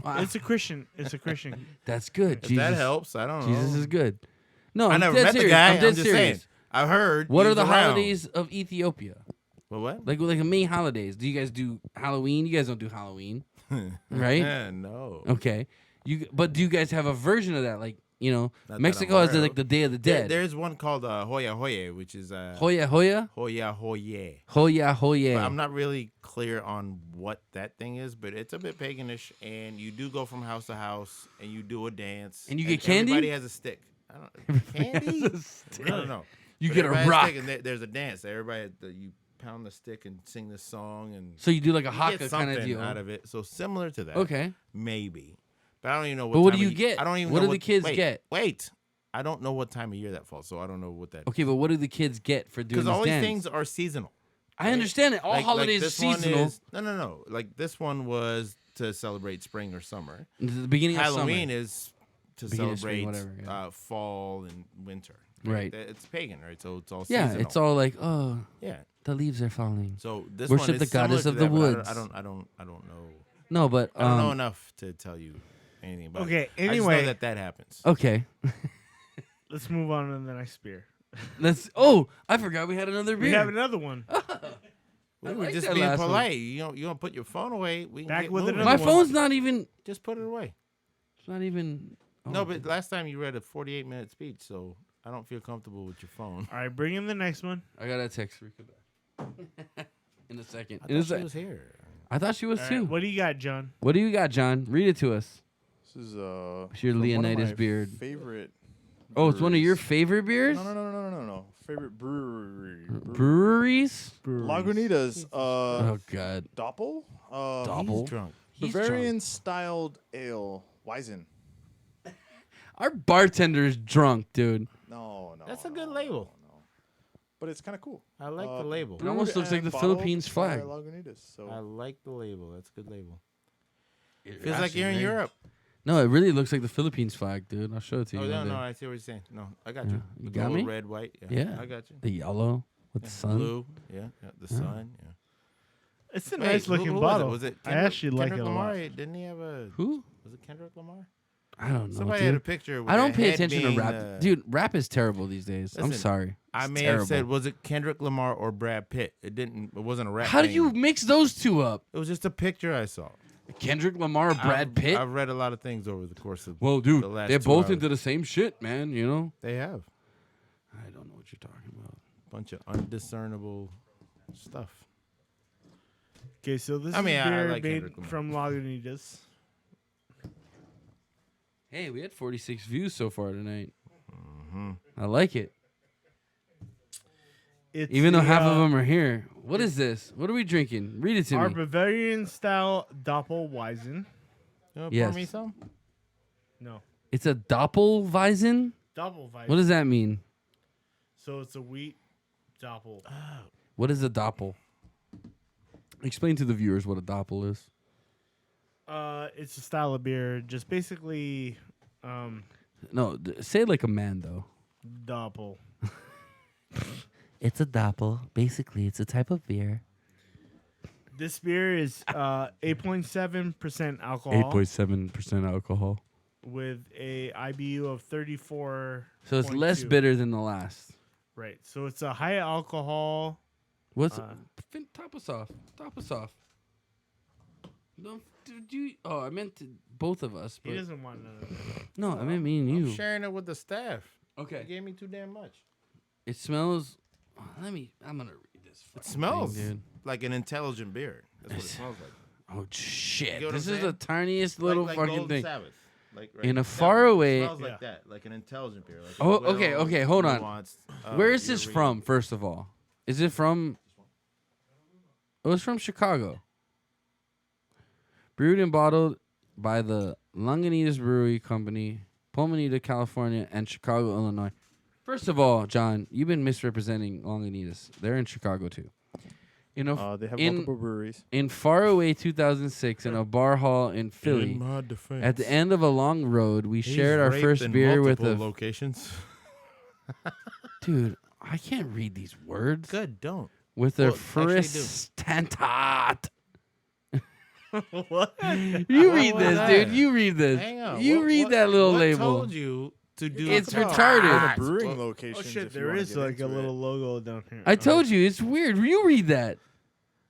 Wow. It's a Christian. It's a Christian. That's good. If Jesus, that helps, I don't know. Jesus is good. No, I I'm never dead met the serious. guy. I'm I'm dead just serious. saying. I've heard. What are he's the around. holidays of Ethiopia? What? Like the main holidays. Do you guys do Halloween? You guys don't do Halloween, right? No. Okay. But do you guys have a version of that? Like, Not that Mexico I'm has aware like of. the Day of the Dead. There's one called Hoya Hoye, which is Hoya Hoya? Hoya Hoye. Hoya Hoya. But I'm not really clear on what that thing is, but it's a bit paganish, and you do go from house to house, and you do a dance, And you get candy? Everybody has a stick. I don't candy. I don't know. You But get a everybody has rock. stick, and there's a dance. Everybody, you pound the stick and sing this song, and So you do like a you haka get kind of something deal. out of it. So similar to that. Okay. Maybe. But I don't even know what. But what time do of you ye- get? I don't even What know do the kids wait, get? Wait, I don't know what time of year that falls, so I don't know what that. Okay, but what do the kids get for doing Because this all these dance? things are seasonal. I understand it. All Like holidays are this one seasonal. is- no. Like this one was to celebrate spring or summer. The beginning Halloween of is to Beginning of spring, celebrate whatever, yeah. fall and winter. Right. It's pagan, right? So it's all summer. Yeah, seasonal. it's all like, oh, Yeah. the leaves are falling. So this Worship one is the similar goddess to of the that, but woods. I don't know. No, but I don't know enough to tell you anything about Okay, it. I just anyway. know that happens. okay. Let's move on to the next beer. Let's. Oh, I forgot we had another beer. We have another one. We're like just that being last one. polite. You don't put your phone away. We can Back get with moving. another My one. phone's not even. Just put it away. It's not even. Oh, No, but last time you read a 48-minute speech, so I don't feel comfortable with your phone. All right, bring in the next one. I got a text Rika back. In a second. I In a thought she sec- was here. I thought she was All too. right, what do you got, John? What do you got, John? Read it to us. This is It's your from one of Leonidas my beard. favorite. Oh, it's one of your breweries. favorite beers? No. Favorite brewery. Breweries? Lagunitas. Oh God. Doppel. Doppel? He's drunk. He's Bavarian styled ale. Weizen. Our bartender's drunk, dude. No. That's a good label. No. But it's kind of cool. I like the label. It almost Brewed looks like and the bottled Philippines by flag. Lagunitas. So I like the label. That's a good label. It Feels like actually you're in is. Europe. No, it really looks like the Philippines flag, dude. I'll show it to you. Oh, no, one no, day. I see what you're saying. No, I got Yeah. you. You The got gold, me? red, white. Yeah. I got you. The yellow with the sun. Blue. Yeah. The sun. Yeah. It's a Wait, nice who- looking who bottle. Was it I Kendrick, actually like Kendrick it a Lamar? lot. Didn't he have a? Who? Was it Kendrick Lamar? I don't know. Somebody dude. had a picture. With I don't the pay head attention to being, rap. Dude, rap is terrible these days. I'm Listen, sorry. I It's may terrible. have said, was it Kendrick Lamar or Brad Pitt? It didn't. It wasn't a rap. How do thing. you mix those two up? It was just a picture I saw. Kendrick Lamar or Brad Pitt? I've read a lot of things over the course of. Well, dude, the last they're 2 both hours. into the same shit, man. You know. They have I don't know what you're talking about. bunch of undiscernible stuff. Okay, so this I mean, is I beer like made Kendrick Lamar. from Lagunitas. Hey, we had 46 views so far tonight. Mm-hmm. I like it. It's Even though the, half of them are here. What is this? What are we drinking? Read it to our me. Bavarian style Doppel Weizen. You want Yes. pour me some? No, It's a Doppel Weizen? Doppel Weizen. What does that mean? So it's a wheat Doppel. What is a Doppel? Explain to the viewers what a Doppel is. It's a style of beer, just basically No, say it like a man, though. Doppel. It's a Doppel. Basically, it's a type of beer. This beer is 8.7% alcohol 8.7% alcohol. with a IBU of 34. So it's less bitter than the last. Right. So it's a high alcohol What's top us off? Top us off. No, did you? Oh, I meant both of us. He But doesn't want none of that. no, I meant me and I'm you. sharing it with the staff. They Okay. gave me too damn much. It smells. Oh, I'm gonna read this. It fucking smells thing, dude. like an intelligent beer. That's what it smells like. Oh shit! You get what This I'm is the saying? tiniest little like fucking Golden thing. Sabbath. Like In a Sabbath. far away- It smells Yeah. like that, like an intelligent beer. Like Oh, a okay, well okay, hold on. nuanced, Where is beer this reading. from? First of all, is it from? Oh, it's from Chicago. Brewed and bottled by the Lagunitas Brewery Company, Palmanita, California, and Chicago, Illinois. First of all, John, you've been misrepresenting Lagunitas. They're in Chicago too. You know, They have in- multiple breweries. in faraway 2006, in a bar hall in Philly, In my defense, at the end of a long road, we he's shared our raped first in beer with multiple a locations. dude. I can't read these words. Good, don't. With a Well, actually do. fristantat. What? You read was this, that? dude. You read this. Hang on. You read that little what label. told you to do? It's that? retarded. Brewing Well, locations. Oh shit! if you There wanna is get like a into little it. logo down here. I told you it's weird. You read that.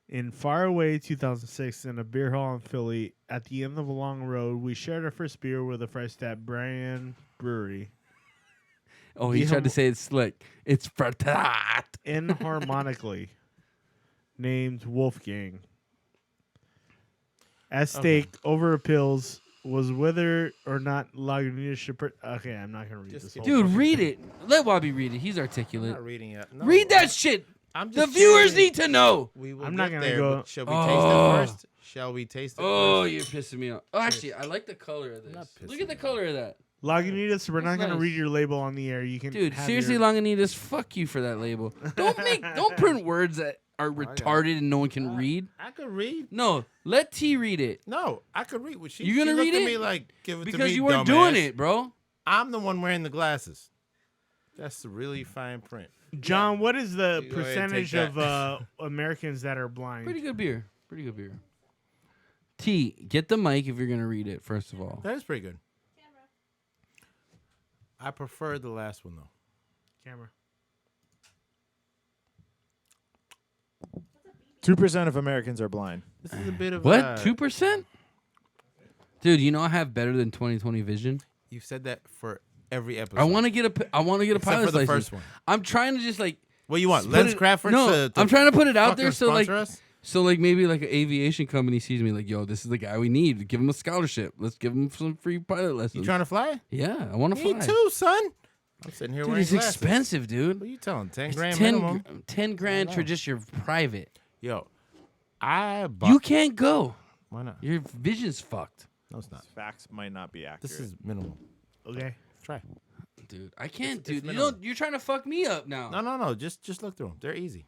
In faraway 2006, in a beer hall in Philly, at the end of a long road, we shared our first beer with a Freistadt brand brewery. Oh, he Yeah, tried to say it slick. It's fristantat. Inharmonically named Wolfgang. At stake over appeals was whether or not Lagunitas should. Okay, I'm not gonna read Just this. kidding. Whole Dude, fucking read thing. it. Let Wobby read it. He's I'm articulate. not reading it. No, Read that shit. I'm The just viewers sharing. need to know. We will I'm not get gonna there, go- but shall we taste Oh. it first? Shall we taste it Oh, first? you're pissing me off. Oh, actually, I like the color of not this. pissing Look at the me color of that. Lagunitas, we're not That's gonna nice. read your label on the air. You can, Dude, have seriously, your- Lagunitas, fuck you for that label. Don't print words that are got it. retarded and no one can read. I could read. No, let T read it. No, I could read. What she, You gonna she looked read at it? me like, give it to Because me, you weren't dumbass. doing it, bro. I'm the one wearing the glasses. That's the really fine print. John, what is the You go ahead and percentage take of Americans that are blind? Pretty good beer. Pretty good beer. T, get the mic if you're gonna read it. First of all, That is pretty good. I prefer the last one though. Camera. 2% of Americans are blind. This is a bit of what? 2%? Dude, you know I have better than 20/20 vision. You've said that for every episode. I want to get a Except pilot's for the license. first one. I'm trying to just like What do you want? put Lens it- Crafters? No, I'm trying to put it out there fucking so like sponsor us? so like maybe like an aviation company sees me like, yo, this is the guy we need. Give him a scholarship. Let's give him some free pilot lessons. You trying to fly? Yeah, I want to fly. Me too, son. I'm sitting here Dude, wearing it's glasses. expensive, dude. What are you telling? 10 It's grand 10, minimum. 10 grand I for know. just your private. Yo, I bought. You can't go. Why not? Your vision's fucked. No, it's not. Facts might not be accurate. This is minimal. Okay. Try. Dude, I can't, It's dude. You minimal. know, you're trying to fuck me up now. No. Just look through them. They're easy.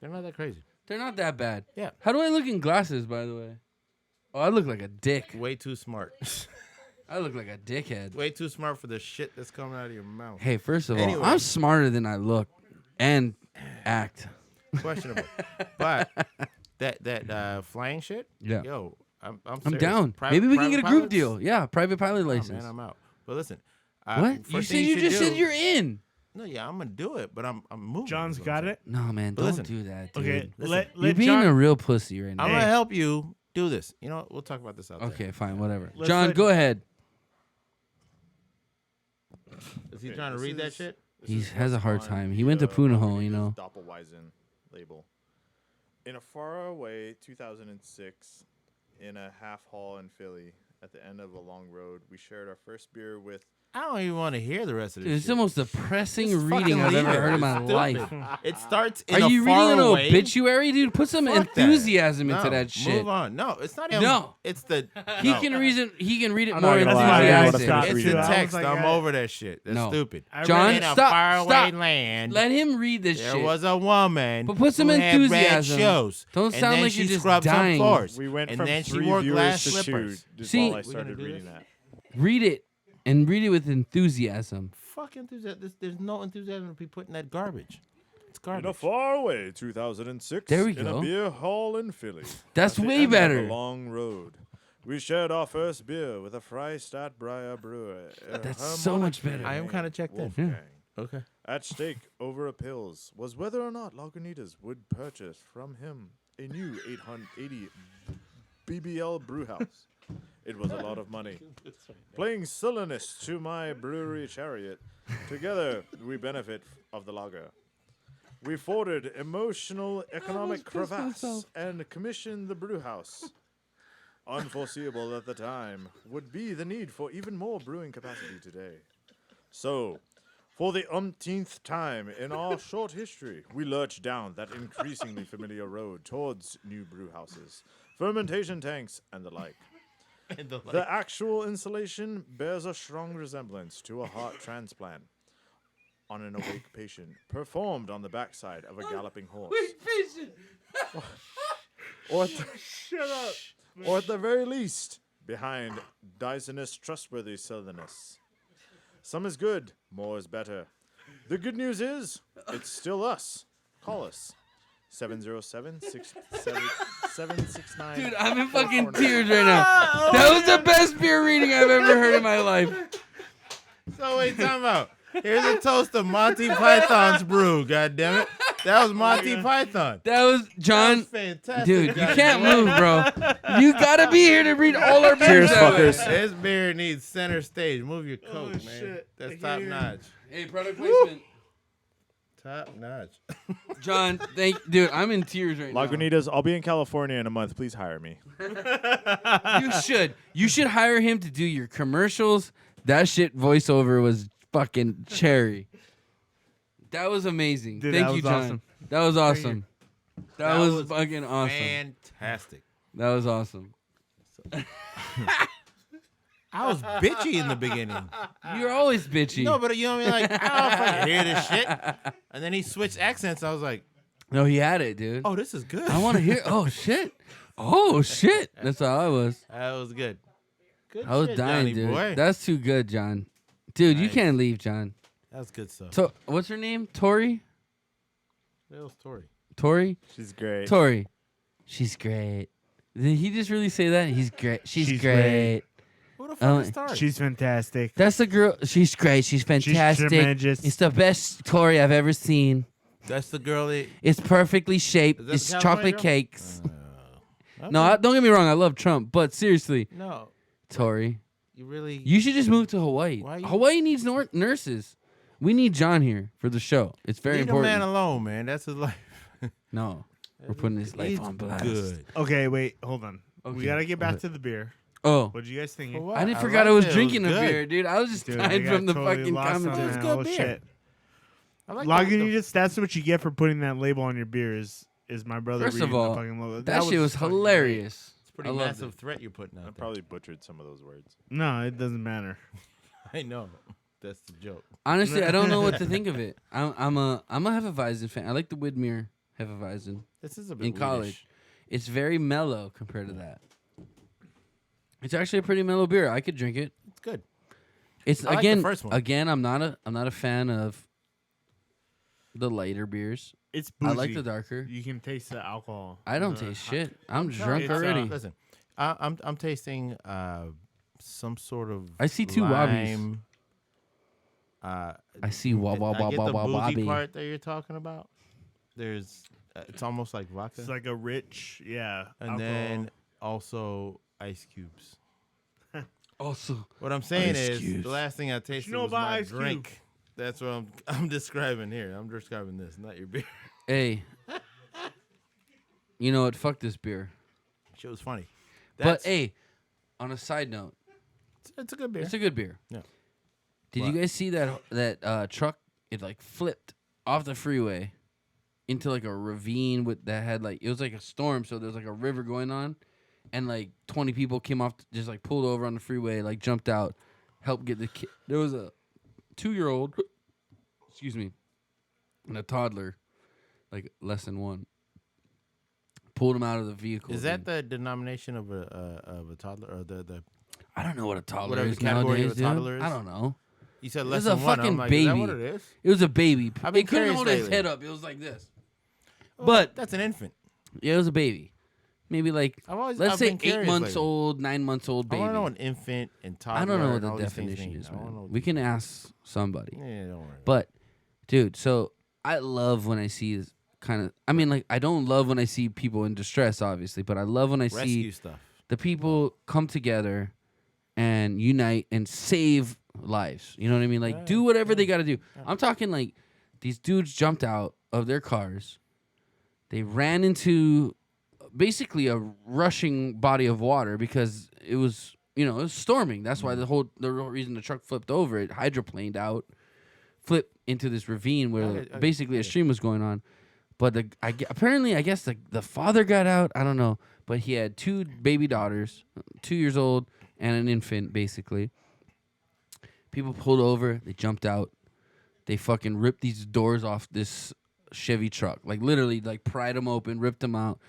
They're not that crazy. They're not that bad. Yeah. How do I look in glasses, by the way? Oh, I look like a dick. Way too smart. I look like a dickhead. Way too smart for the shit that's coming out of your mouth. Hey, first of Anyway. all, I'm smarter than I look and act. Questionable. But that flying shit. Yeah. Yo, I'm I'm serious. down. Private- Maybe we can private get a group pilots? deal. Yeah, private pilot Oh, license. man, I'm out. But listen. What? You first said thing you should just said do- you're in. No, yeah, I'm gonna do it, but I'm moving. John's is what I'm got saying. it. No, man, But don't listen. do that, dude. Okay. listen. Let You're being John. a real pussy right now. I'm gonna help you do this. You know what? We'll talk about this out there. Okay, fine, whatever. Let's John, let- go ahead. Is he Okay, trying to this read that is- shit? this He is has a what's hard on time. the, He went to Punahou, you Lagunitas know. Doppel Weizen label. In a faraway 2006, in a half hall in Philly, at the end of a long road, we shared our first beer with. I don't even want to hear the rest of Dude, this. it's shit. the most depressing Just reading fucking I've leave ever it. heard in It's my stupid. life. It starts in Are a you reading an faraway. obituary, dude? Put some Fuck that. enthusiasm into No, that shit. Move on. No, it's not even. No. It's the. He no. can reason. He can read it I'm more not gonna lie, I enthusiastic. stopped It's reading in it. I was text. like, I'm I- over that shit. That's No. stupid. I John, In a stop, faraway stop. land, Let him read this there shit. was a woman But put some who had red enthusiasm. shoes. Don't and sound then like she you're just scrubbed dying. some floors. We went and from then she 3 wore viewers glass to 2. slippers. Just See- while I We started gonna do reading this? that. Read it and read it with enthusiasm. Fuck enthusiasm. There's no enthusiasm to be put in that garbage. It's In a garbage. faraway 2006, There we in go. a beer hall in Philly. That's At the way end of better. a long road. We shared our first beer with a Freistadt Breyer brewer. That's so much better. I am kinda checked in. Wolfgang. Okay. At stake over a pills was whether or not Lagunitas would purchase from him a new 880 BBL brewhouse. It was a lot of money. Playing Silliness to my brewery chariot, together we benefit of the lager. We forded emotional economic crevasse and commissioned the brewhouse. Unforeseeable at the time would be the need for even more brewing capacity today. So, for the umpteenth time in our short history, we lurched down that increasingly familiar road towards new brewhouses, fermentation tanks, and the like. The actual installation bears a strong resemblance to a heart transplant on an awake patient, performed on the backside of a galloping horse. Or at the very least, behind Dyson's trustworthy silliness. Some is good, more is better. The good news is, it's still us. Call us. 707-677-769. Dude, I'm in fucking tears right now. That was the best beer reading I've ever heard in my life. So wait, time out. Here's a toast to Monty Python's brew. God damn it, that was Monty Python. That was John. That was fantastic. Dude, you God can't damn it. move, bro. You gotta be here to read all our beers. Cheers, that way. fuckers. This beer needs center stage. Move your coat, man. shit. I That's can't top hear notch. Hey, product placement. Top notch. John, dude, I'm in tears right Lagunitas, I'll be in California in a month. Please hire me. now. You should. You should hire him to do your commercials. That shit voiceover was fucking cherry. That was amazing. Dude, Thank that you, was John. awesome. That was awesome. That That was was fucking awesome. Fantastic. That was awesome. I was bitchy in the beginning. You're always bitchy. No, but you know what I mean? Like, I don't know if I can hear this shit. And then he switched accents. I was like, No, he had it, dude. oh, this is good. I want to hear. Oh shit. Oh shit. That's how I was. That was good. Good I was shit, dying, Johnny dude. boy. That's too good, John. Dude, you Nice. can't leave, John. That was good stuff. So, what's her name? Tori? That was Tori. Tori? She's great. Tori. She's great. Did he just really say that? He's great. She's She's great. great. Who the fuck is Oh, Tori? She's fantastic. That's the girl. She's great. She's fantastic. tremendous. It's the best Tori I've ever seen. That's the girl that. It's perfectly shaped. Is that It's the California chocolate girl? cakes. Okay. No, don't get me wrong. I love Trump, but seriously, No. Tori, You really. you should just move to Hawaii. Why you- Hawaii needs nurses. We need John here for the show. It's very leave important. a man alone, man. That's his life. No, we're putting his life He's on blast. good. Okay, wait, hold on. Okay. We gotta get back to the beer. Oh, What did you guys think? For what? I didn't forgot liked I was it. It drinking a good. beer, dude. I was just Dude, I dying got from the totally fucking lost on commentary. that. good Oh, beer. shit. I like Lagunitas, that's what you get for putting that label on your beer is my brother First reading of all, the fucking logo. that shit was fucking great. hilarious. It's a pretty I loved massive it. threat you're putting out I there. probably butchered some of those words. No, it doesn't matter. I know. That's the joke. Honestly, I don't know what to think of it. I'm a Hefeweizen fan. I like the Widmer Hefeweizen. This is a bit In college. weirdish. It's very mellow compared to that. It's actually a pretty mellow beer. I could drink it. It's good. It's I like the again, first one. I'm not a fan of the lighter beers. It's I boozy. like the darker. You can taste the alcohol. I don't The taste hot- shit. I'm No, drunk it's, already. Listen, I'm tasting some sort of. I see two wobbies. lime, I see wah wah I wah get wah the wah boozy wobby. part that you're talking about. There's, it's almost like vodka, It's like a rich, yeah. and alcohol. then also ice cubes. Also, What I'm saying Ice is, cubes. the last thing I tasted know was about my Ice Cube? drink. That's what I'm describing here. I'm describing this, not your beer. hey, you know what? Fuck this beer. Shit was funny. But That's, hey, on a side note, it's a good beer. it's a good beer. Yeah. Did What? you guys see that truck? It like flipped off the freeway into like a ravine that had like it was like a storm, so there was like a river going on, and like 20 people came off, just like pulled over on the freeway, like jumped out, helped get the kid. There was a 2-year-old, excuse me, and a toddler, like less than 1. Pulled him out of the vehicle. Is that dude. the denomination of a toddler or the? I don't know what a toddler whatever is category nowadays, of a toddler dude. is? I don't know. You said It less was a than one. fucking I'm like, is that baby. what it is? It was a baby. I've been It couldn't curious hold his lately. head up. It was like this. Well, But that's an infant. yeah, it was a baby. Maybe like I've let's say been 8 curious months lately. old, 9 months old I baby. want to know an infant and toddler. I don't know what and the all these things definition mean. is, I wanna man. know what We these- can ask somebody. Yeah, don't worry. But Dude, so I love when I see kind of. I mean, like, I don't love when I see people in distress, obviously, but I love when I Rescue see stuff. the people come together and unite and save lives. You know what I mean? Like, do whatever they got to do. I'm talking like these dudes jumped out of their cars. They ran into basically a rushing body of water because it was, it was storming. That's why the whole reason the truck flipped over, it hydroplaned out, flipped into this ravine where basically a stream was going on. But apparently, I guess the father got out. I don't know. But he had 2 baby daughters, 2 years old, and an infant, basically. People pulled over. They jumped out. They fucking ripped these doors off this Chevy truck. Like, literally, like, pried them open, ripped them out,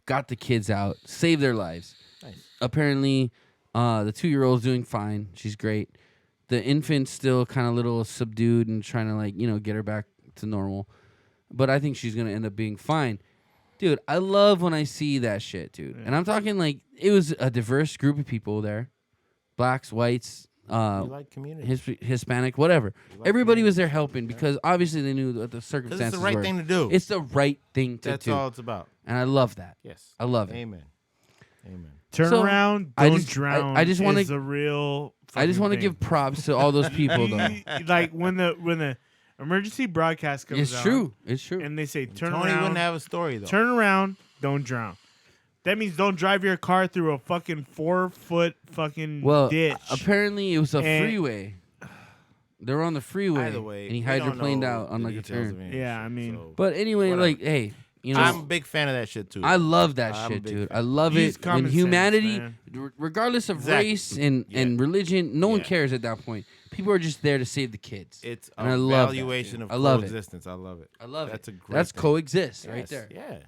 got the kids out, saved their lives. Nice. Apparently, the 2-year-old's doing fine. She's great. The infant's still kind of a little subdued and trying to, like, get her back to normal. But I think she's going to end up being fine. Dude, I love when I see that shit, dude. Yeah. And I'm talking, like, it was a diverse group of people there. Blacks, whites, you like community. Hispanic, whatever. Everybody was there helping because obviously they knew what the circumstances it's the right were. thing to do. It's the right thing to do. That's all it's about. And I love that. Yes. I love it. Amen. Amen. Turn So, around, I don't just- drown. I just wanna- is a real. I just want to thing. give props to all those people, though. Like when the emergency broadcast comes It's out, true. It's true. and they say turn Tony around, wouldn't have a story though. turn around, don't drown. That means don't drive your car through a fucking 4-foot fucking Well, ditch. apparently it was a And- freeway. They were on the freeway, Either way, and he we don't hydroplaned know out on the like a details turn. of any Yeah, shit, I mean- so- But anyway, Whatever. like, hey, I'm a big fan of that shit too. I love that I'm a shit, big dude. fan. I love Use it. common When sense, humanity, man. regardless of Exactly. race and Yeah. religion, no one Yeah. cares at that point. People are just there to save the kids. It's And I a love that, valuation dude. of I love it. coexistence. I love it. I love That's it. a great That's thing. coexist right Yes, there. Yeah.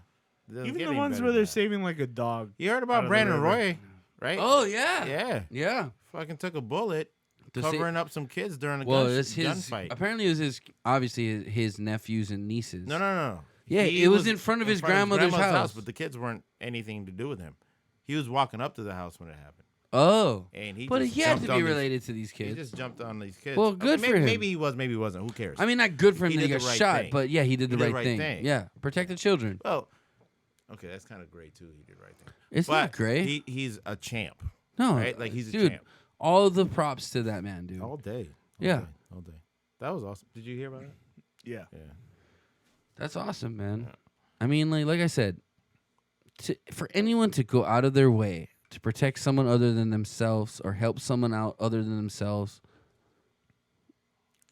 Doesn't Even get the any ones better where than they're that. saving like a dog. You heard out about of the Brandon river. Roy, right? Oh yeah, Yeah. yeah. Fucking took a bullet To say- covering up some kids during a Well, it's his. gunfight. Apparently, it was obviously his nephews and nieces. No. Yeah, He it was in front of his grandmother's house. but the kids weren't anything to do with him. He was walking up to the house when it happened. Oh, And he but just he had jumped to on be these- related to these He kids. just jumped on these kids. Well, good maybe, for him. Maybe he was, maybe he wasn't. Who cares? I mean, not good for him He that he did got the right shot, thing. but yeah, he did the right thing. thing. Yeah, protect the children. Well, okay, that's kind of great too. He did the right thing. It's But not great. He's a champ. No, right? Like, he's a dude. champ. All the props to that man, dude. All day. Yeah. All day. That was awesome. Did you hear about it? Yeah. Yeah. That's awesome, man. I mean, like I said, for anyone to go out of their way to protect someone other than themselves or help someone out other than themselves.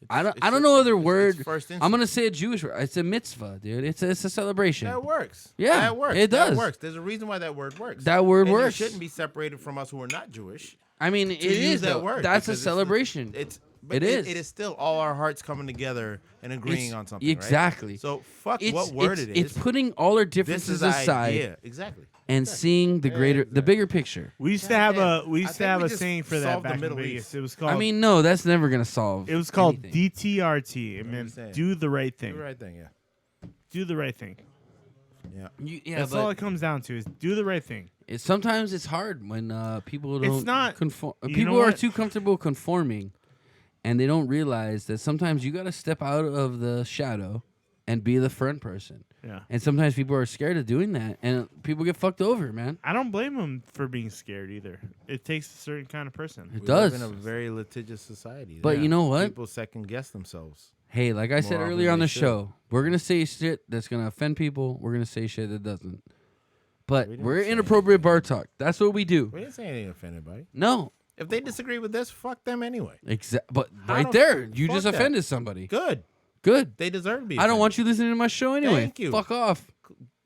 I don't know other word. I'm gonna say a Jewish word. It's a mitzvah, dude. It's a celebration. That works. Yeah, that works. it does. That works. There's a reason why that word works. That word And works. It shouldn't be separated from us who are not Jewish. I mean, it use is that though. word That's a because celebration. It is. is still all our hearts coming together and agreeing It's- on something. Right? exactly. So fuck It's, what word it is. It's putting all our this differences is the aside idea. Exactly. and seeing the greater, the bigger picture. We used to have a I think we just saying for that solved the back in Middle Vegas. East. It was called. I mean, no, that's never gonna solve. it was called anything. DTRT. It meant understand. do the right thing. Do the right thing. Yeah. Do the right thing. Yeah. Yeah, That's but all it comes down to is do the right thing. sometimes it's hard when people don't. not- conform. you People know are what? too comfortable conforming, and they don't realize that sometimes you got to step out of the shadow and be the front person. Yeah. And sometimes people are scared of doing that, and people get fucked over, man. I don't blame them for being scared either. It takes a certain kind of person. It We does. live in a very litigious society. But you know what? People second guess themselves. Hey, like I said More often earlier on they the should. show, we're gonna say shit that's gonna offend people. We're gonna say shit that doesn't. But We didn't we're say inappropriate bar talk. That's what we do. We didn't say anything to offend anybody. No, If they disagree with this, fuck them anyway. But I right don't- there, you fuck just that. offended somebody. Good. Good. They deserve to be. I don't offended. want you listening to my show anyway. Thank you. Fuck off.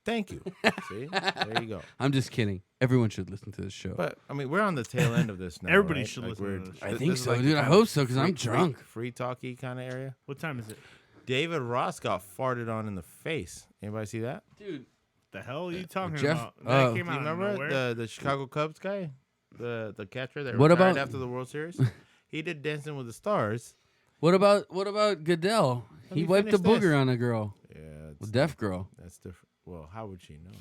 Thank you. See, there you go. I'm just kidding. Everyone should listen to this show. But I mean, we're on the tail end of this now. Everybody right? should Like, listen we're- to this. I this think is so, like the dude. I kind hope of so, 'cause I'm drunk. Free talky kind of area. What time is it? David Ross got farted on in the face. Anybody see that? Dude, The hell are you talking Jeff- about? oh. That Do came you out of remember nowhere. the Chicago Cubs guy, the catcher that What retired about- after the World Series? He did Dancing with the Stars. what about Goodell? Let He me wiped a finish booger this. on a girl, Yeah, a deaf girl. that's different. Well, how would she know?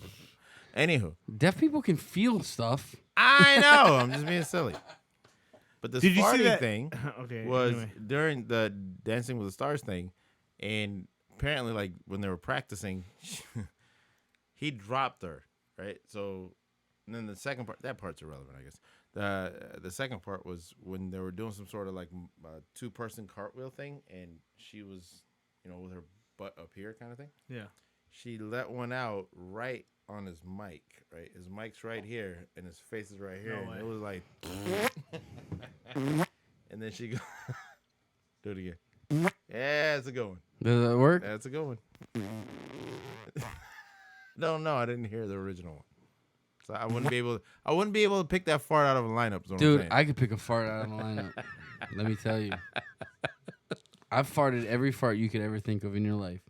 Anywho, Deaf people can feel stuff. I know. I'm just being silly. But this Did you see farting that thing okay. was anyway. during the Dancing with the Stars thing, And apparently, like when they were practicing, he dropped her, right? So, and then the second part, that part's irrelevant, I guess. The second part was when they were doing some sort of like 2-person cartwheel thing, and she was, with her butt up here kind of thing. Yeah. She let one out right on his mic, right? His mic's right here, and his face is right here. No and way. it was like, and then she go, do it again. Yeah, it's a good one. Does that work? That's a good one. No, I didn't hear the original one. So I wouldn't be able to pick that fart out of a lineup. Is what I'm Dude, saying. I could pick a fart out of the lineup. Let me tell you. I've farted every fart you could ever think of in your life.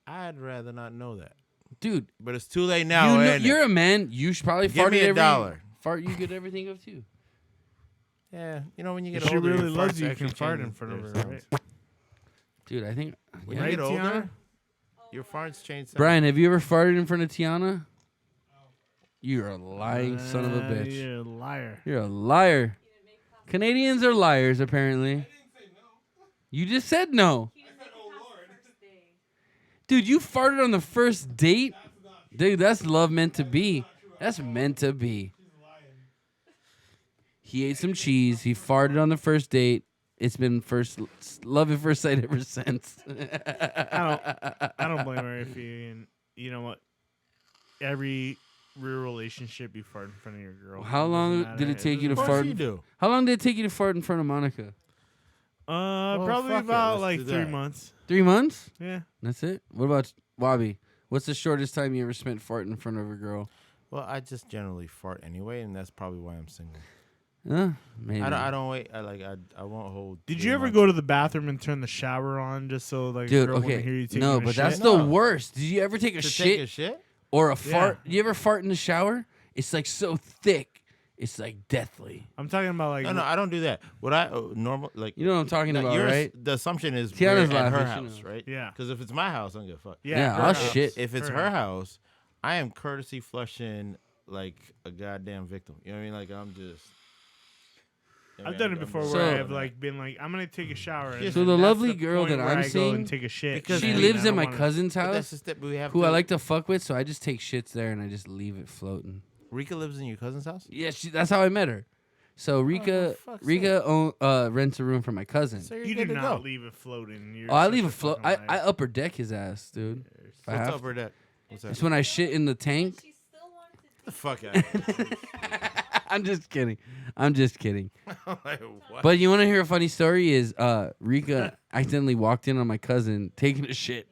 I'd rather not know that. Dude, But it's too late now. you're a man. You should probably Give farted me every $1. fart you could ever think of too. Yeah, when you If get she older, really your loves farts you, you actually can fart change in front of their her, sounds. right? Dude, I think. When yeah. you get Right, older, Tiana? your farts change. Brian, have you ever farted in front of Tiana? You're a lying son of a bitch. You're a liar. You're a liar. Canadians are liars, apparently. You just said no. Dude, you farted on the first date? Dude, that's love meant to be. That's meant to be. He ate some cheese. He farted on the first date. It's been love at first sight ever since. I don't blame her if you know what? Every real relationship you fart in front of your girl. How long Doesn't did it matter. take you to Of course fart? you do. How long did it take you to fart in front of Monica? Probably fuck it, about let's like do 3 that. months. 3 months? Yeah. That's it? What about Wabi? What's the shortest time you ever spent farting in front of a girl? Well, I just generally fart anyway, and that's probably why I'm single. Maybe. I don't wait. I won't hold. Did 3 you ever months. go to the bathroom and turn the shower on just so like Dude, a girl wouldn't okay. hear you taking No, a but shit? that's No. the worst. Did you ever take a to shit take a shit? or a Yeah. fart? You ever fart in the shower? It's like so thick. It's like deathly. I'm talking about like No, I don't do that. What I normal like. You know what I'm talking no, about, yours- right? The assumption is Tiana's we're at her laughing, she house, knows. right? Yeah. Because if it's my house, I don't give a fuck. Yeah, her I'll house. shit. If it's Her her house. house, I am courtesy flushing like a goddamn victim. You know what I mean? Like I'm just. I've done it before So- where I've like been like I'm gonna take a shower. and So then the that's lovely the girl point that where I'm I go seeing, and take a shit. because She and lives I in my don't wanna- cousin's But that's house, the step we have. who to, I like to fuck with, so I just take shits there and I just leave it floating. Rika lives in your cousin's house. Yeah, that's how I met her. So Rika, fuck's rents a room for my cousin. So you're You good do to not go. leave it floating. You're Oh, I such leave a a float. fucking I liar. upper deck his ass, dude. If I What's have up, Burdette? What's that? It's when I shit in the tank. She still wanted to the fuck out. I'm just kidding. I'm just kidding. Like, what? But you want to hear a funny story? Is Rika accidentally walked in on my cousin taking a shit.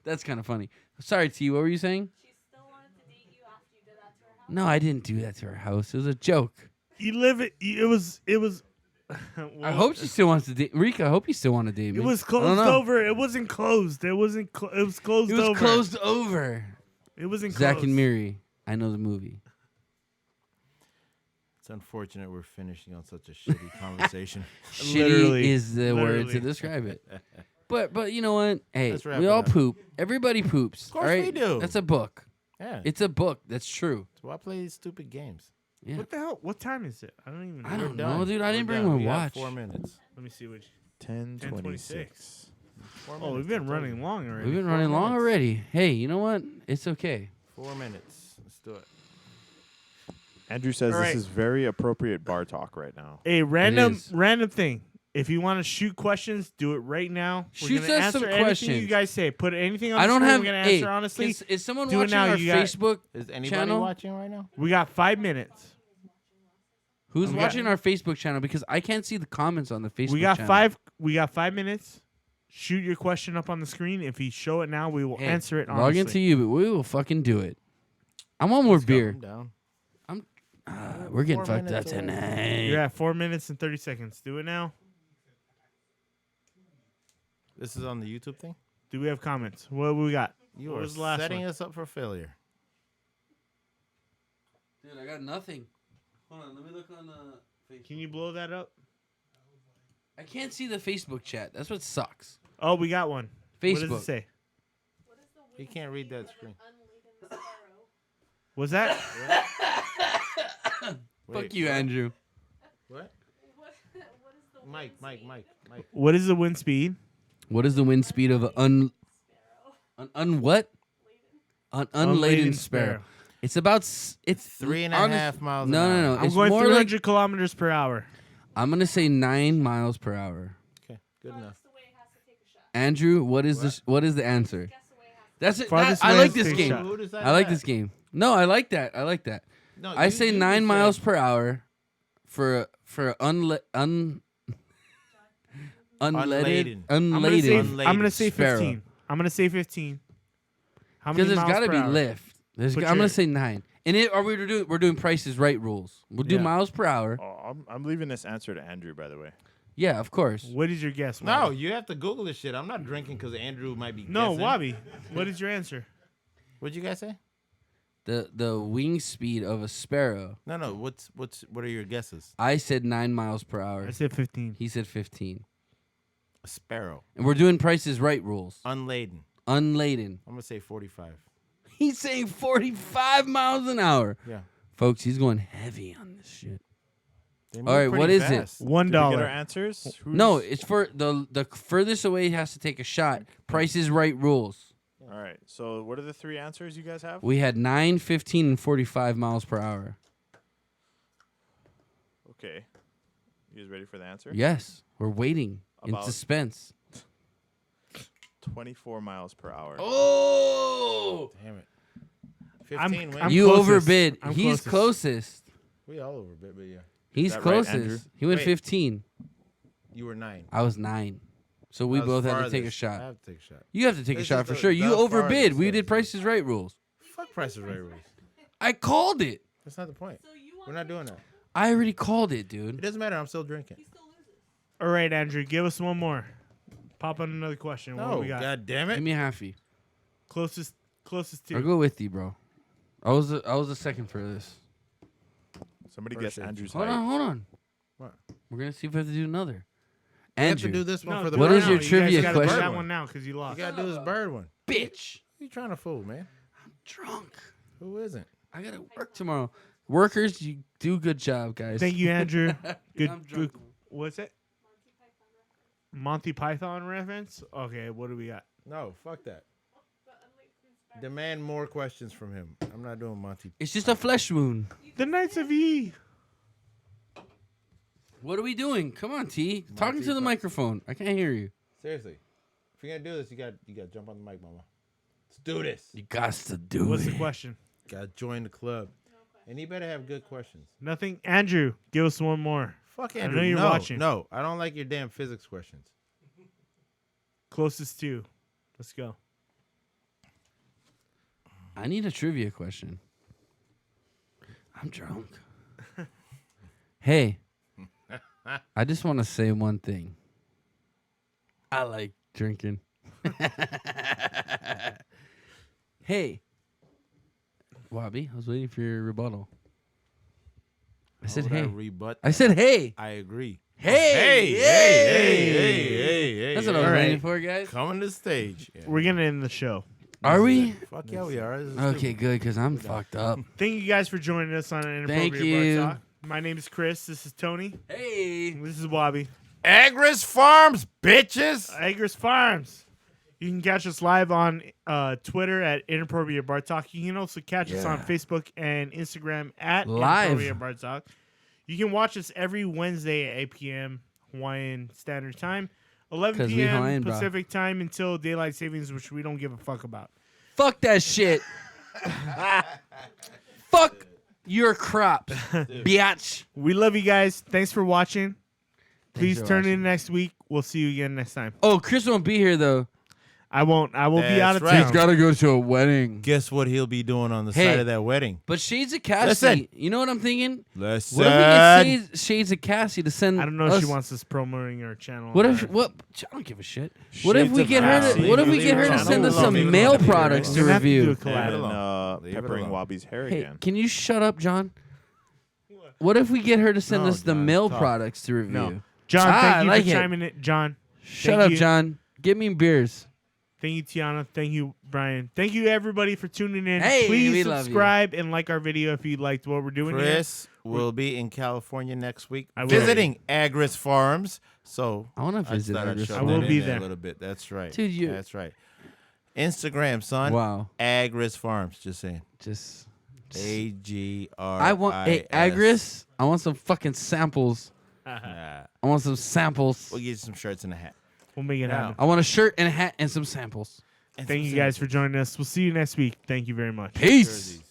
That's kind of funny. Sorry, T. What were you saying? She still wanted to date you after you did that to her house. No, I didn't do that to her house. It was a joke. You live it. It was. I hope she still wants to date Rika. I hope you still want to date me. It was I don't closed know. over. It wasn't closed. It wasn't. It was closed It was over. closed over. It wasn't Zach closed. and Miri. I know the movie. It's unfortunate we're finishing on such a shitty conversation. Shitty Literally. is the word Literally. to describe it. But you know what? Hey, Let's wrap we it all up. poop. Everybody poops. Of course all right? we do. That's a book. Yeah. It's a book. That's true. So why play these stupid games? Yeah. What the hell? What time is it? I don't even know. I don't We're know, done. dude. I didn't We're bring done. my We got watch. 4 minutes. Let me see which. 10:26. 4 Oh, minutes, we've been I told running you. long already. We've been 4 running long minutes. already. Hey, you know what? It's okay. 4 minutes. Let's do it. Andrew says All right. this is very appropriate bar talk right now. A random is. thing. If you want to shoot questions, do it right now. We're Shoot gonna us answer some anything questions. you guys say. Put anything on I the don't screen. have. We're gonna Hey, answer honestly. is someone Do it watching now, our you got- Facebook? Is anybody Channel? watching right now? We got 5 minutes. Who's We got- watching our Facebook channel? Because I can't see the comments on the Facebook. We got channel. 5. We got 5 minutes. Shoot your question up on the screen. If you show it now, we will Hey, answer it. Log Honestly. into you, but we will fucking do it. I want more Let's go. beer. I'm down. We're getting 4 fucked up minutes away. tonight. You're at 4 minutes and 30 seconds. Do it now. This is on the YouTube thing? Do we have comments? What we got? You What are was the last setting one? us up for failure. Dude, I got nothing. Hold on, let me look on the Facebook. Can you blow that up? I can't see the Facebook chat. That's what sucks. Oh, we got one. What does Facebook. it say? What is the You wind can't read speed that of an screen. unladen sparrow? Was that? Fuck Wait, you, what? Andrew. What? What is the Mike, wind Mike, speed? Mike, Mike. What is the wind speed? What is the wind speed of an what? An unladen sparrow. It's about it's 3.5 miles. No, an no, hour. no. I'm It's going more 300 like kilometers per hour. I'm gonna say 9 miles per hour. Okay, good enough. Andrew, what is the answer? That's it. Farthest I way like to this take a game. shot. Who decided I like that? this game. No, I like that. I like that. No, I say 9 just miles said- per hour for unleaded Unladen. I'm gonna say Unladen. I'm gonna say sparrow. 15. I'm gonna say 15. How many Because there's miles got to per be hour? lift. Put I'm your- gonna say 9. And we're doing prices right rules. We'll do Yeah. miles per hour. Oh, I'm leaving this answer to Andrew, by the way. Yeah, of course. What is your guess? No, Wabi? you have to Google this shit. I'm not drinking because Andrew might be. No, guessing. Wabi. What is your answer? What'd you guys say? The wing speed of a sparrow. No. What are your guesses? I said 9 miles per hour. I said 15. He said 15. A sparrow, And we're doing prices right rules. unladen. Unladen. I'm gonna say 45. He's saying 45 miles an hour. Yeah. Folks, he's going heavy on this shit. They All move right, pretty what is it? fast. Did we get our $1. answers? No, Who's- it's for the furthest away he has to take a shot. Price is right rules. All right. So what are the 3 answers you guys have? We had 9, 15, and 45 miles per hour. Okay. You guys ready for the answer? Yes, we're waiting in About- suspense. 24 miles per hour. Oh! Damn it. I'm- 15 wins. I'm You closest. overbid. I'm He's closest. We all overbid, but yeah. He's that right, closest. Andrew? He went Wait. 15. You were 9. I was 9. So we I was both had to take a farthest. shot. I have to take a shot. You have to take a This shot is for the- sure. You the overbid. farthest, We yes. did Price is Right rules. Fuck prices right rules. I called it. That's not the point. We're not doing that. I already called it, It dude. doesn't matter. I'm still drinking. All right, Andrew, give us one more. Pop on another question. What do No, we got? god damn Give it. me a halfie. Closest I'll to. go with you, bro. I was the second for this. Somebody First guess answer. Andrew's Hold height. on. What? We're gonna see if we have to do another. You have Andrew, to do this one No, for the What bird is your one. trivia you guys gotta do question? that one now because you You lost. gotta do this bird one. bitch. Who you trying to fool, man? Drunk. Who isn't? I gotta work tomorrow. Workers, you do good job, guys. Thank you, Andrew. Good. I'm drunk. Good. What's it? Monty Python reference? Okay, what do we got? No, fuck that. Demand more questions from him. I'm not doing Monty. It's just a flesh wound. The Knights of E. What are we doing? Come on, T. Talking to the Python. microphone. I can't hear you. Seriously. If you're gonna do this, you got to jump on the mic, mama. Let's do this. You got to do What's it. the question? Gotta join the club. And he better have good questions. Nothing. Andrew, give us one more. Fuck I Andrew. know you're no, watching. No, I don't like your damn physics questions. Closest to. Let's go. I need a trivia question. I'm drunk. Hey, I just want to say one thing. I like drinking. Hey, Wabi, I was waiting for your rebuttal. I said, How would hey. rebut. I said, hey. I agree. Hey. Hey. That's what I was All right. waiting for, guys. Coming to stage. Yeah. We're gonna end the show. Are we? Fuck yeah, we are. This is Okay, stupid. good, because I'm fucked up. Thank you guys for joining us on an Thank Inappropriate you. Bar Talk. My name is Chris. This is Tony. Hey. This is Wabi. Agris Farms, bitches. Agris Farms. You can catch us live on Twitter at Inappropriate Bar Talk. You can also catch us on Facebook and Instagram at Live. Inappropriate Bar Talk. You can watch us every Wednesday at 8 p.m. Hawaiian Standard Time, 11 'Cause we p.m. Hawaiian, bro. Pacific Time until Daylight Savings, which we don't give a fuck about. Fuck that shit. Fuck your crops, biatch. We love you guys. Thanks for watching. Please for turn watching. in next week. We'll see you again next time. Oh, Chris won't be here though. I won't. I will be That's out of right. town. to go to a wedding. Guess what he'll be doing on the Hey. side of that wedding? But Shades of Cassie, Listen. you know what I'm thinking? Listen. What if we get Shades of Cassie to send? I don't know if us, she wants us promoting her channel. What or- if what? I don't give a shit. What if Shades we of get her? Cassie. To, what if we Leave get it her to alone. send Leave us it alone. some Leave it mail alone. products We're to gonna have to do review? a collab. And Leave it peppering alone. Wabi's hair Hey, again. can you shut up, John? What if we get her to send No, us the John, mail talk. products to review? No. John, Ah, thank I you like for it. chiming in. John, Shut Thank up, you. John. Get me beers. Thank you, Tiana. Thank you, Brian. Thank you, everybody, for tuning in. Hey, Please we love you. subscribe and like our video if you liked what we're doing here. Chris will be in California next week I will. visiting Agris Farms. So I want to I visit thought I'd Agris show I that will in be there there. a little bit. That's right. Dude, you- That's right. Instagram, son. Wow. Agris Farms. Just saying. Just AGRIS. I want Agris. I want some fucking samples. Nah. I want some samples. We'll get you some shirts and a hat. We'll make it happen. I want a shirt and a hat and some samples. And Thank some you guys sandals. for joining us. We'll see you next week. Thank you very much. Peace. Jerseys.